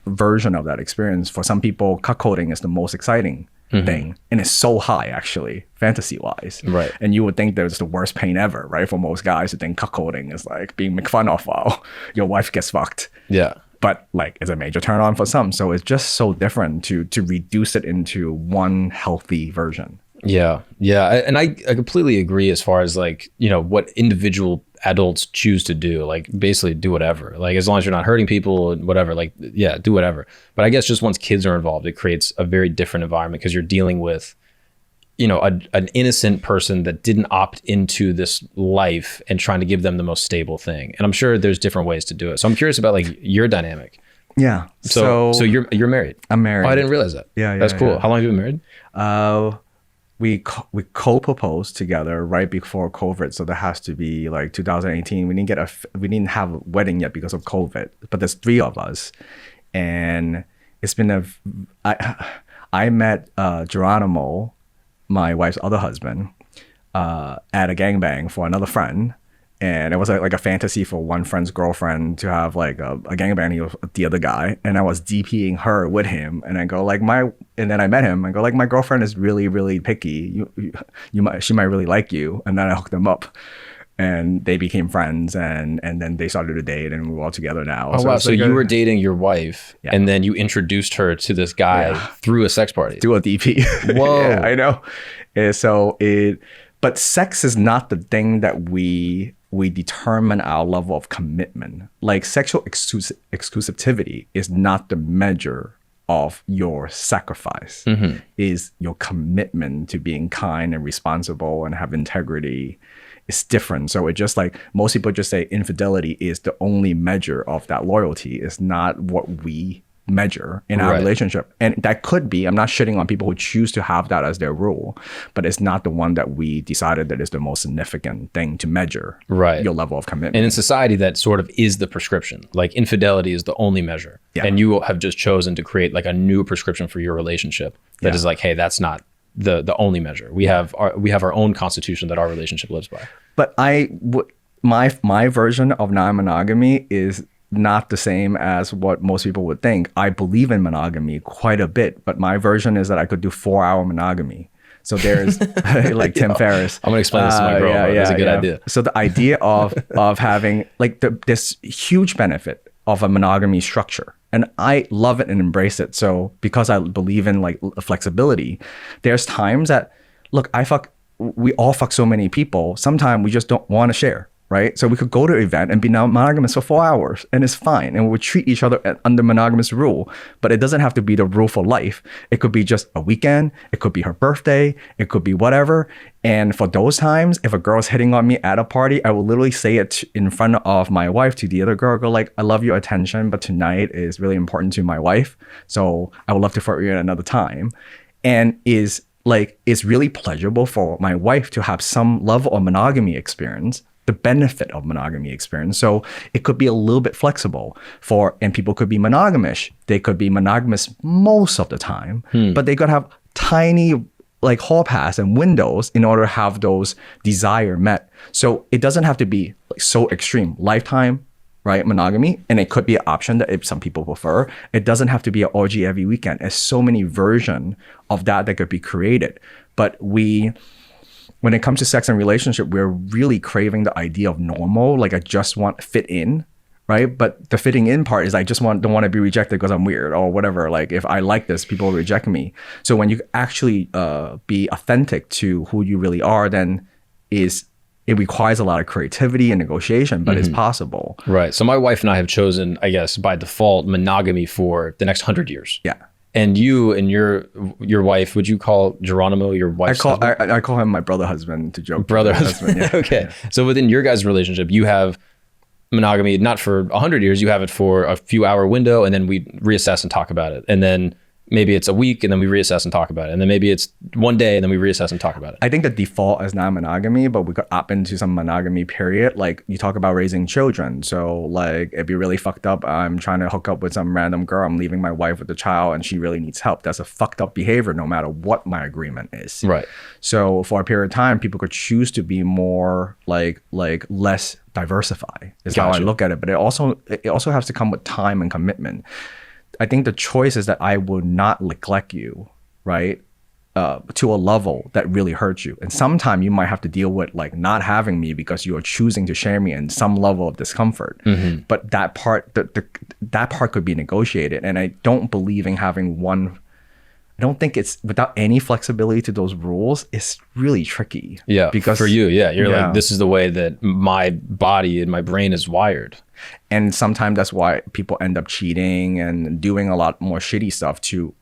versions of that experience. For some people, cuckolding is the most exciting thing, and it's so high actually, fantasy wise. Right. And you would think there's the worst pain ever, right? For most guys who think cuckolding is being made fun of while your wife gets fucked. Yeah. But it's a major turn on for some. So it's just so different to reduce it into one healthy version. Yeah. And I completely agree as far as what individual adults choose to do, basically do whatever, as long as you're not hurting people and whatever, do whatever. But I guess just once kids are involved, it creates a very different environment because you're dealing with an innocent person that didn't opt into this life and trying to give them the most stable thing. And I'm sure there's different ways to do it. So I'm curious about like your dynamic. Yeah. So you're married. I'm married. Oh, I didn't realize that. Yeah. That's cool. Yeah. How long have you been married? We co-proposed together right before COVID, so that has to be like 2018. We didn't have a wedding yet because of COVID, but there's 3 of us, and it's been I met Geronimo, my wife's other husband, at a gangbang for another friend. And it was like a fantasy for one friend's girlfriend to have like a gangbang with the other guy. And I was DPing her with him. And I go like and then I met him. I go like, my girlfriend is really, really picky. She might really like you. And then I hooked them up and they became friends. And then they started to date and we're all together now. Oh, wow. So you were dating your wife and then you introduced her to this guy through a sex party. Through a DP. Whoa. Yeah, I know. And but sex is not the thing that we determine our level of commitment. Like sexual exclusivity is not the measure of your sacrifice. Is your commitment to being kind and responsible and have integrity. It's different. So it's just like most people just say infidelity is the only measure of that loyalty. It's not what we measure in our relationship. And that could be, I'm not shitting on people who choose to have that as their rule, but it's not the one that we decided that is the most significant thing to measure your level of commitment. And in society, that sort of is the prescription. Like infidelity is the only measure. And you have just chosen to create like a new prescription for your relationship that is like, hey, that's not the only measure. We have our own constitution that our relationship lives by. But my version of non-monogamy is not the same as what most people would think. I believe in monogamy quite a bit, but my version is that I could do 4-hour monogamy. So there's like Tim Ferriss. I'm gonna explain this to my girl. It's a good idea. So the idea of having like this huge benefit of a monogamy structure, and I love it and embrace it. So because I believe in like flexibility, there's times that we all fuck so many people. Sometimes we just don't want to share. Right? So we could go to an event and be monogamous for 4 hours and it's fine. And we would treat each other under monogamous rule, but it doesn't have to be the rule for life. It could be just a weekend. It could be her birthday. It could be whatever. And for those times, if a girl's hitting on me at a party, I will literally say it in front of my wife to the other girl, go like, I love your attention, but tonight is really important to my wife. So I would love to flirt you at another time. And it's really pleasurable for my wife to have some level of monogamy experience, the benefit of monogamy experience. So it could be a little bit flexible and people could be monogamish. They could be monogamous most of the time, but they could have tiny like hall pass and windows in order to have those desire met. So it doesn't have to be like so extreme lifetime, right? Monogamy. And it could be an option that if some people prefer. It doesn't have to be an orgy every weekend. There's so many versions of that could be created. But when it comes to sex and relationship, we're really craving the idea of normal. Like I just want to fit in, right? But the fitting in part is I just don't want to be rejected because I'm weird or whatever. Like if I like this, people will reject me. So when you actually be authentic to who you really are, then it requires a lot of creativity and negotiation, but it's possible. Right. So my wife and I have chosen, I guess, by default, monogamy for the next 100 years. Yeah. And you and your wife, would you call Geronimo your wife's husband? I call him my brother husband to joke. Brother husband. Yeah. Okay. Yeah. So within your guys' relationship, you have monogamy not for 100 years. You have it for a few hour window, and then we reassess and talk about it. And then maybe it's a week, and then we reassess and talk about it. And then maybe it's one day, and then we reassess and talk about it. I think the default is non-monogamy, but we could opt into some monogamy period. Like you talk about raising children. So like if you're really fucked up, I'm trying to hook up with some random girl, I'm leaving my wife with the child and she really needs help. That's a fucked up behavior no matter what my agreement is. Right. So for a period of time, people could choose to be more like less diversify is how I look at it. But it also has to come with time and commitment. I think the choice is that I will not neglect you, right? To a level that really hurts you. And sometimes you might have to deal with like not having me because you are choosing to share me in some level of discomfort. But that part, that part could be negotiated. And I don't believe in having one. I don't think it's without any flexibility to those rules. It's really tricky. Yeah, because for you, you're like, this is the way that my body and my brain is wired. And sometimes that's why people end up cheating and doing a lot more shitty stuff to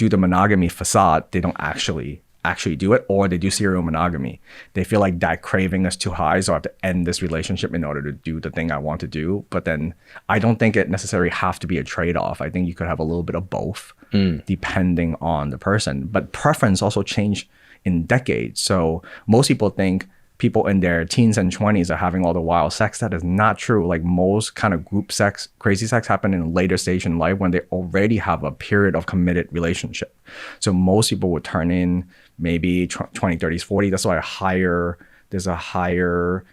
do the monogamy facade, they don't actually do it, or they do serial monogamy. They feel like that craving is too high, so I have to end this relationship in order to do the thing I want to do. But then I don't think it necessarily have to be a trade-off. I think you could have a little bit of both depending on the person. But preference also change in decades. So most people think people in their teens and 20s are having all the wild sex. That is not true. Like most kind of group sex, crazy sex happen in a later stage in life when they already have a period of committed relationship. So most people would turn in maybe 20, 30s, 40. That's why there's a higher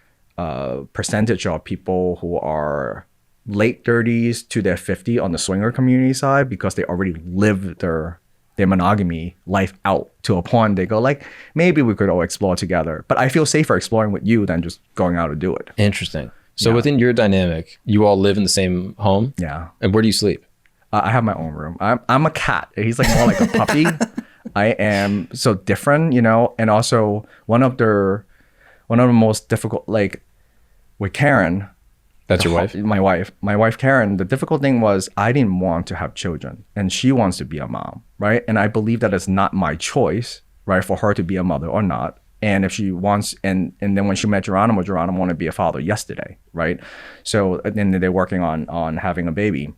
percentage of people who are late 30s to their 50 on the swinger community side, because they already lived their monogamy life out to a point they go like, maybe we could all explore together. But I feel safer exploring with you than just going out to do it. Interesting. So within your dynamic, you all live in the same home? Yeah. And where do you sleep? I have my own room. I'm a cat. He's like more like a puppy. I am so different, you know. And also one of the most difficult, like with Karen. That's your wife? My wife Karen, the difficult thing was I didn't want to have children, and she wants to be a mom, right? And I believe that it's not my choice, right, for her to be a mother or not. And if she wants, and then when she met Geronimo wanted to be a father yesterday, right? So then they're working on having a baby.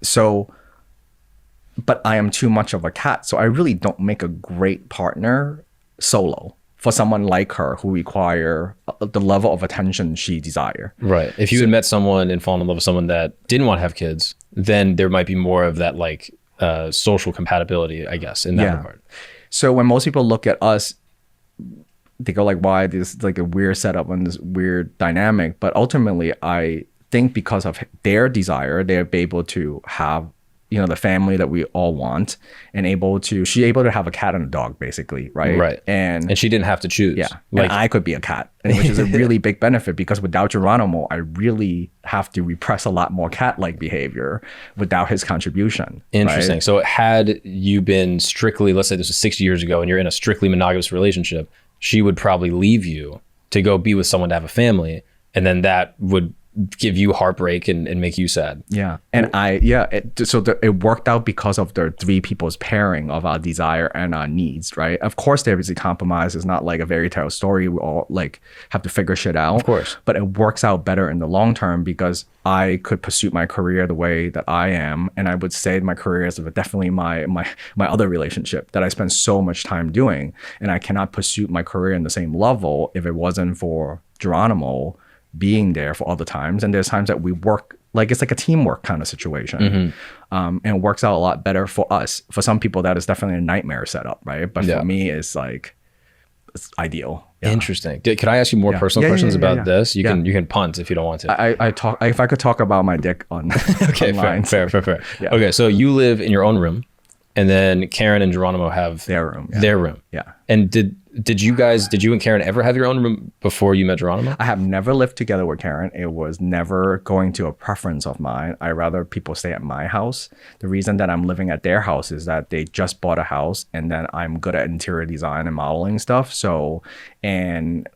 So, but I am too much of a cat, so I really don't make a great partner solo for someone like her who require the level of attention she desire. Right. If you had met someone and fallen in love with someone that didn't want to have kids, then there might be more of that like social compatibility, I guess, in that regard. So when most people look at us, they go like, why this like a weird setup and this weird dynamic? But ultimately, I think because of their desire, they're able to have, you know, the family that we all want, and she's able to have a cat and a dog, basically, right? Right. And she didn't have to choose. Yeah. Like, and I could be a cat, which is a really big benefit, because without Geronimo, I really have to repress a lot more cat-like behavior without his contribution. Interesting. Right? So had you been strictly, let's say this was 6 years ago, and you're in a strictly monogamous relationship, she would probably leave you to go be with someone to have a family, and then that would give you heartbreak and make you sad. Yeah. And it worked out because of the three people's pairing of our desire and our needs, right? Of course there is a compromise. It's not like a fairy tale story. We all like have to figure shit out. Of course. But it works out better in the long term because I could pursue my career the way that I am. And I would say my career is definitely my other relationship that I spend so much time doing. And I cannot pursue my career in the same level if it wasn't for Geronimo being there for all the times. And there's times that we work like it's like a teamwork kind of situation. And it works out a lot better for us. For some people that is definitely a nightmare setup, right? But for me it's like it's ideal. Interesting. Could I ask you more personal questions about this? You can punt if you don't want to. I talk if I could talk about my dick on okay, online. fair. Okay, so you live in your own room, and then Karen and Geronimo have their room. Their room. Yeah. And did you and Karen ever have your own room before you met Geronimo? I have never lived together with Karen. It was never going to a preference of mine. I rather people stay at my house. The reason that I'm living at their house is that they just bought a house, and then I'm good at interior design and modeling stuff. So, and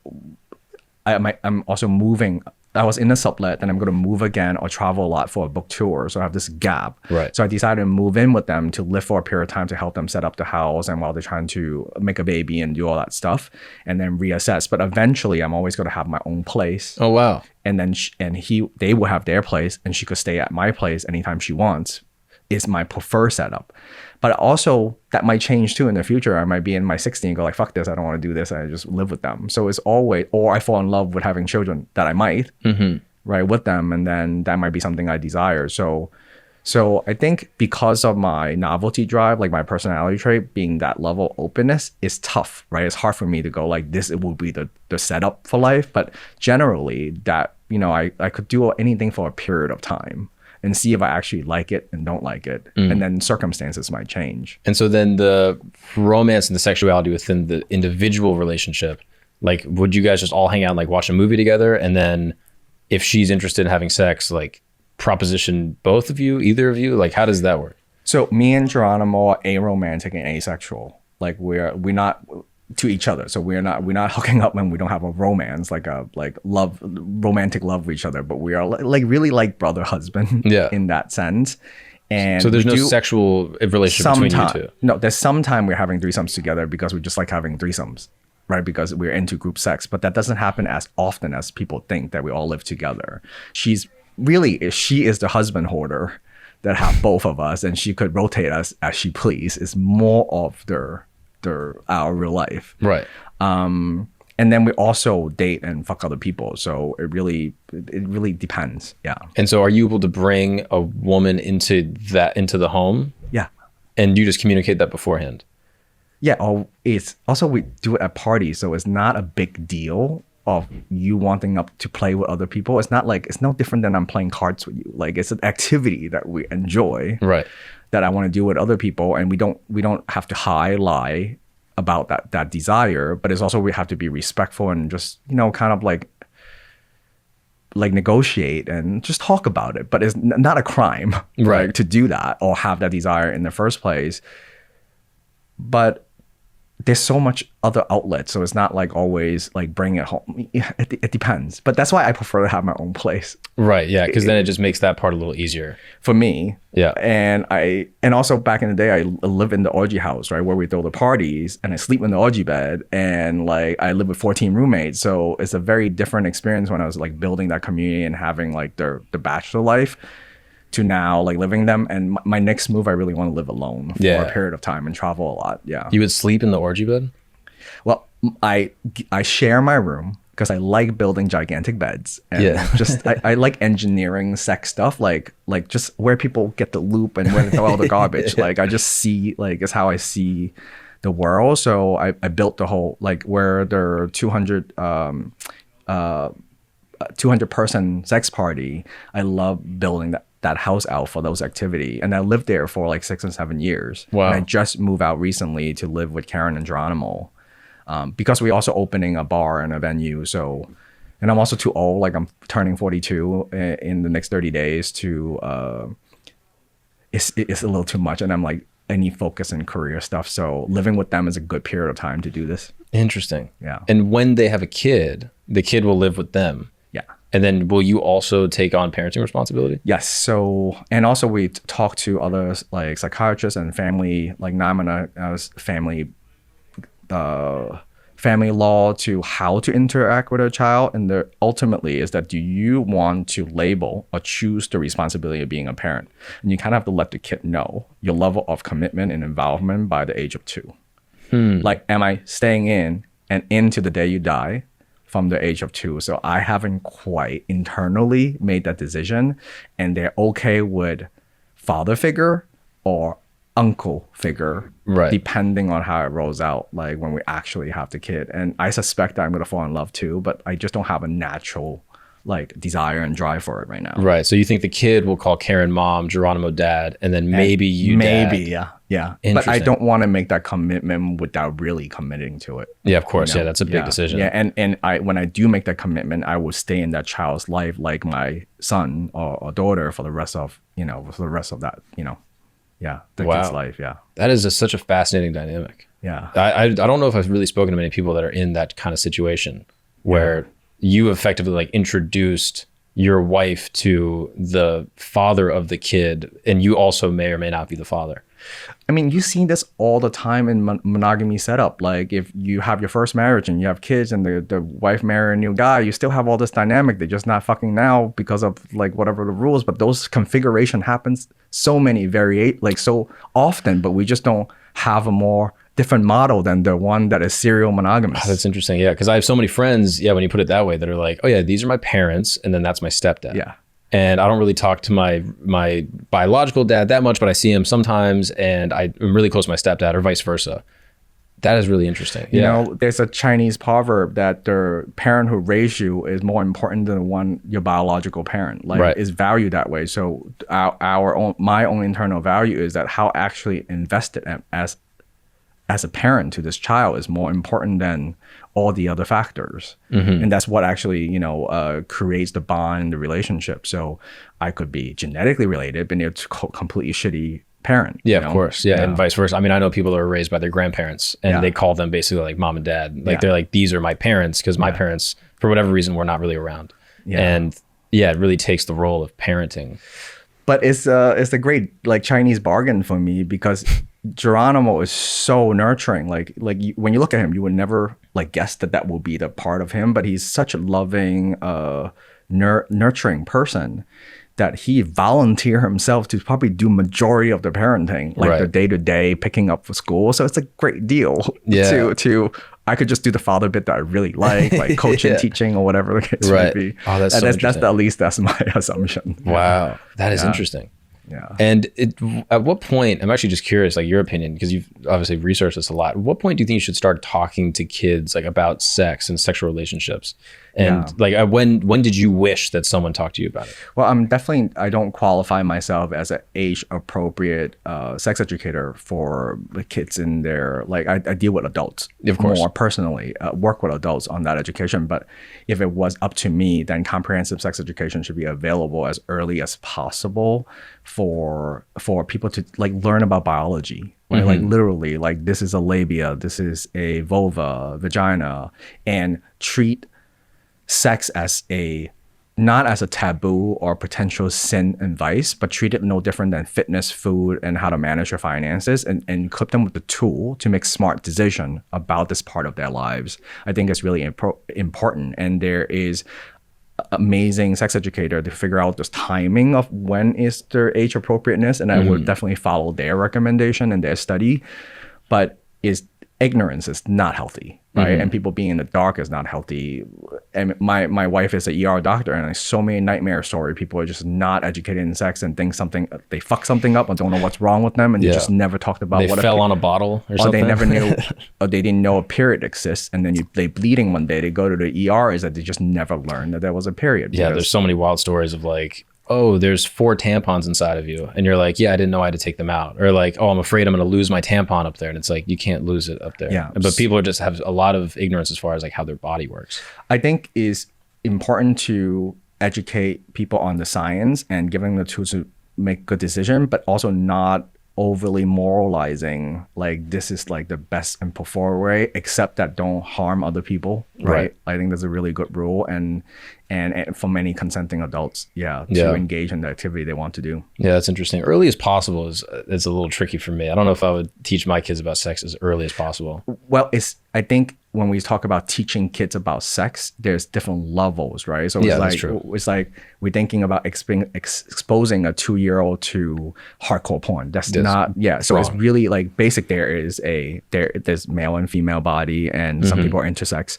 I'm also moving. I was in a sublet, then I'm going to move again or travel a lot for a book tour. So I have this gap. Right. So I decided to move in with them to live for a period of time to help them set up the house and while they're trying to make a baby and do all that stuff and then reassess. But eventually I'm always going to have my own place. Oh, wow. And then they will have their place and she could stay at my place anytime she wants. Is my preferred setup. But also that might change too in the future. I might be in my 60s and go like, fuck this, I don't want to do this. I just live with them. So it's always, or I fall in love with having children that I might, right, with them. And then that might be something I desire. So I think because of my novelty drive, like my personality trait being that level of openness is tough, right? It's hard for me to go like this, it will be the setup for life. But generally that, you know, I could do anything for a period of time and see if I actually like it and don't like it. And then circumstances might change. And so then the romance and the sexuality within the individual relationship, like would you guys just all hang out and like watch a movie together? And then if she's interested in having sex, like proposition both of you, either of you? Like how does that work? So me and Geronimo are aromantic and asexual. Like we're not to each other. So we're not hooking up when we don't have a romance, like romantic love with each other, but we are like really like brother husband in that sense. And so there's no sexual relationship between you two? No, there's sometime we're having threesomes together because we just like having threesomes, right? Because we're into group sex, but that doesn't happen as often as people think that we all live together. She is the husband hoarder that have both of us, and she could rotate us as she please. It's more of our real life. Right. And then we also date and fuck other people. So it really depends. Yeah. And so are you able to bring a woman into the home? Yeah. And you just communicate that beforehand? Yeah. It's also, we do it at parties. So it's not a big deal of you wanting to play with other people. It's not like, it's no different than I'm playing cards with you. Like, it's an activity that we enjoy. Right. That I want to do with other people. And we don't have to lie about that desire, but it's also, we have to be respectful and just, kind of like negotiate and just talk about it. But it's not a crime, right, to do that or have that desire in the first place. But there's so much other outlets, so it's not like always like bring it home. It depends, but that's why I prefer to have my own place. Right. Yeah, because then it just makes that part a little easier for me. Yeah. And also back in the day, I live in the orgy house, right, where we throw the parties, and I sleep in the orgy bed, and like I live with 14 roommates, so it's a very different experience when I was like building that community and having like the bachelor life, to now like living them. And my next move, I really want to live alone for a period of time and travel a lot. Yeah. You would sleep in the orgy bed? Well, I share my room because I like building gigantic beds. And just I like engineering sex stuff, like just where people get the loop and where they throw all the garbage. Like I just see, like, it's how I see the world. So I built the whole, like, where there are 200 person sex party. I love building that house out for those activity, and I lived there for like 6 and 7 years. Wow. And I just moved out recently to live with Karen and Geronimo, because we're also opening a bar and a venue. So, and I'm also too old, like I'm turning 42 in the next 30 days to it's a little too much, and I'm like, I need focus in career stuff. So living with them is a good period of time to do this. Interesting. Yeah. And when they have a kid, the kid will live with them. Yeah. And then will you also take on parenting responsibility? Yes. So, and also we talk to others like psychiatrists and family, like family law, to how to interact with a child. And the ultimately is that, do you want to label or choose the responsibility of being a parent? And you kind of have to let the kid know your level of commitment and involvement by the age of 2. Like, am I staying in and into the day you die from the age of 2? So I haven't quite internally made that decision, and they're okay with father figure or uncle figure, right, depending on how it rolls out, like when we actually have the kid. And I suspect that I'm going to fall in love too, but I just don't have a natural like desire and drive for it right now. Right. So you think the kid will call Karen mom, Geronimo dad, and then maybe dad. Yeah. But I don't want to make that commitment without really committing to it. Yeah, of course. Yeah, that's a big decision. Yeah, and when I do make that commitment, I will stay in that child's life like my son or daughter for the rest of that, the kid's life. Yeah. That is such a fascinating dynamic. Yeah. I don't know if I've really spoken to many people that are in that kind of situation where you effectively like introduced your wife to the father of the kid, and you also may or may not be the father. I mean, you see this all the time in monogamy setup. Like if you have your first marriage and you have kids and the wife marry a new guy, you still have all this dynamic. They're just not fucking now because of like whatever the rules, but those configuration happens so often, but we just don't have a more different model than the one that is serial monogamous. Oh, that's interesting. Yeah. Cause I have so many friends, when you put it that way, that are like, oh yeah, these are my parents. And then that's my stepdad. Yeah. And I don't really talk to my biological dad that much, but I see him sometimes, and I'm really close to my stepdad, or vice versa. That is really interesting. You know, there's a Chinese proverb that the parent who raised you is more important than your biological parent. Like, is valued that way. So my own internal value is that how actually invested as a parent to this child is more important than all the other factors. Mm-hmm. And that's what actually, creates the bond, the relationship. So I could be genetically related, but it's completely shitty parent. Yeah, of course. Yeah. And vice versa. I mean, I know people that were raised by their grandparents, and they call them basically like mom and dad. Like they're like, these are my parents, because my parents, for whatever reason, were not really around. Yeah. And it really takes the role of parenting. But it's a great like Chinese bargain for me because Geronimo is so nurturing. When you look at him, you would never like guess that will be the part of him. But he's such a loving, nurturing person that he volunteered himself to probably do majority of the parenting, like the day-to-day picking up for school. So it's a great deal to I could just do the father bit that I really like coaching, teaching, or whatever the case might be. Oh, that's so interesting. At least that's my assumption. Wow, that is interesting. Yeah. And at what point, I'm actually just curious, like your opinion, because you've obviously researched this a lot. At what point do you think you should start talking to kids like about sex and sexual relationships? And like when did you wish that someone talked to you about it? Well, I don't qualify myself as an age appropriate sex educator for the kids in their, like I deal with adults of course more personally, work with adults on that education. But if it was up to me, then comprehensive sex education should be available as early as possible for people to like learn about biology. Right? Like literally, like this is a labia, this is a vulva, vagina, and treat sex as not as a taboo or potential sin and vice, but treat it no different than fitness, food, and how to manage your finances, and equip them with the tool to make smart decision about this part of their lives. I think it's really important. And there is amazing sex educator to figure out this timing of when is their age appropriateness, and I would definitely follow their recommendation and their study. But ignorance is not healthy, right? And people being in the dark is not healthy. And my wife is an ER doctor, and there's so many nightmare stories. People are just not educated in sex and think they fuck something up and don't know what's wrong with them, and they just never talked about they fell on a bottle or something. They never knew, or they didn't know a period exists, and then they bleeding one day, they go to the ER, is that they just never learned that there was a period. Yeah, there's so many wild stories of like, oh, there's 4 tampons inside of you. And you're like, yeah, I didn't know I had to take them out. Or like, oh, I'm afraid I'm going to lose my tampon up there. And it's like, you can't lose it up there. Yeah. But people just have a lot of ignorance as far as like how their body works. I think is important to educate people on the science and giving them the tools to make good decision, but also not overly moralizing like this is like the best and preferred way, except that don't harm other people, right? I think that's a really good rule, and for many consenting adults to engage in the activity they want to do. Yeah, that's interesting. Early as possible is a little tricky for me. I don't know if I would teach my kids about sex as early as possible. Well, I think when we talk about teaching kids about sex, there's different levels, right? So it's like we're thinking about exposing a 2-year-old to hardcore porn. That's not, so wrong. It's really like basic. There's male and female body, and some people are intersex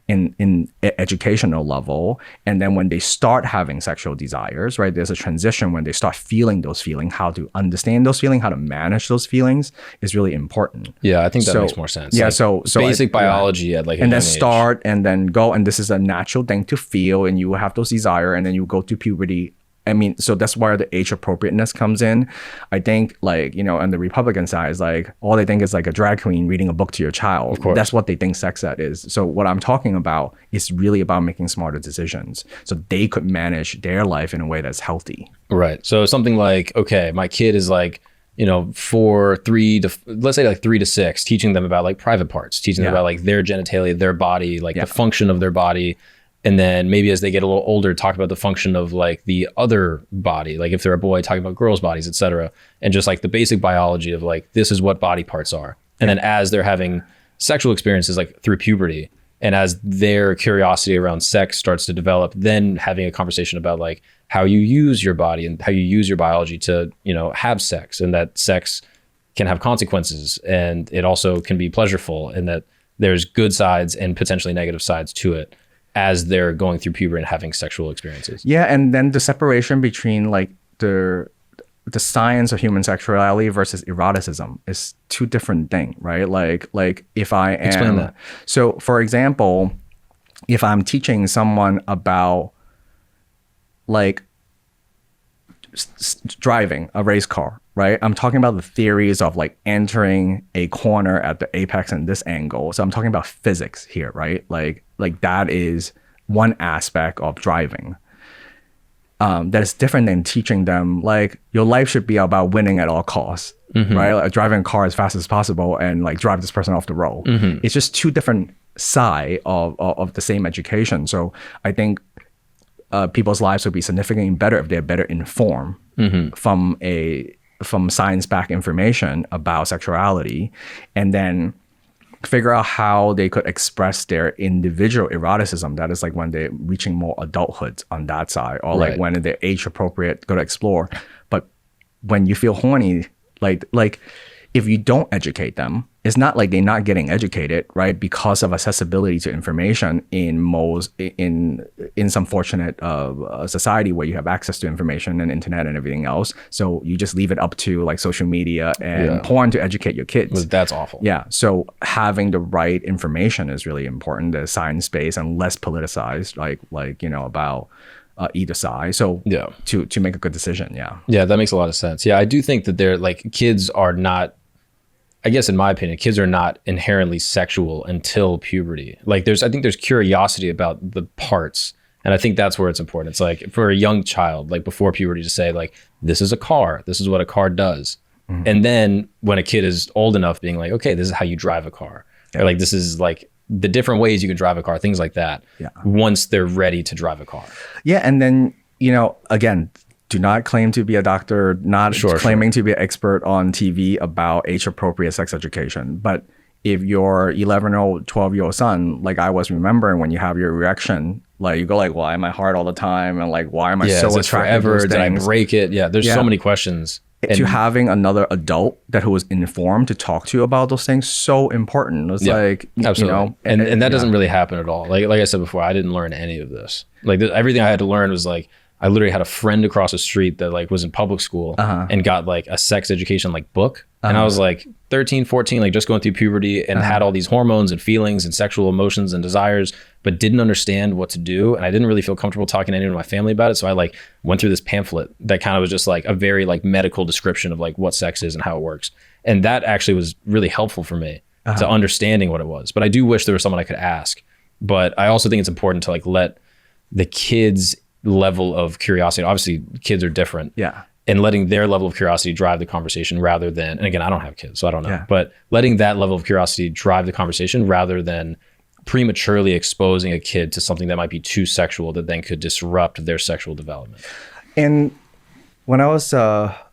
in educational level. And then when they start having sexual desires, right, there's a transition when they start feeling those feelings. How to understand those feelings, how to manage those feelings is really important. Yeah, I think that makes more sense. Yeah, like so basic biology at like and then start and then go, and this is a natural thing to feel, and you have those desire, and then you go to puberty. I mean, so that's where the age appropriateness comes in. I think, like, you know, on the Republican side, is like all they think is like a drag queen reading a book to your child. Of course. That's what they think sex ed is. So what I'm talking about is really about making smarter decisions so they could manage their life in a way that's healthy. Right. So something like, okay, my kid is like, you know, let's say like 3 to 6, teaching them about like private parts, teaching them about like their genitalia, their body, like the function of their body. And then maybe as they get a little older, talk about the function of like the other body, like if they're a boy, talking about girls' bodies, et cetera. And just like the basic biology of like, this is what body parts are. And then as they're having sexual experiences, like through puberty, and as their curiosity around sex starts to develop, then having a conversation about like how you use your body and how you use your biology to, you know, have sex, and that sex can have consequences, and it also can be pleasureful, and that there's good sides and potentially negative sides to it as they're going through puberty and having sexual experiences. Yeah, and then the separation between like the science of human sexuality versus eroticism is 2 different things, right? Like if I am... Explain that. So, for example, if I'm teaching someone about like driving a race car, right? I'm talking about the theories of like entering a corner at the apex and this angle. So I'm talking about physics here, right? Like that is one aspect of driving. That is different than teaching them like your life should be about winning at all costs, right? Like driving a car as fast as possible and like drive this person off the road. It's just 2 different sides of the same education. So I think people's lives would be significantly better if they're better informed from science-backed information about sexuality, and then figure out how they could express their individual eroticism. That is like when they're reaching more adulthood on that side, or like when they're age appropriate, go to explore. But when you feel horny, like if you don't educate them, it's not like they're not getting educated, right? Because of accessibility to information in some fortunate society where you have access to information and internet and everything else. So you just leave it up to like social media and porn to educate your kids. That's awful. Yeah. So having the right information is really important. The science-based and less politicized, like about either side. So to make a good decision. Yeah, that makes a lot of sense. I do think that they're like, kids are not, I guess in my opinion, kids are not inherently sexual until puberty. Like I think there's curiosity about the parts. And I think that's where it's important. It's like for a young child, like before puberty, to say like, this is a car, this is what a car does. And then when a kid is old enough, being like, okay, this is how you drive a car. Or like, this is like the different ways you can drive a car, things like that. Once they're ready to drive a car. And then, again, do not claim to be a doctor, not claiming to be an expert on TV about age-appropriate sex education. But if your 11-year-old, 12-year-old son, like I was remembering when you have your erection, like you go like, why am I hard all the time? And like, why am I so attracted forever? to those things? Did I break it? There's so many questions. To having another adult who was informed to talk to you about those things, so important. It's like, absolutely. And that doesn't really happen at all. Like I said before, I didn't learn any of this. Like everything I had to learn was like, I literally had a friend across the street that like was in public school and got like a sex education like book. And I was like 13, 14, like just going through puberty and had all these hormones and feelings and sexual emotions and desires, but didn't understand what to do. And I didn't really feel comfortable talking to anyone in my family about it. So I like went through this pamphlet that kind of was just like a very like medical description of like what sex is and how it works. And that actually was really helpful for me to understanding what it was. But I do wish there was someone I could ask. But I also think it's important to like let the kids' level of curiosity, obviously kids are different, and letting their level of curiosity drive the conversation rather than, and again, I don't have kids, so I don't know, but letting that level of curiosity drive the conversation rather than prematurely exposing a kid to something that might be too sexual that then could disrupt their sexual development. And when I was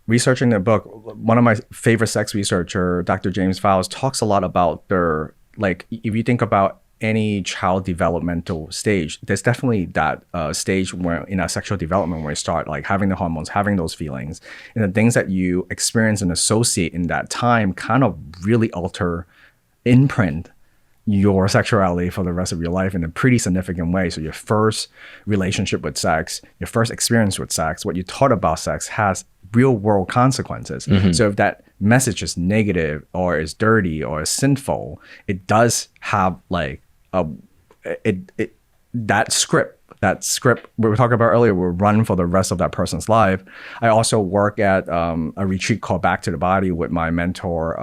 researching the book, one of my favorite sex researcher, Dr. James Fowles, talks a lot about their, like, if you think about any child developmental stage, there's definitely that stage where in a sexual development where you start like having the hormones, having those feelings, and the things that you experience and associate in that time kind of really imprint your sexuality for the rest of your life in a pretty significant way. So your first relationship with sex, your first experience with sex, what you taught about sex has real world consequences. So if that message is negative or is dirty or is sinful, it does have like that script we were talking about earlier will run for the rest of that person's life. I also work at a retreat called Back to the Body with my mentor,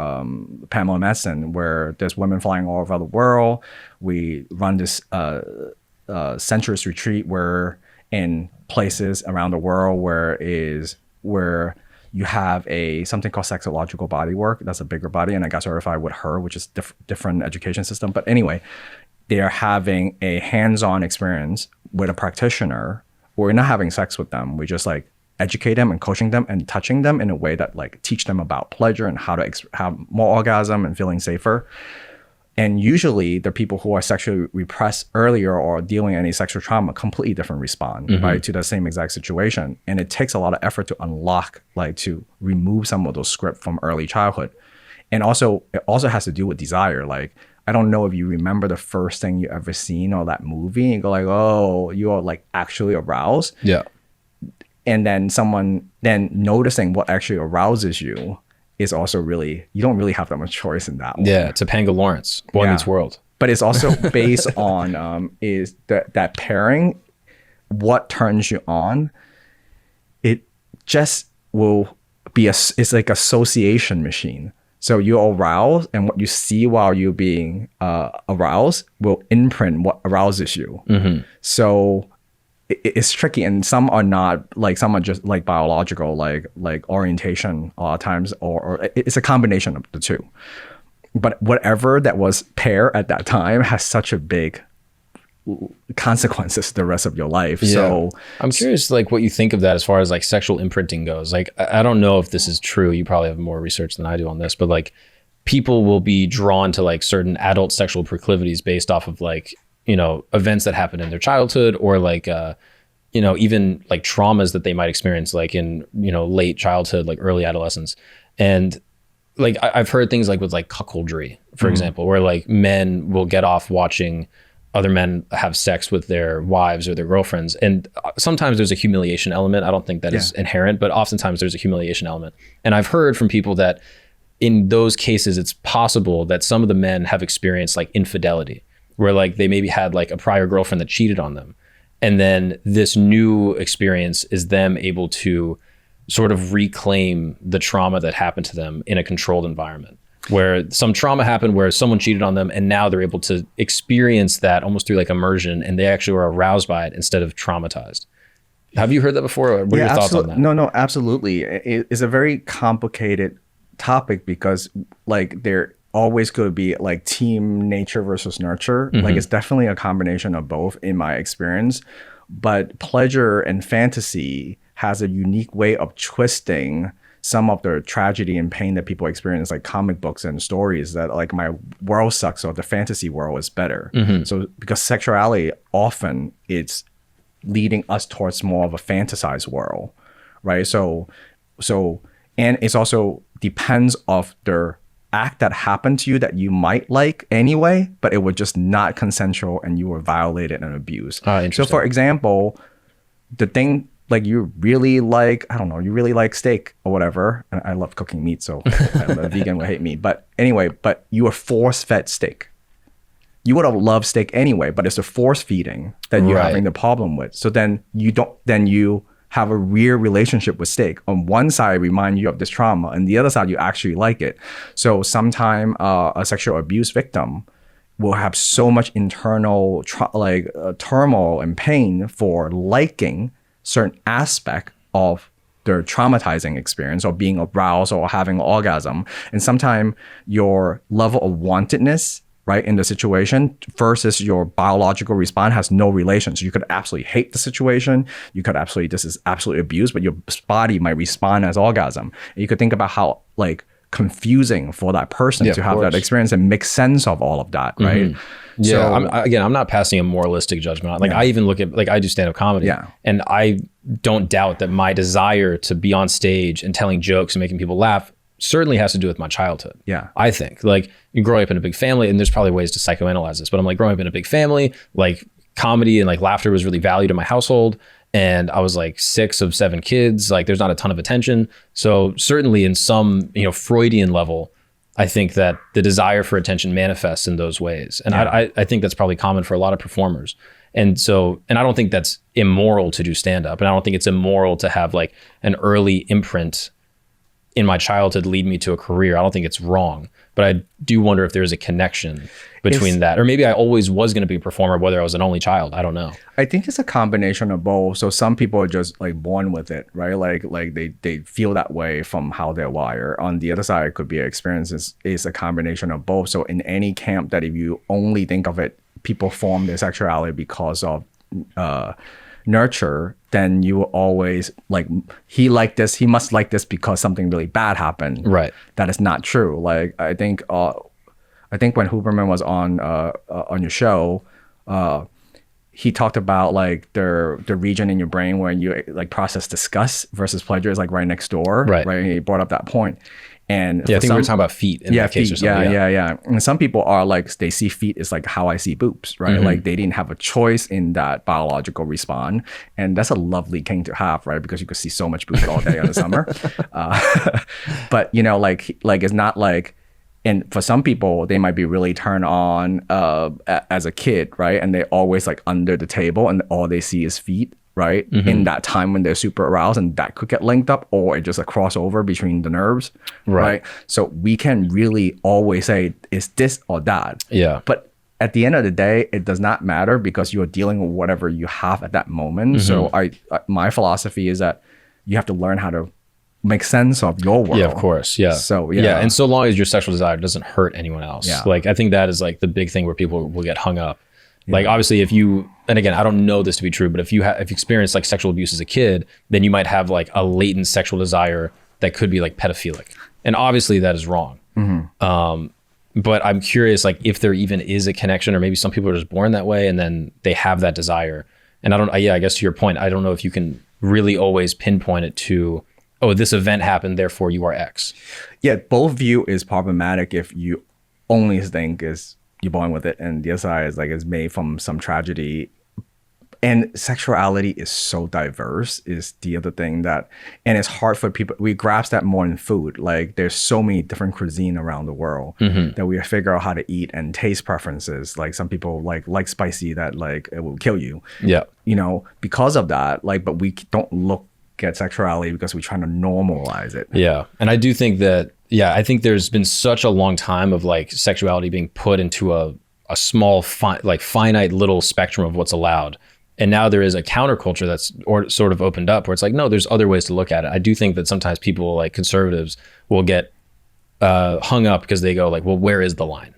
Pamela Madsen, where there's women flying all over the world. We run this centrist retreat where in places around the world where you have something called sexological body work. That's a bigger body, and I got certified with her, which is different education system. But anyway, they're having a hands-on experience with a practitioner. We're not having sex with them. We just like educate them and coaching them and touching them in a way that like teach them about pleasure and how to have more orgasm and feeling safer. And usually the people who are sexually repressed earlier or dealing with any sexual trauma, completely different respond, right, to the same exact situation. And it takes a lot of effort to unlock, like to remove some of those scripts from early childhood. And also, it also has to do with desire. Like, I don't know if you remember the first thing you ever seen or that movie and you go like, oh, you are like actually aroused. Yeah. And then someone then noticing what actually arouses you is also really, you don't really have that much choice in that one. Yeah, Topanga Lawrence, Boy Meets World. But it's also based on is that pairing, what turns you on, it just will be it's like association machine. So you're aroused, and what you see while you're being aroused will imprint what arouses you. So it's tricky, and some are not, like some are just like biological, like orientation a lot of times, or it's a combination of the two. But whatever that was pair at that time has such a big consequences the rest of your life. Yeah. So I'm curious, like, what you think of that as far as like sexual imprinting goes. Like, I don't know if this is true. You probably have more research than I do on this, but like, people will be drawn to like certain adult sexual proclivities based off of like, you know, events that happened in their childhood, or like, you know, even like traumas that they might experience like in, you know, late childhood, like early adolescence. And like, I've heard things like with like cuckoldry, for example, where like men will get off watching other men have sex with their wives or their girlfriends. And sometimes there's a humiliation element. I don't think that is inherent, but oftentimes there's a humiliation element. And I've heard from people that in those cases, it's possible that some of the men have experienced like infidelity, where like they maybe had like a prior girlfriend that cheated on them. And then this new experience is them able to sort of reclaim the trauma that happened to them in a controlled environment, where some trauma happened where someone cheated on them, and now they're able to experience that almost through like immersion, and they actually were aroused by it instead of traumatized. Have you heard that before? Or what are your thoughts on that? No, absolutely. It's a very complicated topic because like there always could be like team nature versus nurture. Like it's definitely a combination of both in my experience, but pleasure and fantasy has a unique way of twisting some of the tragedy and pain that people experience, like comic books and stories, that like my world sucks or the fantasy world is better. So because sexuality often it's leading us towards more of a fantasized world, right? So and it's also depends of the act that happened to you that you might like anyway, but it was just not consensual and you were violated and abused. So for example, the thing like you really like, I don't know, you really like steak or whatever. And I love cooking meat, so a vegan would hate me. But anyway, but you were force-fed steak. You would have loved steak anyway, but it's the force feeding that you're having the problem with. So then you have a real relationship with steak. On one side, remind you of this trauma, and the other side, you actually like it. So sometime a sexual abuse victim will have so much internal turmoil and pain for liking certain aspect of their traumatizing experience or being aroused or having an orgasm. And sometimes your level of wantedness, right, in the situation versus your biological response has no relation. So you could absolutely hate the situation. You could absolutely, this is absolutely abuse, but your body might respond as orgasm. And you could think about how like confusing for that person to have that experience and make sense of all of that, right? Yeah, so, I'm not passing a moralistic judgment. Like I even look at, like I do stand-up comedy, and I don't doubt that my desire to be on stage and telling jokes and making people laugh certainly has to do with my childhood. I think like you grow up in a big family, and there's probably ways to psychoanalyze this, but I'm like growing up in a big family, like comedy and like laughter was really valued in my household. And I was like 6 of 7 kids, like there's not a ton of attention. So certainly in some, you know, Freudian level, I think that the desire for attention manifests in those ways. And I think that's probably common for a lot of performers. And so, and I don't think that's immoral to do stand-up. And I don't think it's immoral to have like an early imprint in my childhood lead me to a career. I don't think it's wrong, but I do wonder if there's a connection between that. Or maybe I always was going to be a performer, whether I was an only child. I don't know. I think it's a combination of both. So some people are just like born with it, right? Like they feel that way from how they're wired. On the other side, it could be an experience is a combination of both. So in any camp that if you only think of it, people form their sexuality because of nurture, then you will always like, he liked this, he must like this because something really bad happened. Right. That is not true. Like I think when Huberman was on your show, he talked about like the region in your brain where you like process disgust versus pleasure is like right next door. Right. And he brought up that point. And I think we were talking about feet in that case or something. Yeah. And some people are like, they see feet as like how I see boobs, right? Like they didn't have a choice in that biological response. And that's a lovely thing to have, right? Because you could see so much boobs all day in the summer. But you know, like it's not like, and for some people, they might be really turned on as a kid, right? And they're always like under the table and all they see is feet. Right. In that time when they're super aroused, and that could get linked up, or it just a crossover between the nerves. Right. So we can really always say, is this or that? Yeah. But at the end of the day, it does not matter because you are dealing with whatever you have at that moment. So my philosophy is that you have to learn how to make sense of your world. Yeah, of course. Yeah. So, yeah. And so long as your sexual desire doesn't hurt anyone else. Yeah. Like, I think that is like the big thing where people will get hung up. Like obviously if you, and again, I don't know this to be true, but if you experienced like sexual abuse as a kid, then you might have like a latent sexual desire that could be like pedophilic. And obviously that is wrong. But I'm curious, like if there even is a connection, or maybe some people are just born that way and then they have that desire. And I guess to your point, I don't know if you can really always pinpoint it to, oh, this event happened, therefore you are X. Yeah, both view is problematic if you only think is you're born with it, and the other side is like it's made from some tragedy. And sexuality is so diverse is the other thing that, and it's hard for people, we grasp that more in food. Like there's so many different cuisine around the world that we figure out how to eat, and taste preferences. Like some people like spicy, that like it will kill you. Yeah. You know, because of that, like, but we don't look at sexuality because we're trying to normalize it. Yeah. And I do think that, I think there's been such a long time of like sexuality being put into a small, finite little spectrum of what's allowed. And now there is a counterculture that's sort of opened up where it's like, no, there's other ways to look at it. I do think that sometimes people like conservatives will get hung up because they go like, well, where is the line?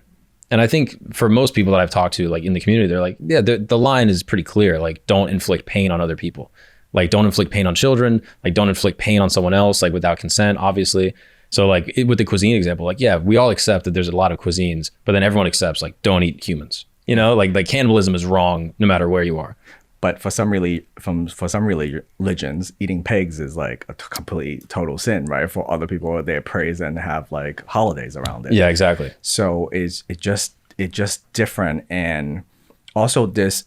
And I think for most people that I've talked to, like in the community, they're like, yeah, the line is pretty clear. Like, don't inflict pain on other people. Like, don't inflict pain on children. Like, don't inflict pain on someone else, like without consent, obviously. So like with the cuisine example, like, yeah, we all accept that there's a lot of cuisines, but then everyone accepts like, don't eat humans. You know, like cannibalism is wrong no matter where you are. But for some religions, eating pigs is like a complete total sin, right? For other people, they praise and have like holidays around it. Yeah, exactly. So it's just different, and also this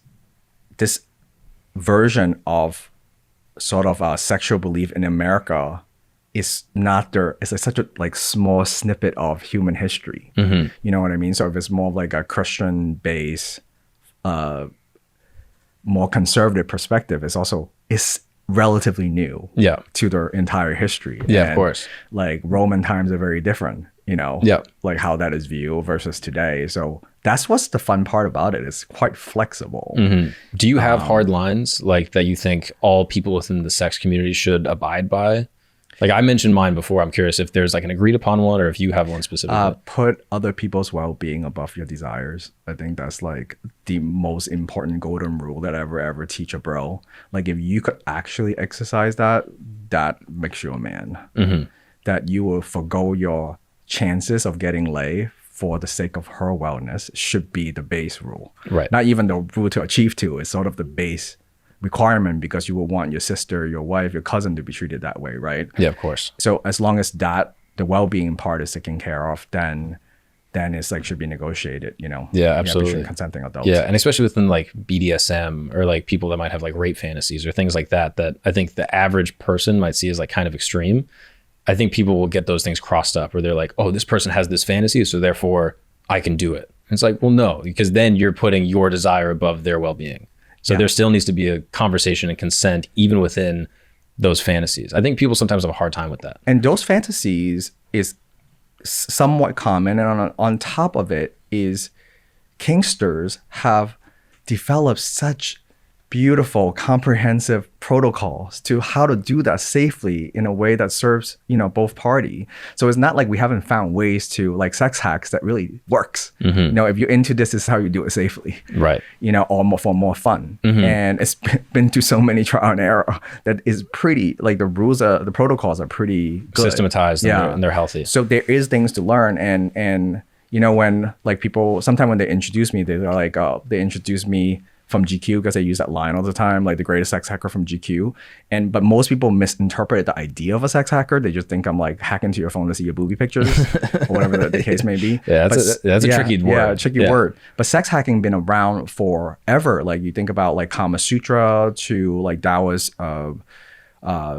version of sort of sexual belief in America is not there. It's like such a like small snippet of human history. You know what I mean? So if it's more of like a Christian base, more conservative perspective, it's relatively new to their entire history. Yeah, of course. Like Roman times are very different, you know, like how that is viewed versus today. So that's what's the fun part about it. It's quite flexible. Do you have hard lines like that you think all people within the sex community should abide by? Like I mentioned mine before. I'm curious if there's like an agreed upon one or if you have one specifically. Put other people's well-being above your desires. I think that's like the most important golden rule that I ever teach a bro. Like if you could actually exercise that makes you a man. That you will forgo your chances of getting laid for the sake of her wellness should be the base rule. Right. Not even the rule to achieve to. It's sort of the base requirement because you will want your sister, your wife, your cousin to be treated that way, right? Yeah, of course. So as long as the well-being part is taken care of, then it's like should be negotiated, you know? Yeah, absolutely. Between consenting adults. Yeah, and especially within like BDSM or like people that might have like rape fantasies or things like that I think the average person might see as like kind of extreme. I think people will get those things crossed up where they're like, oh, this person has this fantasy, so therefore I can do it. And it's like, well, no, because then you're putting your desire above their well-being. So there still needs to be a conversation and consent even within those fantasies. I think people sometimes have a hard time with that. And those fantasies is somewhat common. And on top of it is kinksters have developed such beautiful, comprehensive protocols to how to do that safely in a way that serves, you know, both party. So it's not like we haven't found ways to like sex hacks that really works. You know, if you're into this is how you do it safely. Right. You know, or more, for more fun. And it's been through so many trial and error that is pretty, like the rules, the protocols are pretty good. Systematized and they're healthy. So there is things to learn. And you know, when like people, sometimes when they introduce me, they're like, oh, they introduce me from GQ because I use that line all the time, like the greatest sex hacker from GQ. But most people misinterpret the idea of a sex hacker. They just think I'm like hacking to your phone to see your booby pictures or whatever the case may be. Yeah, that's a tricky word. Yeah, a tricky word. But sex hacking been around forever. Like you think about like Kama Sutra to like Taoist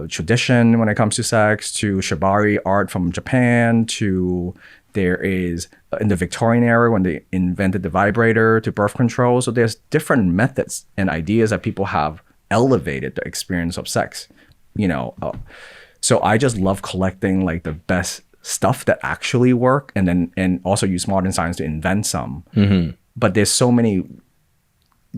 tradition when it comes to sex, to shibari art from Japan, to there is in the Victorian era when they invented the vibrator, to birth control. So there's different methods and ideas that people have elevated the experience of sex, you know. So I just love collecting like the best stuff that actually work, and also use modern science to invent some. But there's so many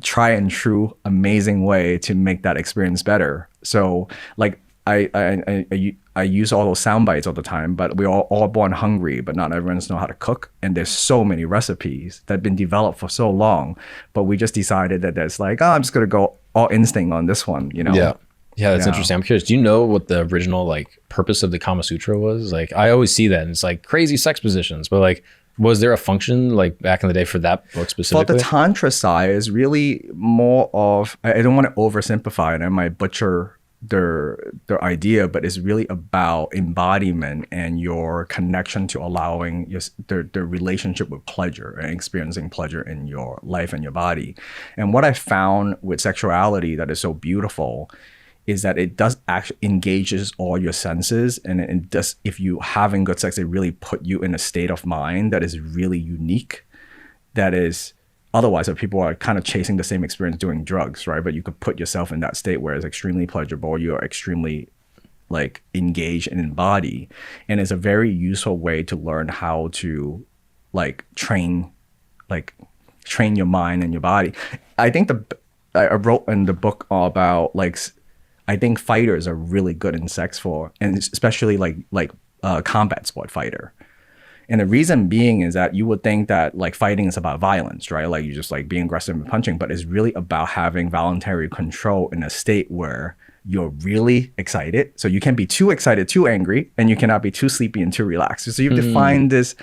try and true amazing way to make that experience better. So like I I use all those sound bites all the time, but we're all born hungry, but not everyone's know how to cook. And there's so many recipes that have been developed for so long, but we just decided that there's like, oh, I'm just going to go all instinct on this one, you know? Yeah. Yeah, that's interesting. I'm curious, do you know what the original like purpose of the Kama Sutra was? Like, I always see that and it's like crazy sex positions, but like, was there a function like back in the day for that book specifically? For the Tantra side is really more of, I don't want to oversimplify it, I might butcher their idea, but it's really about embodiment and your connection to allowing the relationship with pleasure and experiencing pleasure in your life and your body. And what I found with sexuality that is so beautiful is that it does actually engages all your senses, and it does, if you having good sex, it really put you in a state of mind that is really unique. That is, otherwise, if people are kind of chasing the same experience doing drugs, right? But you could put yourself in that state where it's extremely pleasurable, you are extremely like engaged and embody, and it's a very useful way to learn how to like train your mind and your body. I think I wrote in the book about like, I think fighters are really good in sex and especially like combat sport fighter. And the reason being is that you would think that like fighting is about violence, right? Like you just like being aggressive and punching, but it's really about having voluntary control in a state where you're really excited. So you can't be too excited, too angry, and you cannot be too sleepy and too relaxed. So you have to find this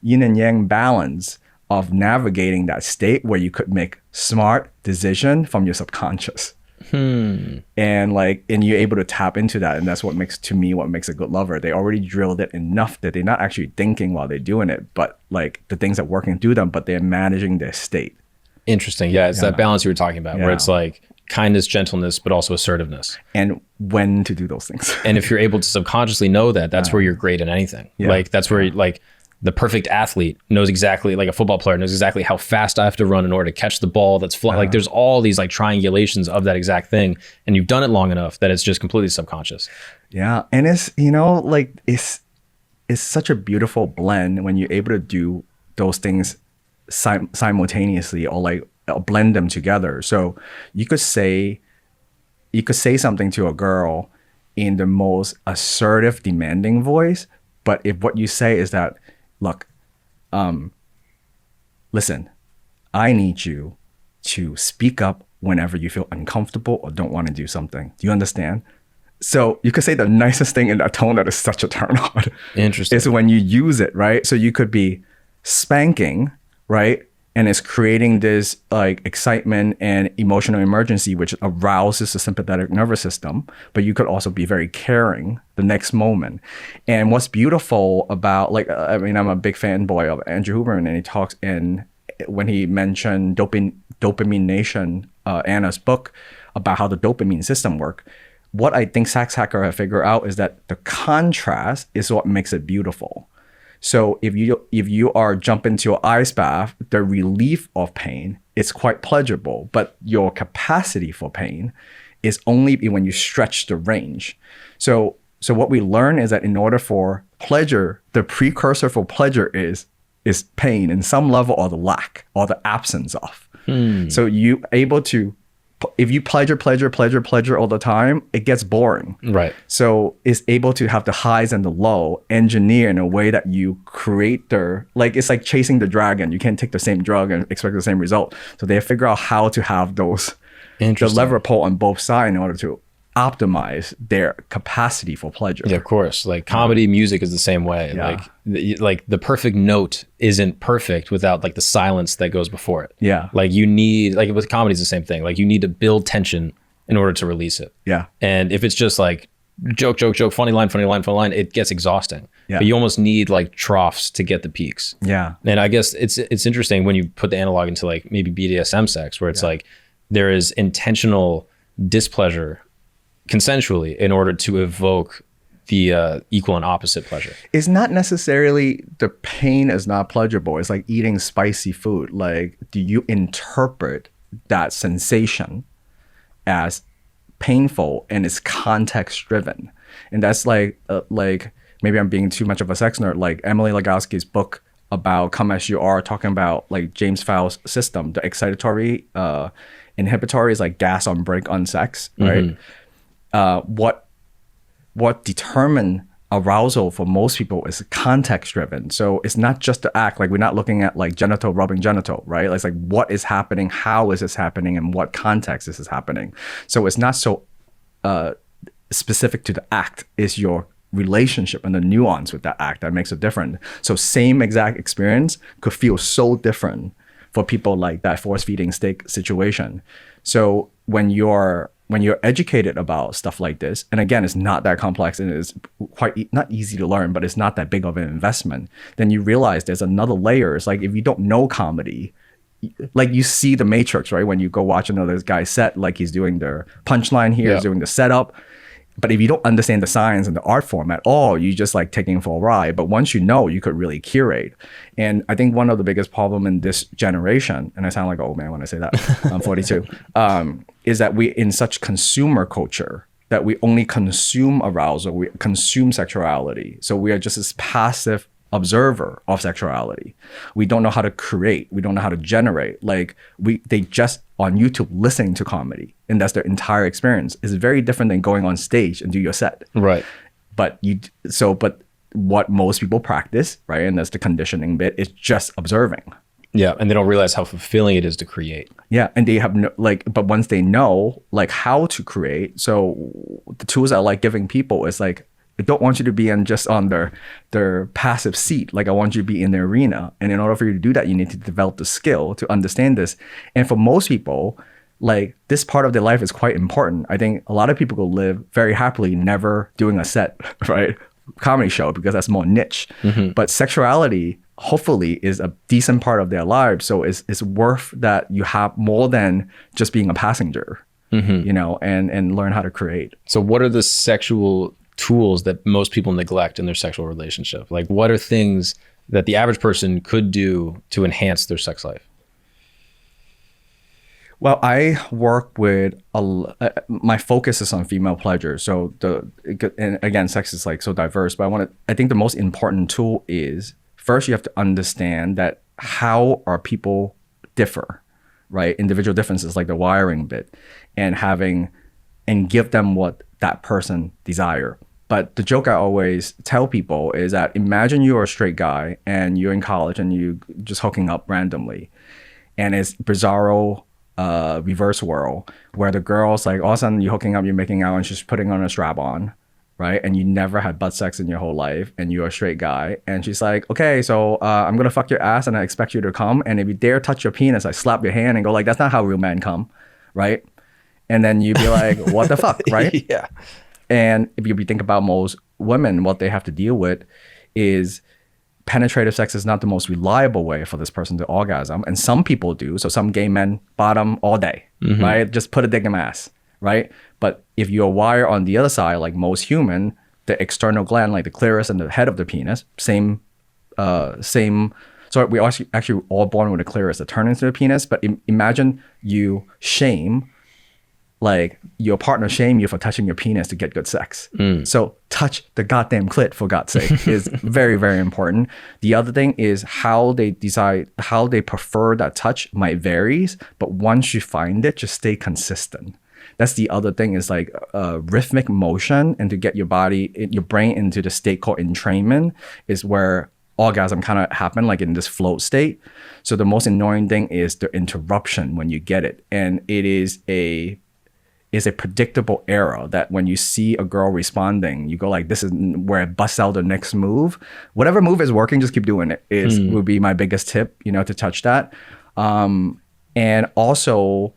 yin and yang balance of navigating that state where you could make smart decision from your subconscious. And you're able to tap into that, and that's what makes a good lover. They already drilled it enough that they're not actually thinking while they're doing it, but like the things are working through them, but they're managing their state. Interesting. Yeah, it's that balance you were talking about, where it's like kindness, gentleness, but also assertiveness, and when to do those things. And if you're able to subconsciously know that, that's where you're great in anything. Like that's where like the perfect athlete knows exactly, like a football player knows exactly how fast I have to run in order to catch the ball that's flying. Like there's all these like triangulations of that exact thing, and you've done it long enough that it's just completely subconscious. Yeah. And it's, you know, like it's such a beautiful blend when you're able to do those things simultaneously, or like blend them together. So you could say something to a girl in the most assertive, demanding voice, but if what you say is that, look, listen, I need you to speak up whenever you feel uncomfortable or don't want to do something. Do you understand? So you could say the nicest thing in that tone that is such a turn on. Interesting. Is when you use it, right? So you could be spanking, right? And it's creating this like excitement and emotional emergency, which arouses the sympathetic nervous system. But you could also be very caring the next moment. And what's beautiful about, like, I mean, I'm a big fanboy of Andrew Huberman, and he talks when he mentioned Dopamine Nation, Anna's book, about how the dopamine system work. What I think Sex Hacker have figured out is that the contrast is what makes it beautiful. So if you are jumping to an ice bath, the relief of pain is quite pleasurable, but your capacity for pain is only when you stretch the range. So what we learn is that in order for pleasure, the precursor for pleasure is pain in some level, or the lack or the absence of. So you able to, if you pleasure all the time, it gets boring. Right. So it's able to have the highs and the low engineer in a way that you create it's like chasing the dragon. You can't take the same drug and expect the same result. So they figure out how to have the lever pull on both sides in order to optimize their capacity for pleasure. Yeah, of course. Like comedy music is the same way. Yeah. Like the perfect note isn't perfect without like the silence that goes before it. Yeah. Like you need, like with comedy is the same thing. Like you need to build tension in order to release it. Yeah. And if it's just like joke, funny line, it gets exhausting. Yeah. But you almost need like troughs to get the peaks. Yeah. And I guess it's interesting when you put the analog into like maybe BDSM sex, where it's like there is intentional displeasure consensually in order to evoke the equal and opposite pleasure. It's not necessarily the pain is not pleasurable. It's like eating spicy food. Like, do you interpret that sensation as painful, and it's context driven? And that's like maybe I'm being too much of a sex nerd. Like Emily Legowski's book about Come As You Are, talking about like James Fowles' system, the excitatory, inhibitory is like gas on break on sex, right? what determine arousal for most people is context driven. So it's not just the act, like we're not looking at like genital rubbing genital, right? It's like what is happening, how is this happening, and what context is this happening. So it's not so specific to the act, is your relationship and the nuance with that act that makes it different. So same exact experience could feel so different for people like that force feeding steak situation. So when you're educated about stuff like this, and again, it's not that complex and it's quite not easy to learn, but it's not that big of an investment, then you realize there's another layer. It's like if you don't know comedy, like you see the Matrix, right? When you go watch another guy's set, like he's doing the punchline here, he's doing the setup. But if you don't understand the science and the art form at all, you just like taking for a ride. But once you know, you could really curate. And I think one of the biggest problem in this generation, and I sound like an old man when I say that, I'm 42, is that we in such consumer culture that we only consume arousal, we consume sexuality. So we are just this passive observer of sexuality. We don't know how to create. We don't know how to generate. Like they just on YouTube listening to comedy, and that's their entire experience. It's very different than going on stage and do your set. Right. But what most people practice, right, and that's the conditioning bit, is just observing. Yeah, and they don't realize how fulfilling it is to create. Yeah, and they have no, like, but once they know like how to create, so the tools I like giving people is like, I don't want you to be on their passive seat. Like I want you to be in the arena. And in order for you to do that, you need to develop the skill to understand this. And for most people, like this part of their life is quite important. I think a lot of people will live very happily never doing a set, right? Comedy show, because that's more niche. But sexuality hopefully is a decent part of their lives. So it's worth that you have more than just being a passenger, you know, and learn how to create. So what are the sexual tools that most people neglect in their sexual relationship? Like what are things that the average person could do to enhance their sex life? Well, I work with my focus is on female pleasure. So and again, sex is like so diverse, but I think the most important tool is first you have to understand that how are people differ, right? Individual differences like the wiring bit, and give them what that person desire. But the joke I always tell people is that imagine you're a straight guy and you're in college and you just hooking up randomly, and it's bizarro reverse world where the girl's like all of a sudden you're hooking up, you're making out, and she's putting on a strap on, right? And you never had butt sex in your whole life, and you're a straight guy, and she's like, okay, so I'm gonna fuck your ass and I expect you to come, and if you dare touch your penis, I slap your hand and go like, that's not how real men come, right? And then you'd be like, what the fuck, right? Yeah. And if you think about most women, what they have to deal with is penetrative sex is not the most reliable way for this person to orgasm. And some people do. So some gay men bottom all day, right? Just put a dick in my ass, right? But if you're wired on the other side, like most human, the external gland, like the clitoris and the head of the penis, same. So we actually all born with a clitoris that turns into a penis. But imagine you shame, like your partner shame you for touching your penis to get good sex. So touch the goddamn clit, for God's sake, is very, very important. The other thing is how they decide, how they prefer that touch might varies, but once you find it, just stay consistent. That's the other thing, is like rhythmic motion, and to get your body, your brain into the state called entrainment is where orgasm kind of happen, like in this float state. So the most annoying thing is the interruption when you get it. And it is a predictable error that when you see a girl responding, you go like, this is where it busts out the next move. Whatever move is working, just keep doing it, would be my biggest tip, you know, to touch that. And also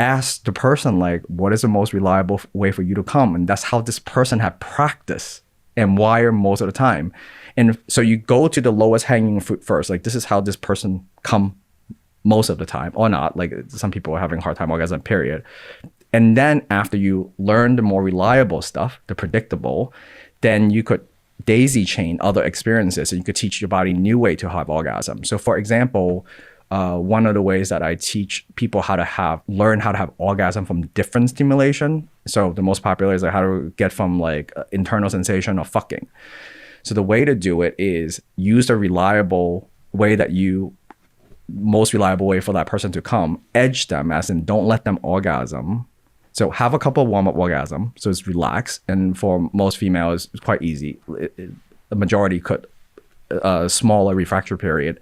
ask the person, like, what is the most reliable way for you to come? And that's how this person had practice and wire most of the time. And so you go to the lowest hanging fruit first. Like, this is how this person come most of the time, or not. Like some people are having a hard time orgasm, period. And then after you learn the more reliable stuff, the predictable, then you could daisy chain other experiences, and you could teach your body new way to have orgasm. So for example, one of the ways that I teach people how to learn how to have orgasm from different stimulation. So the most popular is like how to get from like internal sensation of fucking. So the way to do it is use the most reliable way for that person to come, edge them, as in don't let them orgasm So have a couple of warm-up orgasm, so it's relaxed. And for most females, it's quite easy. The majority could a smaller refractory period.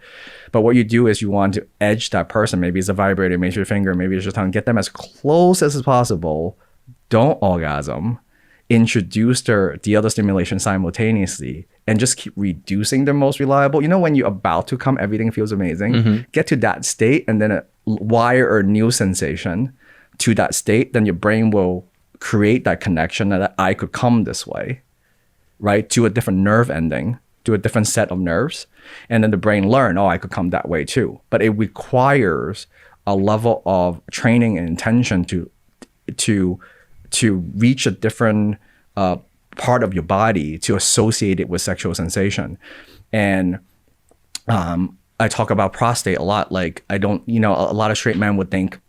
But what you do is you want to edge that person. Maybe it's a vibrator, maybe it's your finger, maybe it's your tongue. Get them as close as possible. Don't orgasm. Introduce the other stimulation simultaneously and just keep reducing the most reliable. You know, when you're about to come, everything feels amazing. Get to that state and then wire a new sensation to that state. Then your brain will create that connection that I could come this way, right? To a different nerve ending, to a different set of nerves. And then the brain learn, oh, I could come that way too. But it requires a level of training and intention to reach a different part of your body to associate it with sexual sensation. And I talk about prostate a lot. Like I don't, a lot of straight men would think,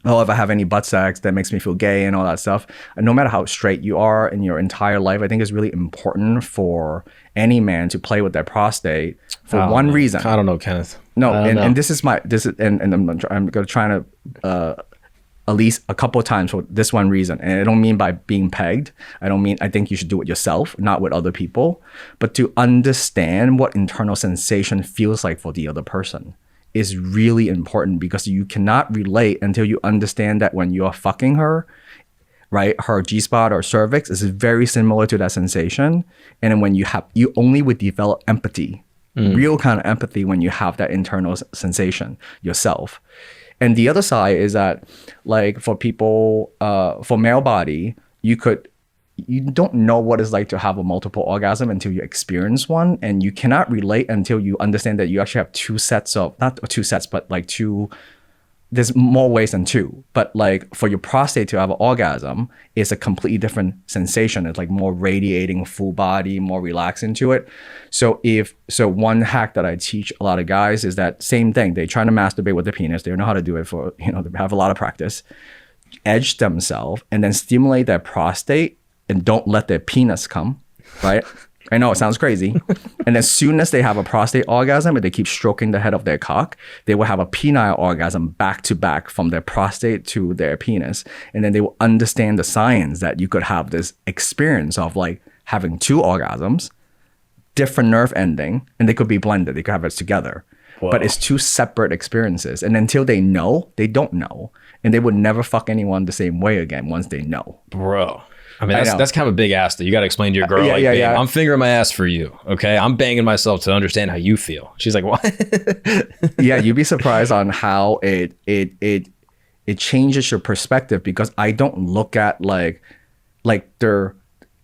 oh, if I have any butt sex, that makes me feel gay and all that stuff. And no matter how straight you are in your entire life, I think it's really important for any man to play with their prostate for one reason. I don't know, Kenneth. No, and I'm going to try to at least a couple of times for this one reason. And I don't mean by being pegged. I think you should do it yourself, not with other people, but to understand what internal sensation feels like for the other person is really important, because you cannot relate until you understand that when you're fucking her, right, her G-spot or cervix is very similar to that sensation. And then when you only would develop empathy, real kind of empathy, when you have that internal sensation yourself. And the other side is that, like, for people, for male body, you don't know what it's like to have a multiple orgasm until you experience one. And you cannot relate until you understand that you actually have there's more ways than two. But like for your prostate to have an orgasm, it's a completely different sensation. It's like more radiating full body, more relaxed into it. So one hack that I teach a lot of guys is that same thing. They try to masturbate with their penis. They don't know how to do it they have a lot of practice. Edge themselves and then stimulate their prostate and don't let their penis come, right? I know it sounds crazy. And as soon as they have a prostate orgasm and they keep stroking the head of their cock, they will have a penile orgasm back to back from their prostate to their penis. And then they will understand the science that you could have this experience of like having two orgasms, different nerve ending, and they could be blended. They could have it together. Whoa. But it's two separate experiences. And until they know, they don't know. And they would never fuck anyone the same way again once they know. Bro. I mean, that's kind of a big ask that you got to explain to your girl. Yeah. I'm fingering my ass for you. Okay. I'm banging myself to understand how you feel. She's like, what? Yeah. You'd be surprised on how it changes your perspective, because I don't look at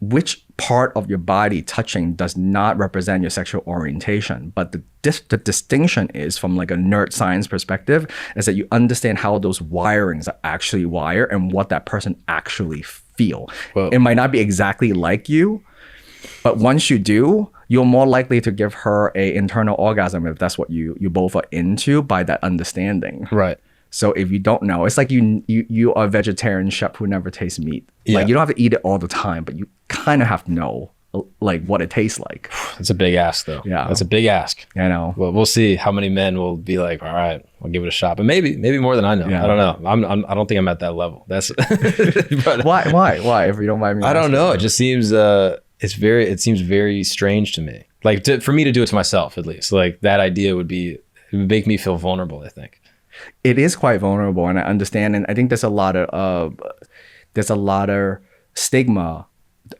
which part of your body touching does not represent your sexual orientation. But the distinction is, from like a nerd science perspective, is that you understand how those wirings are actually wired and what that person actually feel. Whoa. It might not be exactly like you, but once you do, you're more likely to give her a internal orgasm if that's what you both are into, by that understanding. Right. So if you don't know, it's like you are a vegetarian chef who never tastes meat. Yeah. Like you don't have to eat it all the time, but you kind of have to know like what it tastes like. It's a big ask though. Yeah. That's a big ask. I know. Well, we'll see how many men will be like, all right, I'll give it a shot. But maybe more than I know. Yeah. I don't know. I don't think I'm at that level. That's but, why? If you don't mind me I don't know. It just seems it seems very strange to me. Like for me to do it to myself, at least. Like that idea would make me feel vulnerable, I think. It is quite vulnerable, and I understand, and I think there's a lot of stigma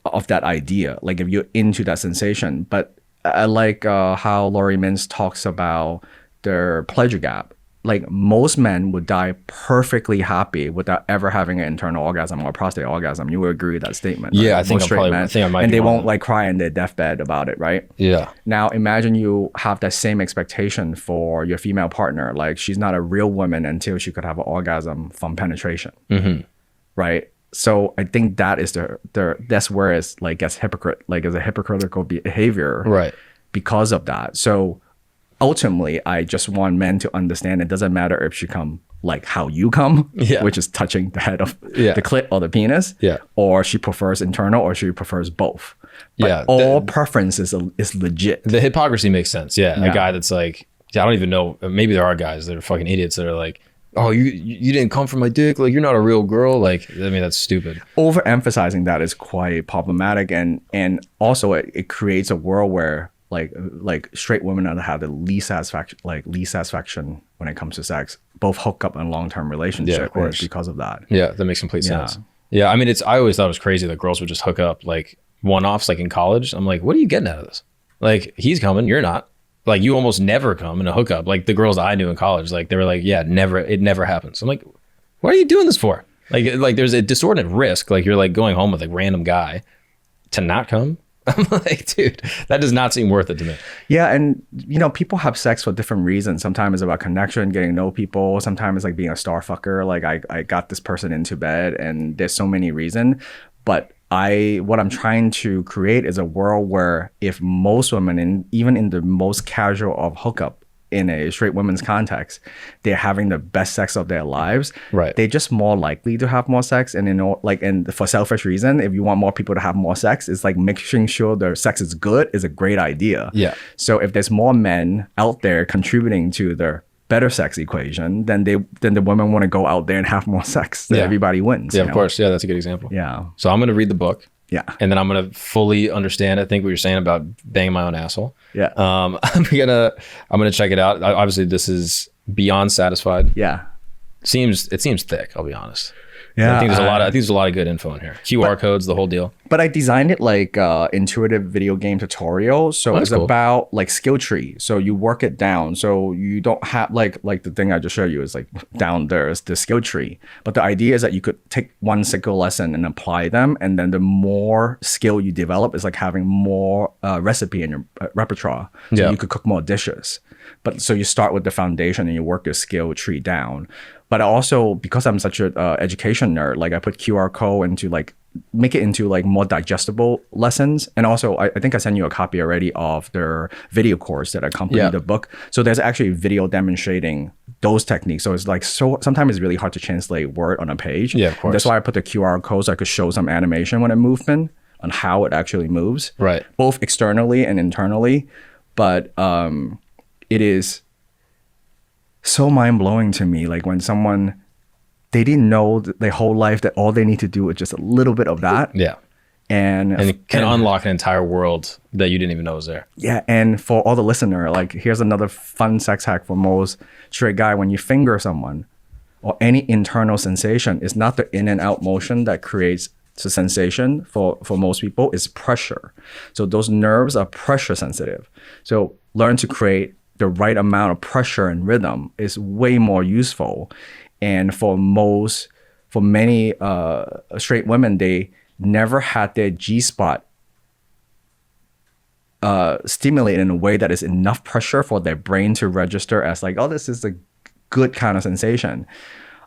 of that idea, like if you're into that sensation. But I like how Laurie Mintz talks about their pleasure gap. Like most men would die perfectly happy without ever having an internal orgasm or prostate orgasm. You would agree with that statement, right? Yeah, I think I might. And they won't like cry in their deathbed about it, right? Yeah. Now imagine you have that same expectation for your female partner. Like she's not a real woman until she could have an orgasm from penetration, right? So I think that is that's where it's like gets as a hypocritical behavior, right? Because of that. So ultimately, I just want men to understand it doesn't matter if she come like how you come, which is touching the head of the clit or the penis, or she prefers internal, or she prefers both. But all preference is legit. The hypocrisy makes sense. Yeah. A guy that's like, I don't even know, maybe there are guys that are fucking idiots that are like, oh, you didn't come from my dick, like you're not a real girl. Like, I mean, that's stupid. Overemphasizing that is quite problematic, and also it creates a world where like straight women are have the least satisfaction when it comes to sex, both hookup and long-term relationship. Yeah, of course. Because of that. Yeah, that makes complete sense. Yeah, I mean, I always thought it was crazy that girls would just hook up like one-offs, like in college. I'm like, what are you getting out of this? Like, he's coming, you're not. Like, you almost never come in a hookup. Like the girls I knew in college, like they were like, yeah, it never happens. I'm like, what are you doing this for? Like there's a distorted risk. Like you're like going home with a random guy to not come. I'm like, dude, that does not seem worth it to me. Yeah, and people have sex for different reasons. Sometimes it's about connection, getting to know people. Sometimes it's like being a star fucker. Like I got this person into bed, and there's so many reasons. But what I'm trying to create is a world where if most women, even in the most casual of hookup in a straight women's context, they're having the best sex of their lives. Right. They're just more likely to have more sex. And and for selfish reason, if you want more people to have more sex, it's like making sure their sex is good is a great idea. Yeah. So if there's more men out there contributing to their better sex equation, then the women want to go out there and have more sex. Then everybody wins. Yeah, of course. Yeah, that's a good example. Yeah. So I'm gonna read the book. Yeah. And then I'm gonna fully understand, I think, what you're saying about banging my own asshole. Yeah. I'm gonna check it out. Obviously, this is beyond satisfied. Yeah. It seems thick, I'll be honest. Yeah. I think there's a lot of good info in here. QR codes, the whole deal. But I designed it like intuitive video game tutorial. So it's cool. About like skill tree. So you work it down. So you don't have like the thing I just showed you is like down there's the skill tree. But the idea is that you could take one single lesson and apply them. And then the more skill you develop is like having more recipe in your repertoire. So you could cook more dishes. But so you start with the foundation and you work your skill tree down. But also, because I'm such an education nerd, like I put QR code into like, make it into like more digestible lessons. And also, I think I sent you a copy already of their video course that accompanied the book. So there's actually video demonstrating those techniques. So it's like, sometimes it's really hard to translate word on a page. Yeah, of course. That's why I put the QR code so I could show some animation when it movement on how it actually moves. Right. Both externally and internally. But it is so mind-blowing to me, like when someone, they didn't know their whole life that all they need to do is just a little bit of that. Yeah. And it can unlock an entire world that you didn't even know was there. Yeah. And for all the listener, like here's another fun sex hack for most straight guy. When you finger someone or any internal sensation, it's not the in and out motion that creates the sensation for most people, it's pressure. So those nerves are pressure sensitive. So learn to create the right amount of pressure and rhythm is way more useful. And for many straight women, they never had their G-spot stimulated in a way that is enough pressure for their brain to register as like, oh, this is a good kind of sensation.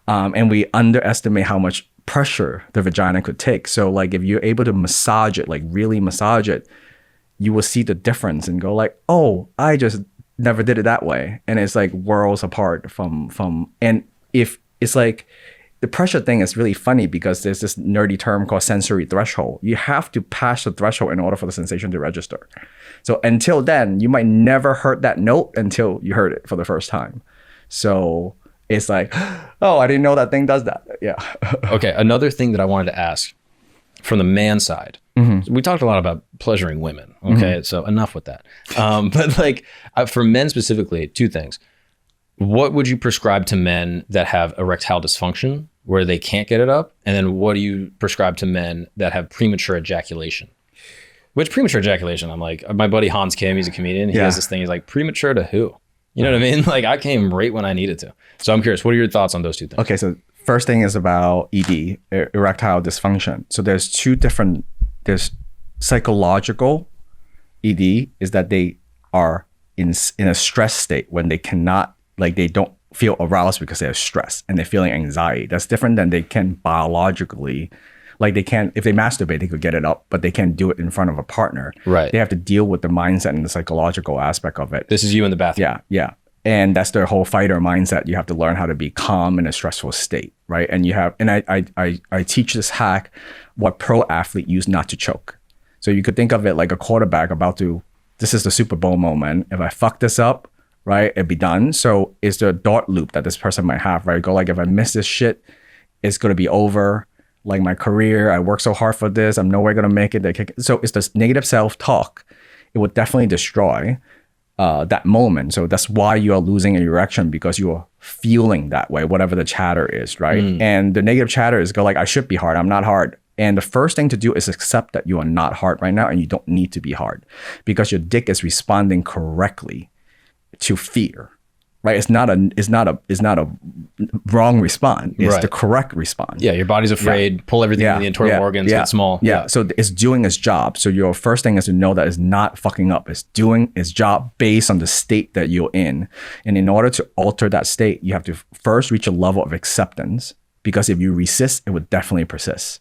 And we underestimate how much pressure the vagina could take. So like if you're able to massage it, like really massage it, you will see the difference and go like, oh, I just never did it that way. And it's like worlds apart from and if it's like the pressure thing is really funny because there's this nerdy term called sensory threshold. You have to pass the threshold in order for the sensation to register. So until then, you might never heard that note until you heard it for the first time. So it's like, oh, I didn't know that thing does that. Yeah. Okay. Another thing that I wanted to ask from the man side, we talked a lot about pleasuring women. Okay. So enough with that. But like for men specifically, two things. What would you prescribe to men that have erectile dysfunction where they can't get it up? And then what do you prescribe to men that have premature ejaculation? Which premature ejaculation, I'm like, my buddy Hans Kim, he's a comedian. He has this thing. He's like, premature to who? You know what I mean? Like I came right when I needed to. So I'm curious, what are your thoughts on those two things? Okay. So first thing is about ED, erectile dysfunction. So there's there's psychological ED is that they are in a stress state when they cannot, like they don't feel aroused because they're stressed and they're feeling anxiety. That's different than they can biologically, like they can't, if they masturbate, they could get it up, but they can't do it in front of a partner. Right. They have to deal with the mindset and the psychological aspect of it. This is you in the bathroom. Yeah. Yeah. And that's their whole fighter mindset. You have to learn how to be calm in a stressful state, right? And I teach this hack, what pro athlete use not to choke. So you could think of it like a quarterback this is the Super Bowl moment. If I fuck this up, right? It'd be done. So it's the thought loop that this person might have, right? Go like, if I miss this shit, it's going to be over. Like my career, I worked so hard for this, I'm nowhere going to make it. So it's this negative self-talk. It would definitely destroy that moment. So that's why you are losing your erection, because you are feeling that way, whatever the chatter is, right? And the negative chatter is go like, I should be hard, I'm not hard. And the first thing to do is accept that you are not hard right now and you don't need to be hard, because your dick is responding correctly to fear. Right, it's not a wrong response. It's the correct response. Yeah, your body's afraid. Pull everything in the internal organs, get small. Yeah, so it's doing its job. So your first thing is to know that it's not fucking up. It's doing its job based on the state that you're in. And in order to alter that state, you have to first reach a level of acceptance, because if you resist, it would definitely persist.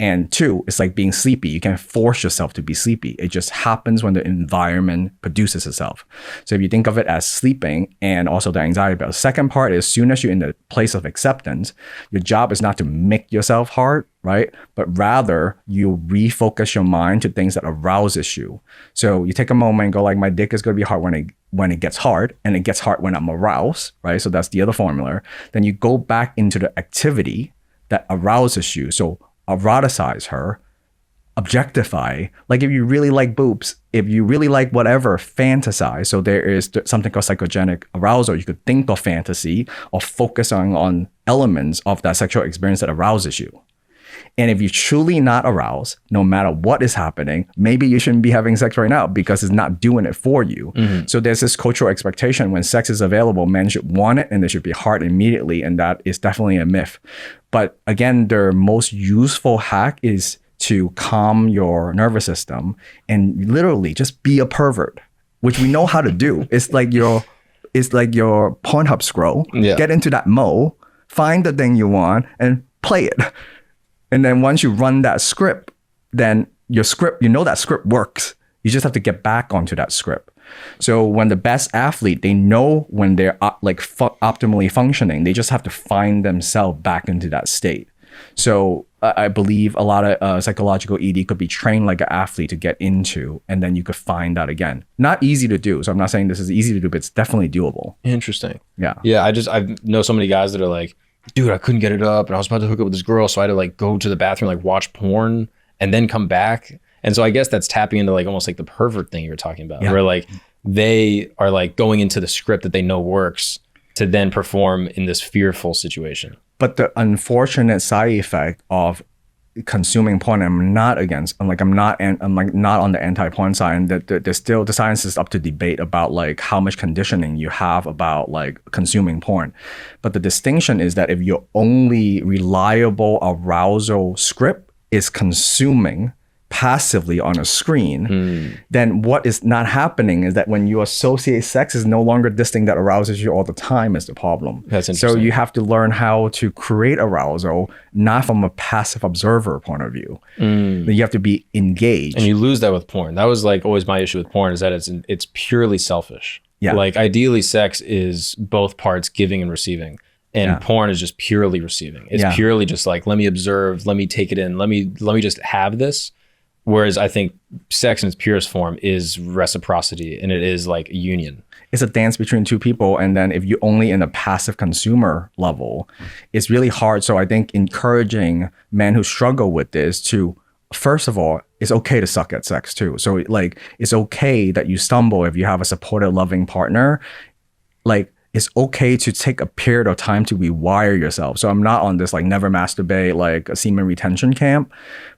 And two, it's like being sleepy. You can't force yourself to be sleepy. It just happens when the environment produces itself. So if you think of it as sleeping and also the anxiety about the second part is, as soon as you're in the place of acceptance, your job is not to make yourself hard, right? But rather you refocus your mind to things that arouses you. So you take a moment and go like, my dick is going to be hard when it gets hard, and it gets hard when I'm aroused, right? So that's the other formula. Then you go back into the activity that arouses you. So eroticize her, objectify. Like if you really like boobs, if you really like whatever, fantasize. So there is something called psychogenic arousal. You could think of fantasy or focus on elements of that sexual experience that arouses you. And if you're truly not aroused, no matter what is happening, maybe you shouldn't be having sex right now because it's not doing it for you. So there's this cultural expectation when sex is available, men should want it and they should be hard immediately. And that is definitely a myth. But again, their most useful hack is to calm your nervous system and literally just be a pervert, which we know how to do. It's like your Pornhub scroll. Get into that mode, find the thing you want and play it. And then once you run that script, then your script, that script works. You just have to get back onto that script. So when the best athlete, they know when they're optimally functioning, they just have to find themselves back into that state. So I believe a lot of psychological ED could be trained like an athlete to get into, and then you could find that again. Not easy to do. So I'm not saying this is easy to do, but it's definitely doable. Interesting. Yeah. Yeah. I know so many guys that are like, dude, I couldn't get it up and I was about to hook up with this girl. So I had to like go to the bathroom, like watch porn and then come back. And so I guess that's tapping into like almost like the pervert thing you were talking about, where like they are like going into the script that they know works to then perform in this fearful situation. But the unfortunate side effect of consuming porn, I'm not on the anti-porn side, and there's still, the science is up to debate about like how much conditioning you have about like consuming porn. But the distinction is that if your only reliable arousal script is consuming passively on a screen, then what is not happening is that when you associate sex is no longer this thing that arouses you all the time is the problem. That's interesting. So you have to learn how to create arousal, not from a passive observer point of view. You have to be engaged. And you lose that with porn. That was like always my issue with porn, is that it's purely selfish. Yeah. Like ideally sex is both parts giving and receiving. And porn is just purely receiving. It's purely just like, let me observe, let me take it in, let me just have this. Whereas I think sex in its purest form is reciprocity, and it is like a union. It's a dance between two people. And then if you're only in a passive consumer level, it's really hard. So I think encouraging men who struggle with this to, first of all, it's okay to suck at sex too. So like, it's okay that you stumble if you have a supportive, loving partner. Like, it's okay to take a period of time to rewire yourself. So I'm not on this like never masturbate, like a semen retention camp.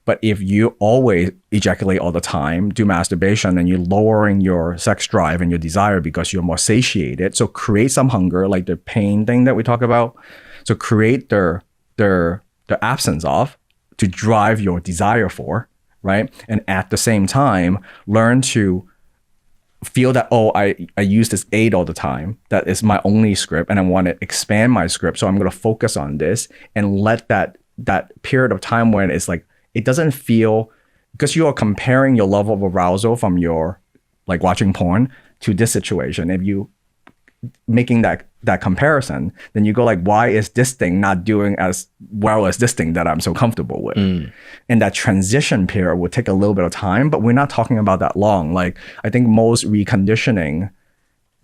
But if you always ejaculate all the time, do masturbation, and you're lowering your sex drive and your desire because you're more satiated. So create some hunger, like the pain thing that we talk about. So create the absence of to drive your desire for, right? And at the same time, learn to feel that, I use this aid all the time. That is my only script, and I want to expand my script. So I'm going to focus on this and let that period of time when it's like, it doesn't feel, because you are comparing your level of arousal from your like watching porn to this situation. If you making that comparison, then you go like, why is this thing not doing as well as this thing that I'm so comfortable with? And that transition period will take a little bit of time, but we're not talking about that long. Like I think most reconditioning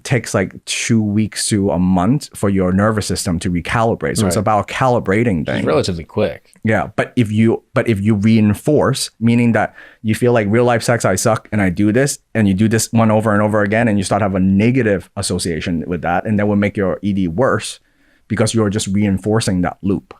takes like 2 weeks to a month for your nervous system to recalibrate. So it's about calibrating things. It's relatively quick. Yeah, but if you reinforce, meaning that you feel like real life sex, I suck, and I do this, and you do this one over and over again, and you start to have a negative association with that, and that will make your ED worse because you're just reinforcing that loop.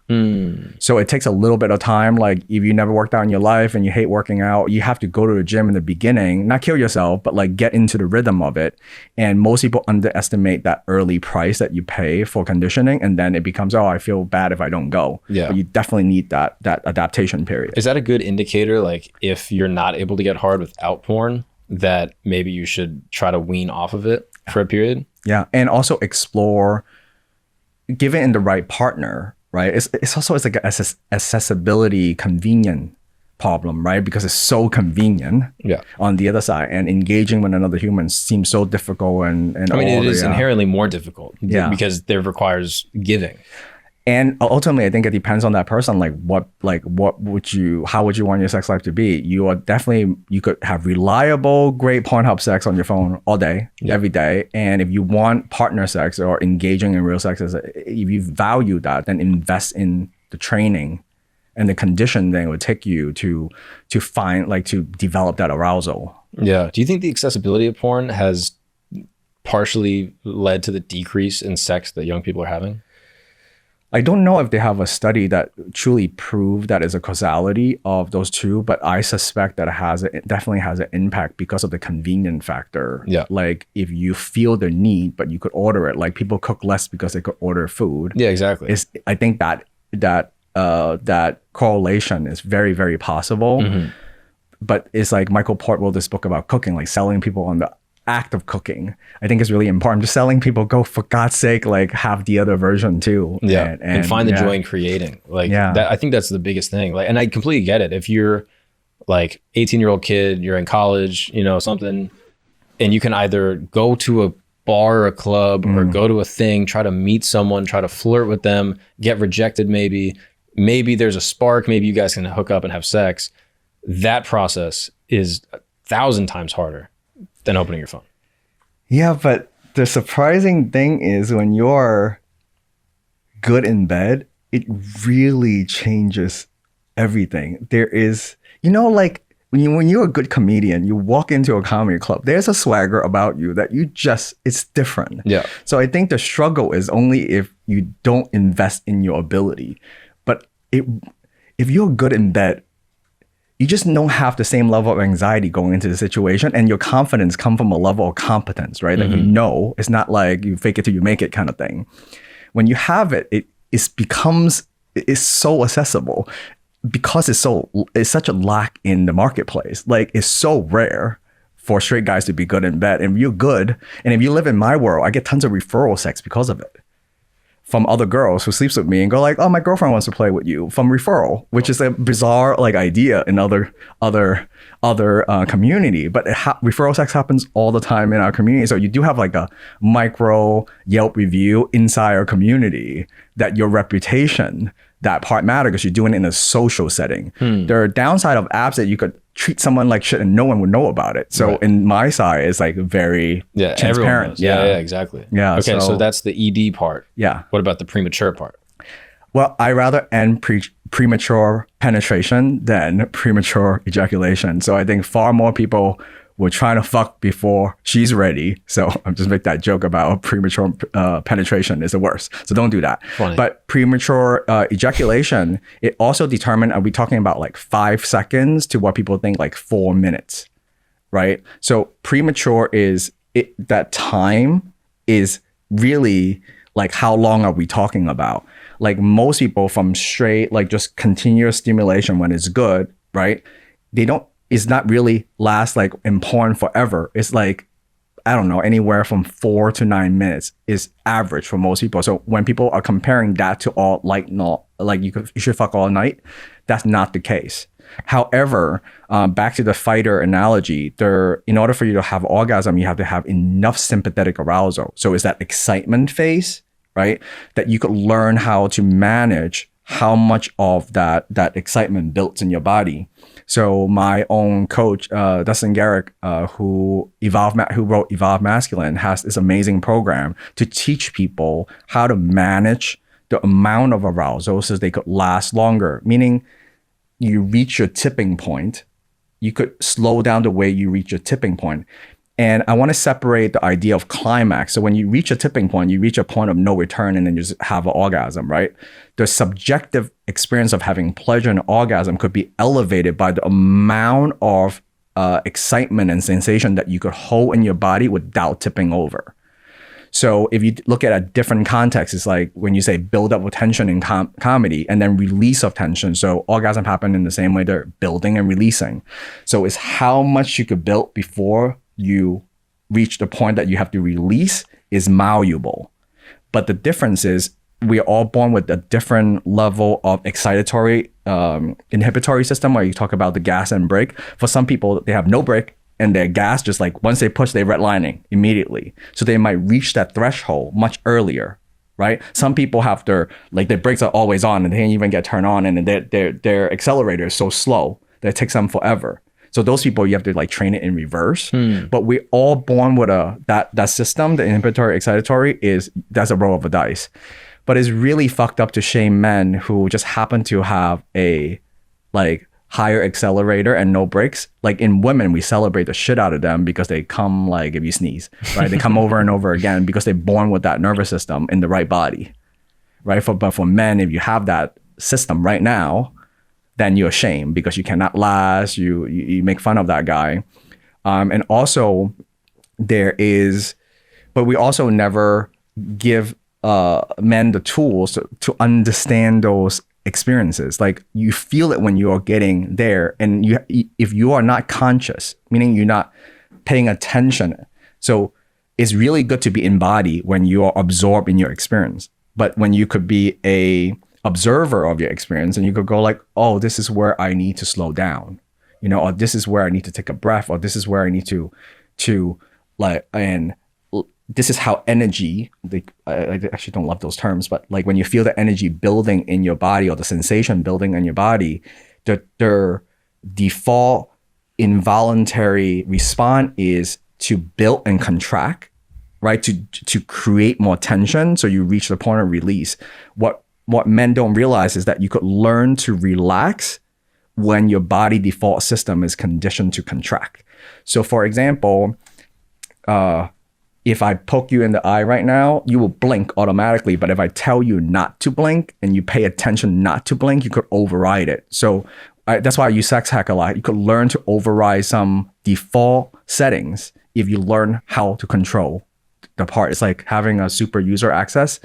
So it takes a little bit of time. Like if you never worked out in your life and you hate working out, you have to go to the gym in the beginning, not kill yourself, but like get into the rhythm of it. And most people underestimate that early price that you pay for conditioning. And then it becomes, oh, I feel bad if I don't go. Yeah. But you definitely need that adaptation period. Is that a good indicator? Like if you're not able to get hard without porn, that maybe you should try to wean off of it for a period? Yeah. And also explore, given in the right partner, right? It's also like an accessibility, convenient problem, right? Because it's so convenient on the other side, and engaging with another human seems so difficult. And I mean, it is inherently more difficult because there requires giving. And ultimately, I think it depends on that person. How would you want your sex life to be? You could have reliable, great Pornhub sex on your phone all day, every day. And if you want partner sex or engaging in real sex, if you value that, then invest in the training and the conditioning it would take you to find, like, to develop that arousal. Yeah. Do you think the accessibility of porn has partially led to the decrease in sex that young people are having? I don't know if they have a study that truly proved that is a causality of those two, but I suspect that it definitely has an impact because of the convenient factor. Yeah. Like if you feel the need, but you could order it, like people cook less because they could order food. Yeah, exactly. I think that correlation is very, very possible. But it's like Michael Port wrote this book about cooking, like selling people on the act of cooking. I think is really important. Just selling people, go, for God's sake, like have the other version too. Yeah. And find the joy in creating. Like I think that's the biggest thing. Like, and I completely get it. If you're like 18-year-old kid, you're in college, something, and you can either go to a bar or a club or go to a thing, try to meet someone, try to flirt with them, get rejected maybe there's a spark, maybe you guys can hook up and have sex. That process is 1,000 times harder than opening your phone. Yeah, but the surprising thing is when you're good in bed, it really changes everything. There is, like when you're a good comedian, you walk into a comedy club, there's a swagger about you that it's different. Yeah. So I think the struggle is only if you don't invest in your ability. But if you're good in bed, you just don't have the same level of anxiety going into the situation, and your confidence comes from a level of competence, right? That it's not like you fake it till you make it kind of thing. When you have it, it's so accessible because it's such a lack in the marketplace. Like it's so rare for straight guys to be good in bed. And if you're good, and if you live in my world, I get tons of referral sex because of it. From other girls who sleeps with me and go like, oh, my girlfriend wants to play with you, from referral, which is a bizarre like idea in other community. But referral sex happens all the time in our community. So you do have like a micro Yelp review inside our community that your reputation, that part matter because you're doing it in a social setting. There are downside of apps that you could treat someone like shit and no one would know about it. So in my side, it's like very transparent. Yeah, exactly. Yeah. Okay, so that's the ED part. Yeah. What about the premature part? Well, I rather end premature penetration than premature ejaculation. So I think far more people were trying to fuck before she's ready. So I'm just make that joke about premature penetration is the worst. So don't do that. Funny. But premature ejaculation, it also determined, are we talking about like 5 seconds to what people think like 4 minutes, right? So premature that time is really like how long are we talking about? Like most people from straight, like just continuous stimulation when it's good, right? It's not really last like in porn forever. It's like, I don't know, anywhere from 4 to 9 minutes is average for most people. So when people are comparing that to all like you should fuck all night, that's not the case. However, back to the fighter analogy, in order for you to have orgasm, you have to have enough sympathetic arousal. So it's that excitement phase, right? That you could learn how to manage how much of that excitement builds in your body. So my own coach, Dustin Garrick, who wrote Evolve Masculine, has this amazing program to teach people how to manage the amount of arousal so they could last longer. Meaning, you reach your tipping point, you could slow down the way you reach your tipping point. And I want to separate the idea of climax. So when you reach a tipping point, you reach a point of no return and then you just have an orgasm, right? The subjective experience of having pleasure and orgasm could be elevated by the amount of excitement and sensation that you could hold in your body without tipping over. So if you look at a different context, it's like when you say build up of tension in comedy and then release of tension. So orgasm happen in the same way they're building and releasing. So it's how much you could build before you reach the point that you have to release is malleable. But the difference is we are all born with a different level of excitatory inhibitory system, where you talk about the gas and brake. For some people, they have no brake and their gas just like once they push, they redlining immediately. So they might reach that threshold much earlier, right? Some people have their brakes are always on and they can't even get turned on, and their accelerator is so slow that it takes them forever. So those people, you have to like train it in reverse. But we're all born with that system. The inhibitory excitatory that's a roll of a dice. But it's really fucked up to shame men who just happen to have a like higher accelerator and no brakes. Like in women, we celebrate the shit out of them because they come like if you sneeze, right? They come over and over again because they're born with that nervous system in the right body, right? But for men, if you have that system right now, then you're ashamed because you cannot last. You make fun of that guy. And also but we also never give men the tools to understand those experiences. Like you feel it when you are getting there. And if you are not conscious, meaning you're not paying attention. So it's really good to be in body when you are absorbed in your experience. But when you could be a observer of your experience and you could go like, oh, this is where I need to slow down, or this is where I need to take a breath, or this is where I need to like, and this is how energy, I actually don't love those terms, but like when you feel the energy building in your body or the sensation building in your body, the default involuntary response is to build and contract, right? To create more tension. So you reach the point of release. What men don't realize is that you could learn to relax when your body default system is conditioned to contract. So for example, if I poke you in the eye right now, you will blink automatically. But if I tell you not to blink and you pay attention not to blink, you could override it. So that's why I use sex hack a lot. You could learn to override some default settings if you learn how to control the part. It's like having a super user access.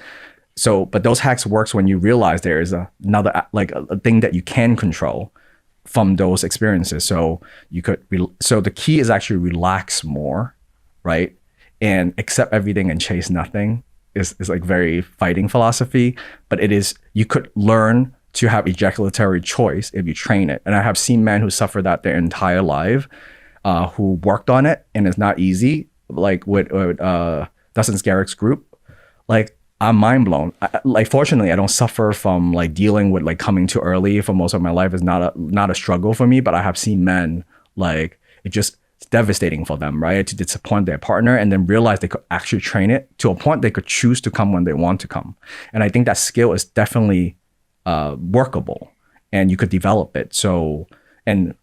So, but those hacks works when you realize there is another, like a thing that you can control from those experiences. So so the key is actually relax more, right? And accept everything and chase nothing is like very fighting philosophy, but you could learn to have ejaculatory choice if you train it. And I have seen men who suffer that their entire life, who worked on it, and it's not easy. Like with Dustin Garrick's group, like I'm mind blown. Fortunately, I don't suffer from like dealing with like coming too early for most of my life. Is not a struggle for me, but I have seen men like it's devastating for them, right? To disappoint their partner and then realize they could actually train it to a point they could choose to come when they want to come. And I think that skill is definitely workable and you could develop it. So, and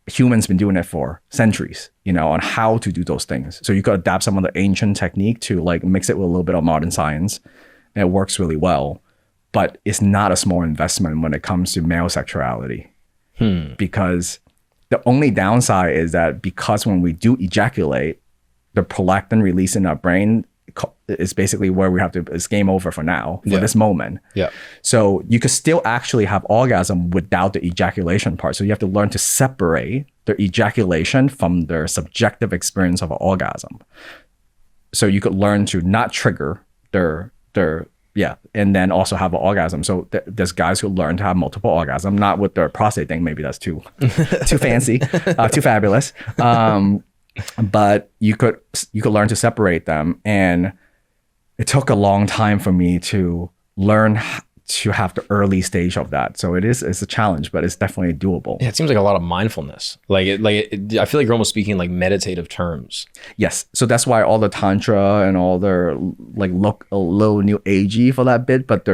humans been doing it for centuries, on how to do those things. So you could adapt some of the ancient technique to like mix it with a little bit of modern science. And it works really well, but it's not a small investment when it comes to male sexuality. Because the only downside is that because when we do ejaculate, the prolactin release in our brain is basically where we have to, it's game over for now, for this moment. Yeah. So you could still actually have orgasm without the ejaculation part. So you have to learn to separate the ejaculation from their subjective experience of an orgasm. So you could learn to not trigger their and then also have an orgasm. So there's guys who learn to have multiple orgasms, not with their prostate thing. Maybe that's too fancy, too fabulous. But you could learn to separate them. And it took a long time for me to learn to have the early stage of that. So it's a challenge, but it's definitely doable. Yeah, it seems like a lot of mindfulness. I feel like you're almost speaking like meditative terms. Yes. So that's why all the tantra and all their like look a little new agey for that bit, but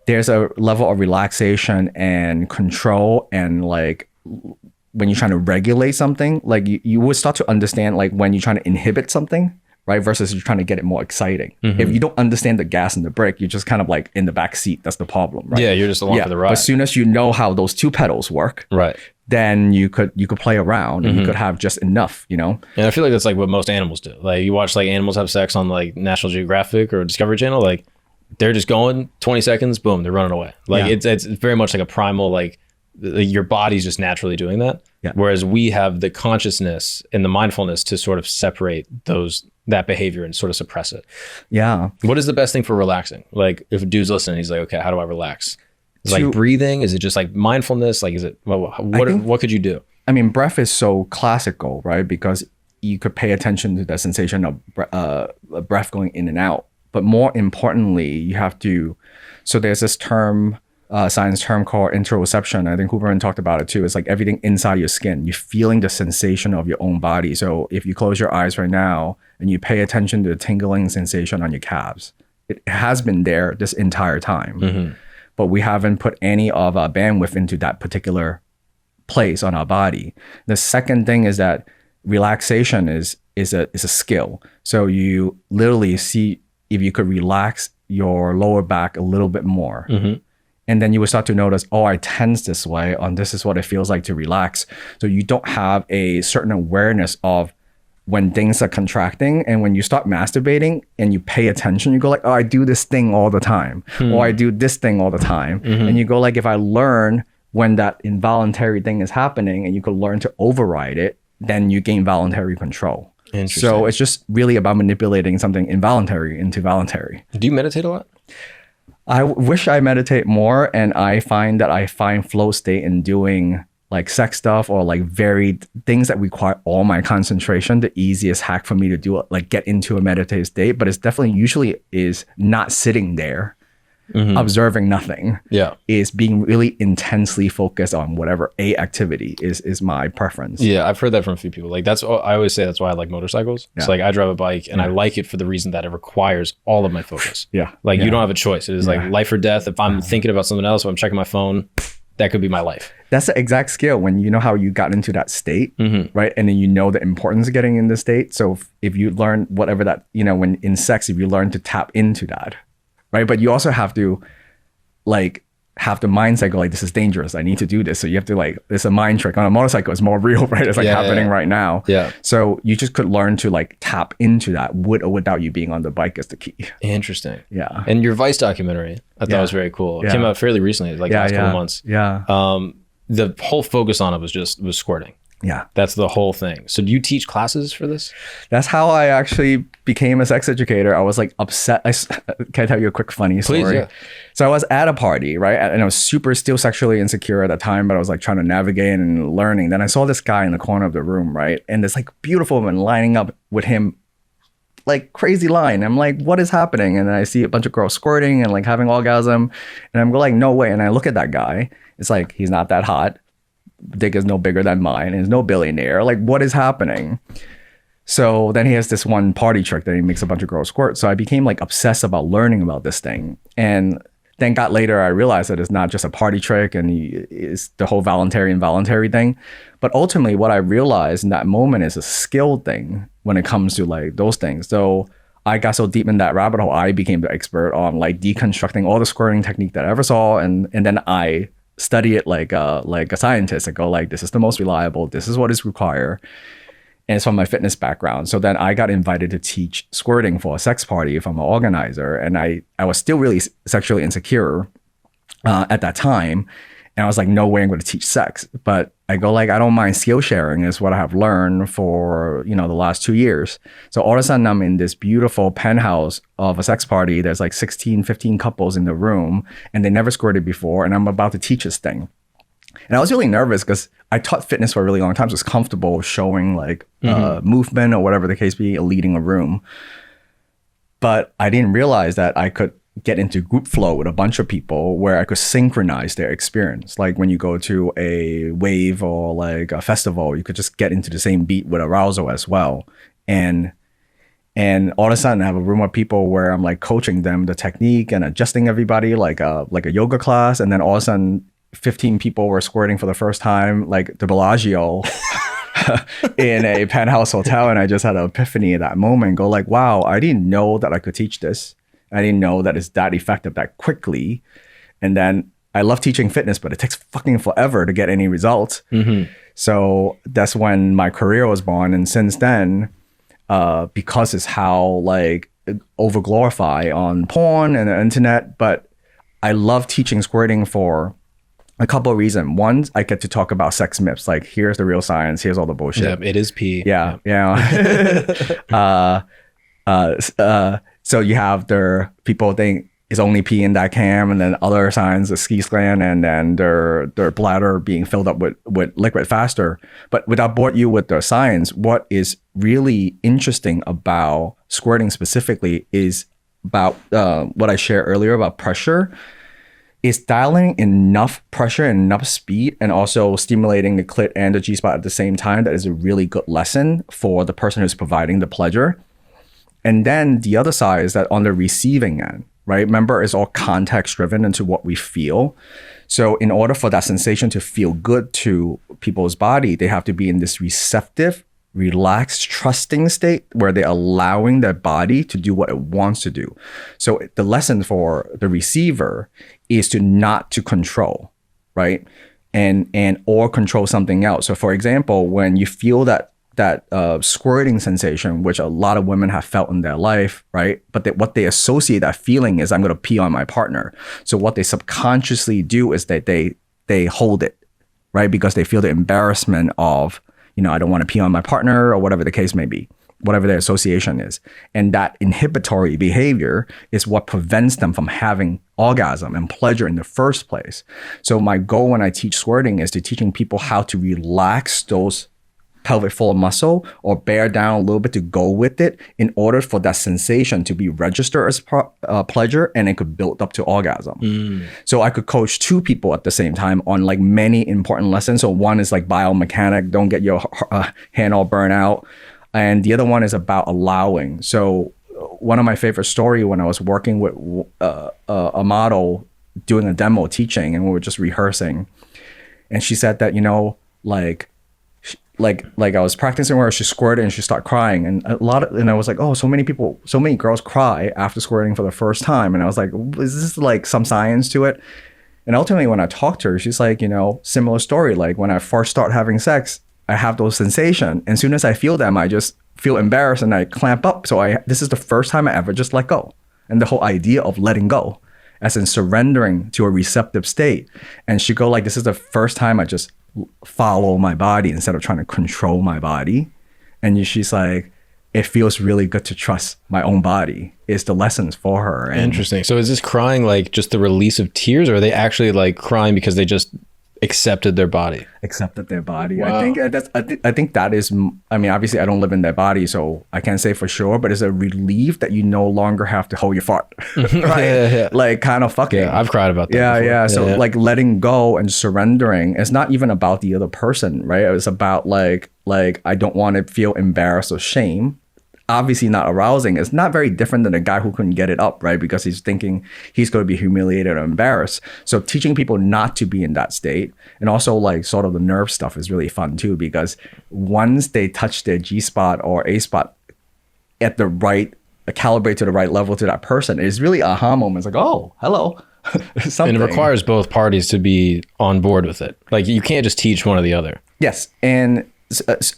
there's a level of relaxation and control, and like when you're trying to regulate something, like you would start to understand like when you're trying to inhibit something, right? Versus you're trying to get it more exciting. If you don't understand the gas and the brake, you're just kind of like in the back seat. That's the problem, right? Yeah, you're just along for the ride. But as soon as you know how those two pedals work, right, then you could play around and you could have just enough, you know? And I feel like that's like what most animals do. Like you watch like animals have sex on like National Geographic or Discovery Channel, like they're just going 20 seconds, boom, they're running away. Like it's very much like a primal, like your body's just naturally doing that. Yeah. Whereas we have the consciousness and the mindfulness to sort of separate that behavior and sort of suppress it. Yeah. What is the best thing for relaxing? Like if a dude's listening, he's like, okay, how do I relax? Is it like breathing? Is it just like mindfulness? Like, is it, what could you do? I mean, breath is so classical, right? Because you could pay attention to the sensation of breath going in and out. But more importantly, you have to, so there's this term, science term called interoception. I think Huberman talked about it too. It's like everything inside your skin. You're feeling the sensation of your own body. So if you close your eyes right now and you pay attention to the tingling sensation on your calves, it has been there this entire time. But we haven't put any of our bandwidth into that particular place on our body. The second thing is that relaxation is a skill. So you literally see if you could relax your lower back a little bit more. And then you would start to notice, oh, I tense this way, and this is what it feels like to relax. So you don't have a certain awareness of when things are contracting. And when you start masturbating and you pay attention, you go like, oh, I do this thing all the time. Or I do this thing all the time. And you go like, if I learn when that involuntary thing is happening and you could learn to override it, then you gain voluntary control. So it's just really about manipulating something involuntary into voluntary. Do you meditate a lot? I wish I meditate more, and I find that I find flow state in doing like sex stuff or like varied things that require all my concentration. The easiest hack for me to do, like get into a meditative state, but it's definitely usually is not sitting there observing nothing. Is being really intensely focused on whatever a activity is my preference. Yeah, I've heard that from a few people. Like I always say that's why I like motorcycles. It's like I drive a bike and I like it for the reason that it requires all of my focus. You don't have a choice. It is like life or death. If I'm thinking about something else, if I'm checking my phone, that could be my life. That's the exact skill when you know how you got into that state, right? And then you know the importance of getting in the state. So if you learn whatever that, when in sex, if you learn to tap into that, right? But you also have to like have the mindset go like, this is dangerous. I need to do this. So you have to like, it's a mind trick. On a motorcycle, it's more real, right? It's like happening right now. So you just could learn to like tap into that with or without you being on the bike is the key. Interesting. And your Vice documentary, I thought was very cool. It came out fairly recently, like last couple months. The whole focus on it was squirting. That's the whole thing. So do you teach classes for this? That's how I actually became a sex educator. I was like upset. Can I tell you a quick funny story? Please, So I was at a party, right? And I was still sexually insecure at the time, but I was like trying to navigate and learning. Then I saw this guy in the corner of the room, right? And this like beautiful woman lining up with him, like crazy line. I'm like, what is happening? And then I see a bunch of girls squirting and like having orgasm. And I'm like, no way. And I look at that guy. It's like, he's not that hot. Dick is no bigger than mine, and he's no billionaire. Like, what is happening? So then he has this one party trick that he makes a bunch of girls squirt. So I became like obsessed about learning about this thing. And then later I realized that it's not just a party trick and it's the whole voluntary involuntary thing. But ultimately what I realized in that moment is a skill thing when it comes to like those things. So I got so deep in that rabbit hole, I became the expert on like deconstructing all the squirting technique that I ever saw. And then I study it like a scientist. I go like, this is the most reliable. This is what is required. And it's from my fitness background. So then I got invited to teach squirting for a sex party from an organizer. And I was still really sexually insecure at that time. And I was like, no way I'm going to teach sex. But I go like, I don't mind skill sharing is what I have learned for, the last 2 years. So all of a sudden I'm in this beautiful penthouse of a sex party. There's like 16, 15 couples in the room and they never squirted before. And I'm about to teach this thing. And I was really nervous because I taught fitness for a really long time. So it's comfortable showing like movement or whatever the case be, leading a room. But I didn't realize that I could get into group flow with a bunch of people where I could synchronize their experience. Like when you go to a wave or like a festival, you could just get into the same beat with arousal as well. And all of a sudden I have a room of people where I'm like coaching them the technique and adjusting everybody like a yoga class. And then all of a sudden 15 people were squirting for the first time, like the Bellagio in a penthouse hotel. And I just had an epiphany at that moment, go like, wow, I didn't know that I could teach this. I didn't know that it's that effective that quickly. And then I love teaching fitness, but it takes fucking forever to get any results. So that's when my career was born. And since then, because it's how like over glorify on porn and the internet, but I love teaching squirting for a couple of reasons. One, I get to talk about sex myths. Like, here's the real science. Here's all the bullshit. Yep, it is pee. Yeah. So you have the people think it's only pee in that cam, and then other signs, the ski gland, and then their bladder being filled up with liquid faster. But without boring you with the science, what is really interesting about squirting specifically is about what I shared earlier about pressure. Is dialing enough pressure and enough speed and also stimulating the clit and the G-spot at the same time. That is a really good lesson for the person who's providing the pleasure. And then the other side is that on the receiving end, right? Remember, it's all context driven into what we feel. So in order for that sensation to feel good to people's body, they have to be in this receptive, relaxed, trusting state where they're allowing their body to do what it wants to do. So the lesson for the receiver is to not to control, right? And or control something else. So for example, when you feel that squirting sensation, which a lot of women have felt in their life, right? But what they associate that feeling is, I'm going to pee on my partner. So what they subconsciously do is that they hold it, right? Because they feel the embarrassment of, I don't want to pee on my partner, or whatever the case may be, whatever their association is. And that inhibitory behavior is what prevents them from having orgasm and pleasure in the first place. So my goal when I teach squirting is to teaching people how to relax those pelvic floor muscle or bear down a little bit to go with it in order for that sensation to be registered as pleasure, and it could build up to orgasm. So I could coach two people at the same time on like many important lessons. So one is like biomechanic, don't get your hand all burnt out. And the other one is about allowing. So one of my favorite story when I was working with a model doing a demo teaching, and we were just rehearsing, and she said that, like I was practicing where she squirted and she started crying, and I was like, oh, so many girls cry after squirting for the first time. And I was like, is this like some science to it? And ultimately when I talked to her, she's like, similar story. Like when I first start having sex, I have those sensations, and as soon as I feel them, I just feel embarrassed and I clamp up. So this is the first time I ever just let go. And the whole idea of letting go, as in surrendering to a receptive state. And she go like, this is the first time I just follow my body instead of trying to control my body. And she's like, it feels really good to trust my own body is the lessons for her. And interesting. So is this crying like just the release of tears, or are they actually like crying because they just accepted their body? Wow. I think that is, I mean, obviously I don't live in their body, so I can't say for sure, but it's a relief that you no longer have to hold your fart, right? Yeah. Like kind of fucking. Yeah, I've cried about that. Yeah. So like letting go and surrendering, it's not even about the other person, right? It's about like I don't want to feel embarrassed or shame. Obviously not arousing. It's not very different than a guy who couldn't get it up, right? Because he's thinking he's going to be humiliated or embarrassed. So teaching people not to be in that state, and also like sort of the nerve stuff is really fun too, because once they touch their G-spot or A-spot at the right, calibrate to the right level to that person, it's really aha moments like, oh, hello. And it requires both parties to be on board with it. Like you can't just teach one or the other. Yes.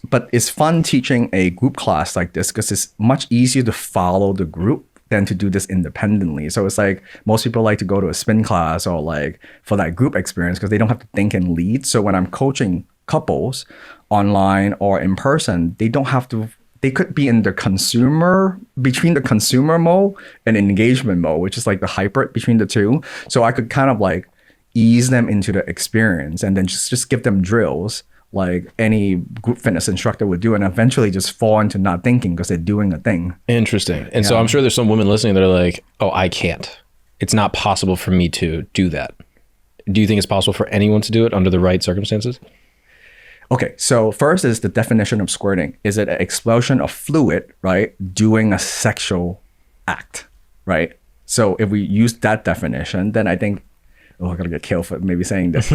But it's fun teaching a group class like this because it's much easier to follow the group than to do this independently. So it's like most people like to go to a spin class or like for that group experience because they don't have to think and lead. So when I'm coaching couples online or in person, they don't have to, they could be in between the consumer mode and engagement mode, which is like the hybrid between the two. So I could kind of like ease them into the experience and then just give them drills like any group fitness instructor would do, and eventually just fall into not thinking because they're doing a thing. Interesting. And so I'm sure there's some women listening that are like, oh, I can't. it's not possible for me to do that. Do you think it's possible for anyone to do it under the right circumstances? Okay, so first is the definition of squirting. Is it an explosion of fluid, right, doing a sexual act, right? So if we use that definition, then I think, I'm gonna get killed for maybe saying this.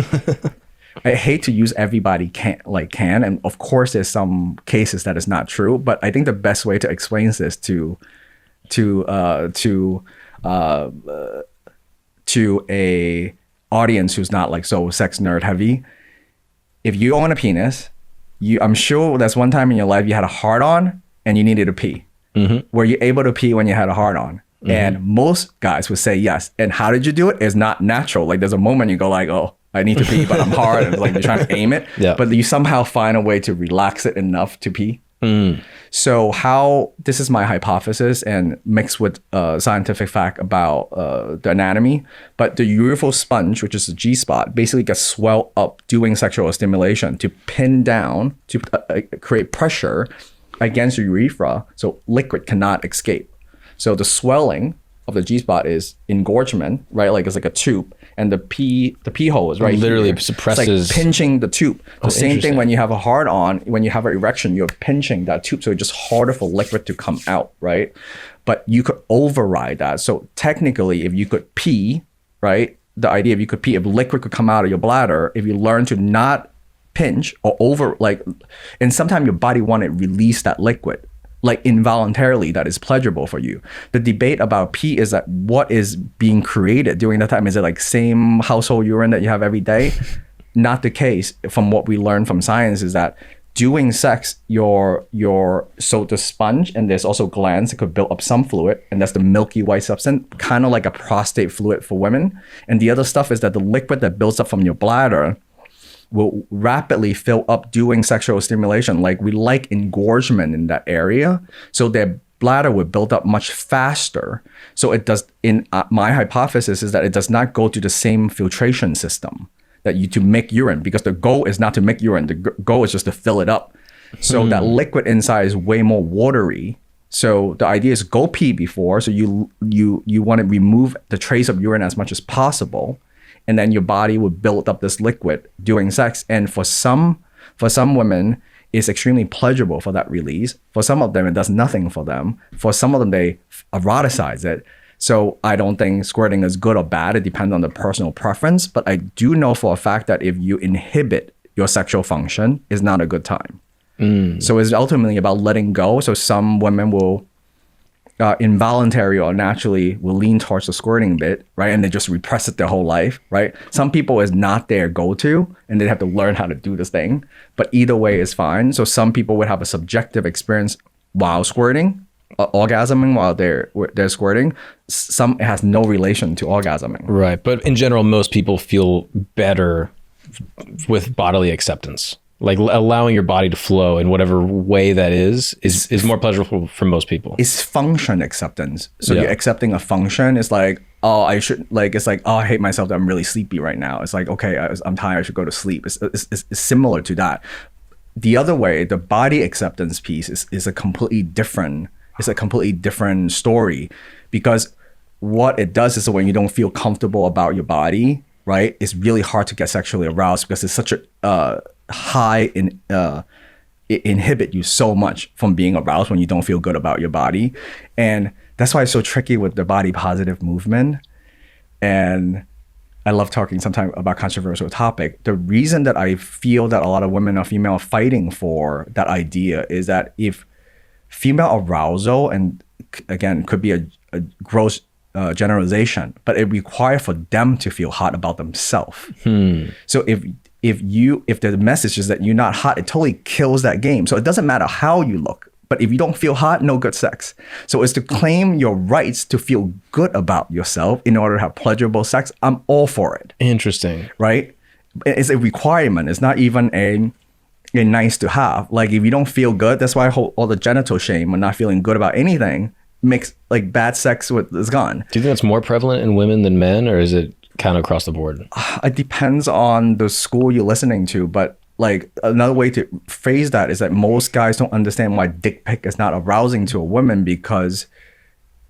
I hate to use everybody can, and of course there's some cases that is not true, but I think the best way to explain this to a audience who's not like so sex nerd heavy, if you own a penis, I'm sure there's one time in your life you had a hard on and you needed to pee. Were you able to pee when you had a hard on? And most guys would say yes. And how did you do it? It's not natural. Like there's a moment you go like, oh, I need to pee, but I'm hard. And it's like you're trying to aim it. Yeah. But you somehow find a way to relax it enough to pee. So this is my hypothesis and mixed with scientific fact about the anatomy, but the urethral sponge, which is the G-spot, basically gets swelled up doing sexual stimulation to pin down, to create pressure against the urethra so liquid cannot escape. So the swelling of the G-spot is engorgement, right? Like it's like a tube, and the pee hole is right literally here. Suppresses. It's like pinching the tube. The same thing when you have a hard on, when you have an erection, you're pinching that tube, so it's just harder for liquid to come out, right? But you could override that. So technically, if you could pee, right? The idea if you could pee, if liquid could come out of your bladder, if you learn to not pinch or and sometimes your body want to release that liquid, like involuntarily, that is pleasurable for you. The debate about pee is that what is being created during that time? Is it like same household urine that you have every day? Not the case. From what we learn from science is that during sex, so the sponge, and there's also glands that could build up some fluid, and that's the milky white substance, kind of like a prostate fluid for women. And the other stuff is that the liquid that builds up from your bladder will rapidly fill up doing sexual stimulation. Like we like engorgement in that area. So their bladder would build up much faster. So it does, in my hypothesis is that it does not go to the same filtration system that you to make urine, because the goal is not to make urine. The goal is just to fill it up. So that liquid inside is way more watery. So the idea is go pee before. So you want to remove the trace of urine as much as possible. And then your body would build up this liquid during sex. And for some women, it's extremely pleasurable for that release. For some of them, it does nothing for them. For some of them, they eroticize it. So I don't think squirting is good or bad. It depends on the personal preference. But I do know for a fact that if you inhibit your sexual function, it's not a good time. So it's ultimately about letting go. So some women will involuntary or naturally will lean towards the squirting bit, right? And they just repress it their whole life, right? Some people is not their go-to and they have to learn how to do this thing, but either way is fine. So some people would have a subjective experience while squirting, orgasming while they're squirting. Some, it has no relation to orgasming. Right, but in general, most people feel better with bodily acceptance. Like allowing your body to flow in whatever way that is more pleasurable for most people. It's function acceptance. So you're accepting a function. It's like, oh, I should, like, it's like, oh, I hate myself that I'm really sleepy right now. It's like, okay, I'm tired, I should go to sleep. It's similar to that. The other way, the body acceptance piece is a completely different story, because what it does is when you don't feel comfortable about your body, right? It's really hard to get sexually aroused because it's such a high it inhibit you so much from being aroused when you don't feel good about your body. And that's why it's so tricky with the body positive movement. And I love talking sometimes about controversial topic. The reason that I feel that a lot of women or female are fighting for that idea is that if female arousal, and again, could be a gross generalization, but it requires for them to feel hot about themselves. So if the message is that you're not hot, it totally kills that game. So it doesn't matter how you look, but if you don't feel hot, no good sex. So it's to claim your rights to feel good about yourself in order to have pleasurable sex. I'm all for it. Interesting. Right? It's a requirement. It's not even a nice to have. Like if you don't feel good, that's why all the genital shame and not feeling good about anything makes like bad sex is gone. Do you think that's more prevalent in women than men, or is it kind of across the board? It depends on the school you're listening to, but like another way to phrase that is that most guys don't understand why dick pic is not arousing to a woman, because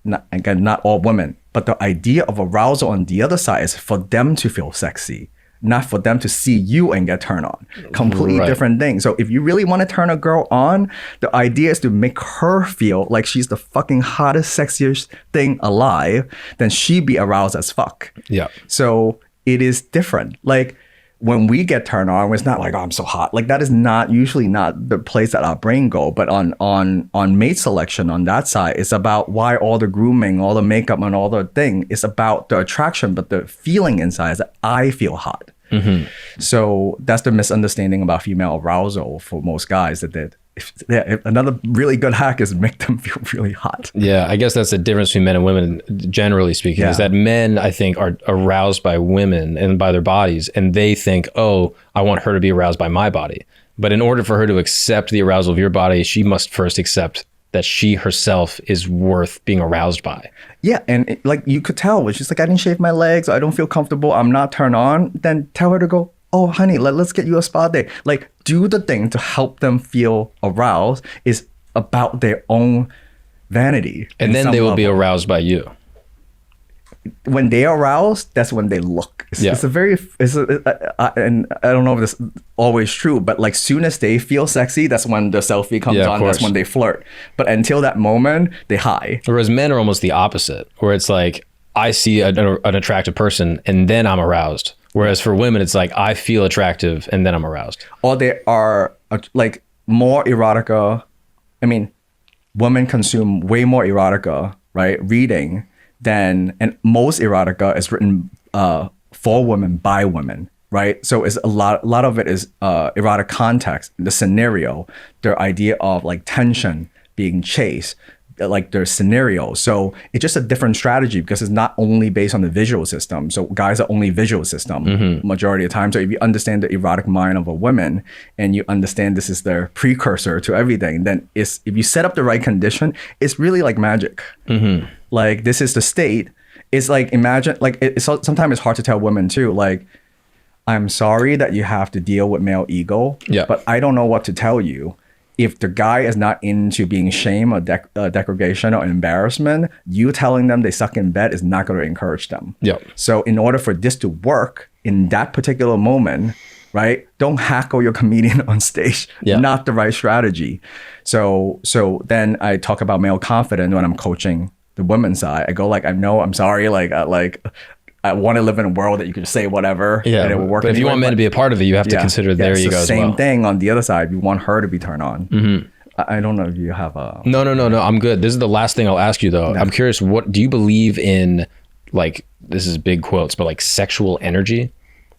not all women, But the idea of arousal on the other side is for them to feel sexy, not for them to see you and get turned on. Completely different thing. So if you really want to turn a girl on, the idea is to make her feel like she's the fucking hottest, sexiest thing alive, then she be aroused as fuck. Yeah. So it is different. Like when we get turned on, it's not like, oh, I'm so hot. Like that is usually not the place that our brain go. But on mate selection on that side, it's about why all the grooming, all the makeup and all the thing. It's about the attraction, but the feeling inside is that I feel hot. Mm-hmm. So that's the misunderstanding about female arousal for most guys, that if another really good hack is make them feel really hot. Yeah, I guess that's the difference between men and women, generally speaking, is that men, I think, are aroused by women and by their bodies, and they think, oh, I want her to be aroused by my body. But in order for her to accept the arousal of your body, she must first accept that she herself is worth being aroused by. Yeah, and like you could tell when she's like, I didn't shave my legs, I don't feel comfortable, I'm not turned on, then tell her to go, oh, honey, let's get you a spa day. Like, do the thing to help them feel aroused is about their own vanity. And then they will be aroused by you. When they arouse, that's when they look. It's a very, and I don't know if this is always true, but like soon as they feel sexy, that's when the selfie comes on, that's when they flirt. But until that moment, they hide. Whereas men are almost the opposite, where it's like, I see an attractive person and then I'm aroused. Whereas for women, it's like, I feel attractive and then I'm aroused. Or they are like more erotica. I mean, women consume way more erotica, right? Reading and most erotica is written for women by women, right? So it's a lot of it is erotic context, the scenario, their idea of like tension, being chased, like their scenario. So it's just a different strategy because it's not only based on the visual system. So guys are only visual system majority of the time. So if you understand the erotic mind of a woman and you understand this is their precursor to everything, then if you set up the right condition, it's really like magic. Like this is the state. It's like, imagine, like sometimes it's hard to tell women too, like, I'm sorry that you have to deal with male ego, but I don't know what to tell you. If the guy is not into being shame or degradation or embarrassment, you telling them they suck in bed is not going to encourage them. So in order for this to work in that particular moment, right, don't hackle your comedian on stage. Not the right strategy. So then I talk about male confidence when I'm coaching the women's side. I go like, I'm sorry, I want to live in a world that you can say whatever and it will work. But if you want men to be a part of it, you have to consider their ego as well. Same thing on the other side. You want her to be turned on. I don't know if you have a... No, I'm good. This is the last thing I'll ask you though. I'm curious, what do you believe in, like, this is big quotes, but like sexual energy?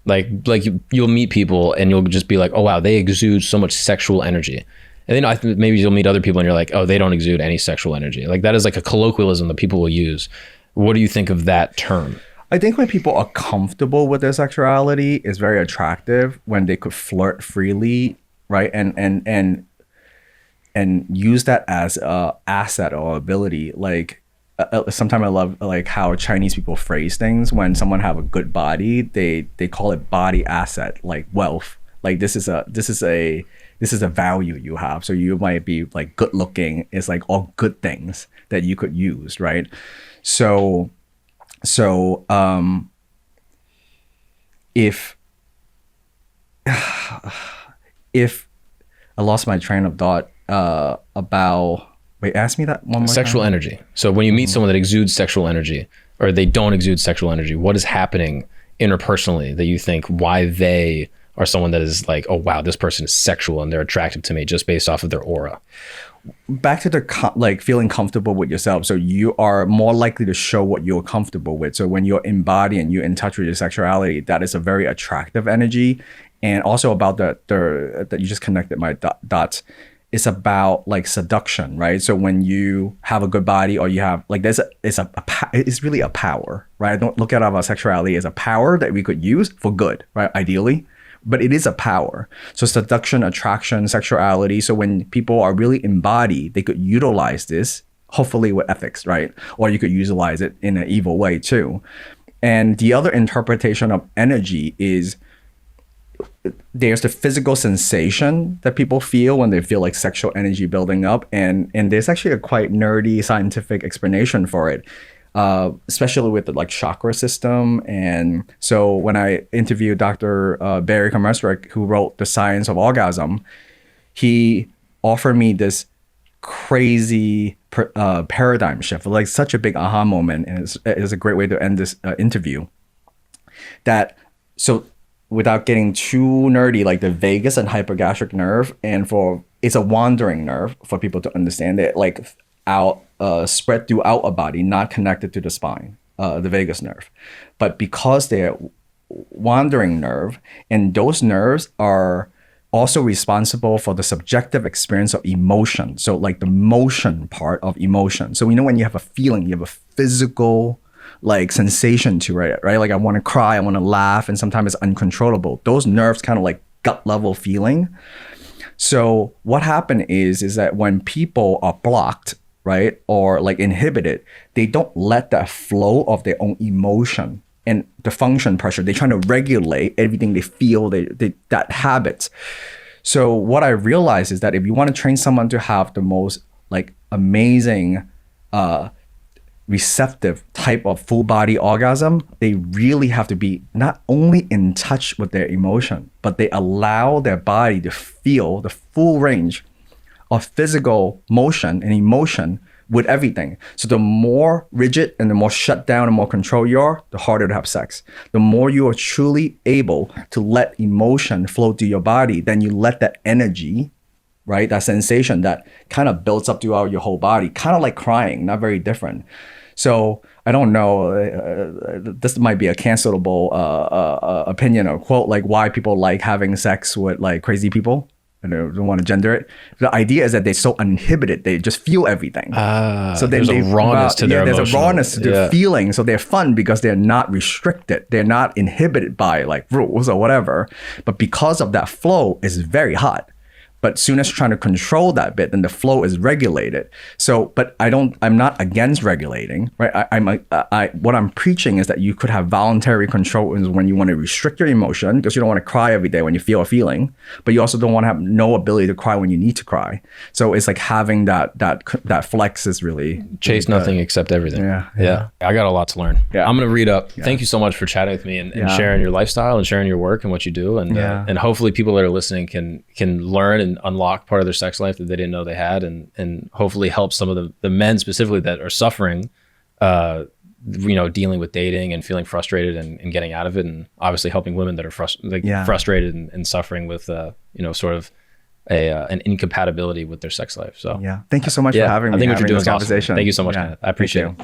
Like you'll meet people and you'll just be like, oh wow, they exude so much sexual energy. And then maybe you'll meet other people and you're like, oh, they don't exude any sexual energy. Like that is like a colloquialism that people will use. What do you think of that term? I think when people are comfortable with their sexuality, it's very attractive when they could flirt freely, right? And use that as a asset or ability. Like sometimes I love like how Chinese people phrase things. When someone have a good body, they call it body asset, like wealth. Like this is a value you have. So you might be like good looking. It's like all good things that you could use, right? So if I lost my train of thought about, wait, ask me that one more sexual time. Energy. So when you meet someone that exudes sexual energy or they don't exude sexual energy, what is happening interpersonally that you think why they are someone that is like, oh wow, this person is sexual and they're attractive to me just based off of their aura? Back to the like feeling comfortable with yourself. So you are more likely to show what you're comfortable with. So when you're in body and you're in touch with your sexuality, that is a very attractive energy. And also about that you just connected my dots. It's about like seduction, right? So when you have a good body or you have like it's really a power, right? Don't look at our sexuality as a power that we could use for good, right? Ideally. But it is a power. So seduction, attraction, sexuality. So when people are really embodied, they could utilize this, hopefully with ethics, right? Or you could utilize it in an evil way too. And the other interpretation of energy is there's the physical sensation that people feel when they feel like sexual energy building up. And there's actually a quite nerdy scientific explanation for it. especially with the like chakra system. And so when I interviewed Dr. Barry Commersrick, who wrote The Science of Orgasm, he offered me this crazy paradigm shift, like such a big aha moment. And it's a great way to end this interview. So without getting too nerdy, like the vagus and hypogastric nerve, it's a wandering nerve for people to understand it, like spread throughout a body, not connected to the spine, the vagus nerve. But because they're wandering nerve, and those nerves are also responsible for the subjective experience of emotion. So like the motion part of emotion. So we know when you have a feeling, you have a physical like sensation to it, right? Like I want to cry, I want to laugh, and sometimes it's uncontrollable. Those nerves kind of like gut level feeling. So what happened is that when people are blocked, right, or like inhibited, they don't let that flow of their own emotion and the function pressure. They're trying to regulate everything they feel, that habits. So what I realized is that if you want to train someone to have the most like amazing, receptive type of full body orgasm, they really have to be not only in touch with their emotion, but they allow their body to feel the full range of physical motion and emotion with everything. So the more rigid and the more shut down and more control you are, the harder to have sex. The more you are truly able to let emotion flow through your body, then you let that energy, right, that sensation that kind of builds up throughout your whole body, kind of like crying, not very different. So I don't know, this might be a cancelable opinion or quote, like why people like having sex with like crazy people. I don't want to gender it. The idea is that they're so uninhibited. They just feel everything. So there's a rawness to their emotional. There's a rawness to their feeling. So they're fun because they're not restricted. They're not inhibited by like rules or whatever. But because of that flow, it's very hot. But soon as you're trying to control that bit, then the flow is regulated. So, but I'm not against regulating, right? What I'm preaching is that you could have voluntary control when you want to restrict your emotion because you don't want to cry every day when you feel a feeling, but you also don't want to have no ability to cry when you need to cry. So it's like having that flex is really chase nothing except everything. Yeah. I got a lot to learn. Yeah. I'm going to read up. Yeah. Thank you so much for chatting with me and sharing your lifestyle and sharing your work and what you do. And hopefully people that are listening can learn and unlock part of their sex life that they didn't know they had, and hopefully help some of the men specifically that are suffering, dealing with dating and feeling frustrated and getting out of it, and obviously helping women that are frustrated and suffering with sort of an incompatibility with their sex life. So thank you so much for having me. I think what you're doing is awesome. Thank you so much, Kenneth. I appreciate it.